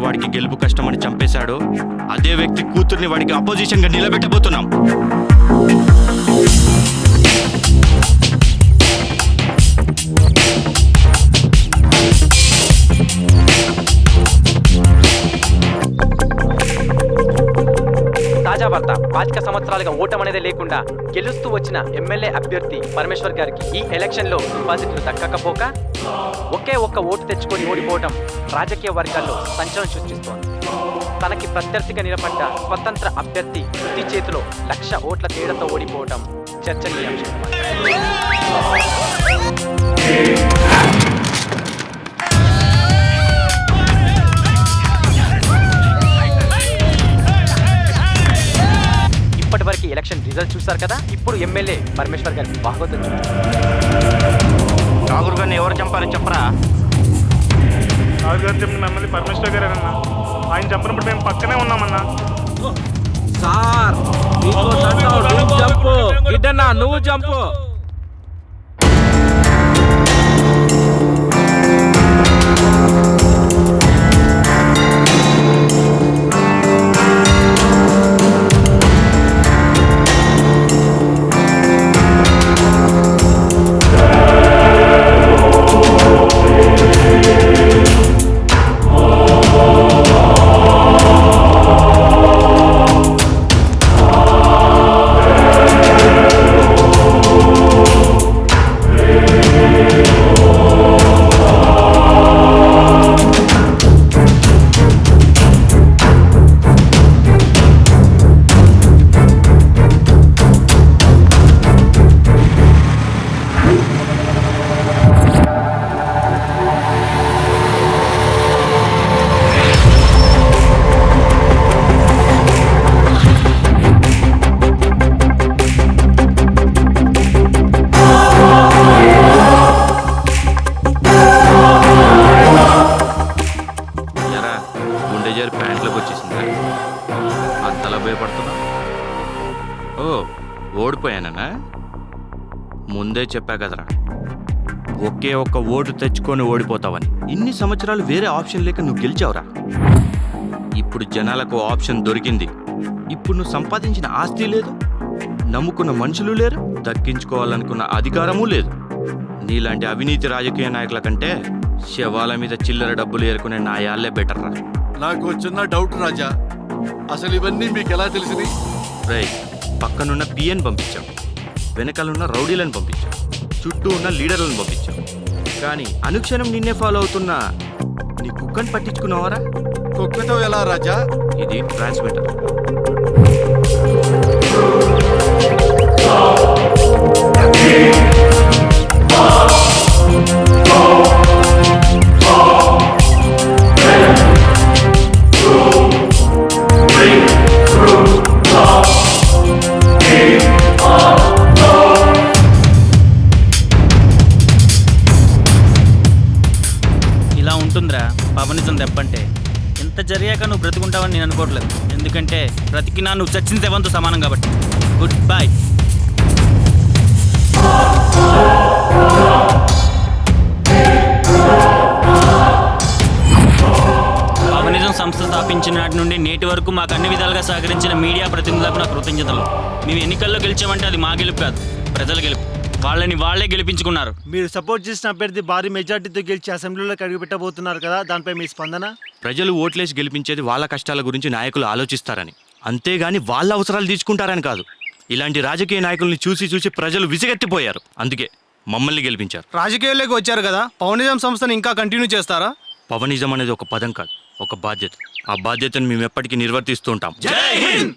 వాడికి గెలుపు కష్టమని చంపేశాడో అదే వ్యక్తి కూతుర్ని వాడికి అపోజిషన్ గా నిలబెట్టబోతున్నాం. తాజా వార్త, 25 సంవత్సరాలుగా ఓటమనేదే లేకుండా గెలుస్తూ వచ్చిన ఎమ్మెల్యే అభ్యర్థి పరమేశ్వర్ గారికి ఈ ఎలక్షన్ లో డిపాజిట్లు దక్కకపోక ఒకే ఒక్క ఓటు తెచ్చుకొని ఓడిపోవడం రాజకీయ వర్గాల్లో సంచలనం సృష్టిస్తోంది. తనకి ప్రత్యర్థిగా నిలబడ్డ స్వతంత్ర అభ్యర్థి తుది చేతిలో 1,00,000 ఓట్ల తేడాతో ఓడిపోవడం చర్చనీయాంశం. ఇప్పటివరకు ఎలక్షన్ రిజల్ట్ చూశారు కదా. ఇప్పుడు ఎమ్మెల్యే పరమేశ్వర్ గారికి భాగవతం రాహుల్ గారిని ఎవరు చంపారని చెప్పరా? రాజు గారు చెప్పిన ఎమ్మెల్యే పరమేశ్వర్ గారేనన్నా. ఆయన చంపినప్పుడు మేము పక్కనే ఉన్నామన్నా. సార్ జంపు గిడ్డన్నా, నువ్వు జంపు. ప్యాంట్లోకి వచ్చేసిందా? అంతలా భయపడుతున్నా? ఓ, ఓడిపోయానన్నా? ముందే చెప్పా కదరా, ఒకే ఒక్క ఓటు తెచ్చుకొని ఓడిపోతావని. ఇన్ని సంవత్సరాలు వేరే ఆప్షన్ లేక నువ్వు గెలిచావురా. ఇప్పుడు జనాలకు ఆప్షన్ దొరికింది. ఇప్పుడు నువ్వు సంపాదించిన ఆస్తి లేదు, నమ్ముకున్న మనుషులు లేరు, దక్కించుకోవాలనుకున్న అధికారమూ లేదు. నీలాంటి అవినీతి రాజకీయ నాయకుల కంటే శవాల మీద చిల్లర డబ్బులు ఏరుకునే నాయాళ్లే బెటర్ రా. నాకు చిన్న డౌట్ రాజా, అసలు ఇవన్నీ మీకు ఎలా తెలిసినాయి? రేయ్, పక్కనున్న పిఎన్ పంపించాం, వెనకాలన్న రౌడీలను పంపించాం, చుట్టూ ఉన్న లీడర్లను పంపించాం. కానీ అనుక్షణం నిన్నే ఫాలో అవుతున్నా నీ కుక్కని పట్టించుకున్నావారా? కుక్కతో ఎలా రాజా? ఇది ట్రాన్స్మిటర్. ఇలా ఉంటుందిరా పవనిజం దెబ్బంటే. ఎంత జరిగాక నువ్వు బ్రతుకుంటావని నేను అనుకోవట్లేదు. ఎందుకంటే బ్రతికినా నువ్వు చచ్చిన శవంతో సమానం కాబట్టి. Good bye. నాటి నుండి నేటి వరకు మాకు అన్ని విధాలుగా సహకరించిన మీడియా ప్రతినిధులకు నా కృతజ్ఞతలు. మేము ఎన్నికల్లో గెలిచామంటే అది మా గెలుపు కాదు, ప్రజల గెలుపు. వాళ్ళని వాళ్లే గెలిపించుకున్నారు. మీరు సపోర్ట్ చేసిన అభ్యర్థి భారీ మెజార్టీతో గెలిచి అసెంబ్లీలోకి అడుగుపెట్టబోతున్నారు కదా, దానిపై మీ స్పందన? ప్రజలు ఓట్లేసి గెలిపించేది వాళ్ళ కష్టాల గురించి నాయకులు ఆలోచిస్తారని, అంతేగాని వాళ్ళ అవసరాలు తీసుకుంటారని కాదు. ఇలాంటి రాజకీయ నాయకుల్ని చూసి చూసి ప్రజలు విసిగెత్తిపోయారు. అందుకే మమ్మల్ని గెలిపించారు. రాజకీయాల్లోకి వచ్చారు కదా, పవనిజం సంస్థను ఇంకా కంటిన్యూ చేస్తారా? పవనిజం అనేది ఒక పదం కాదు, ఒక బాధ్యత. ఆ బాధ్యతను మేము ఎప్పటికీ నిర్వర్తిస్తూ ఉంటాం. జై హింద్.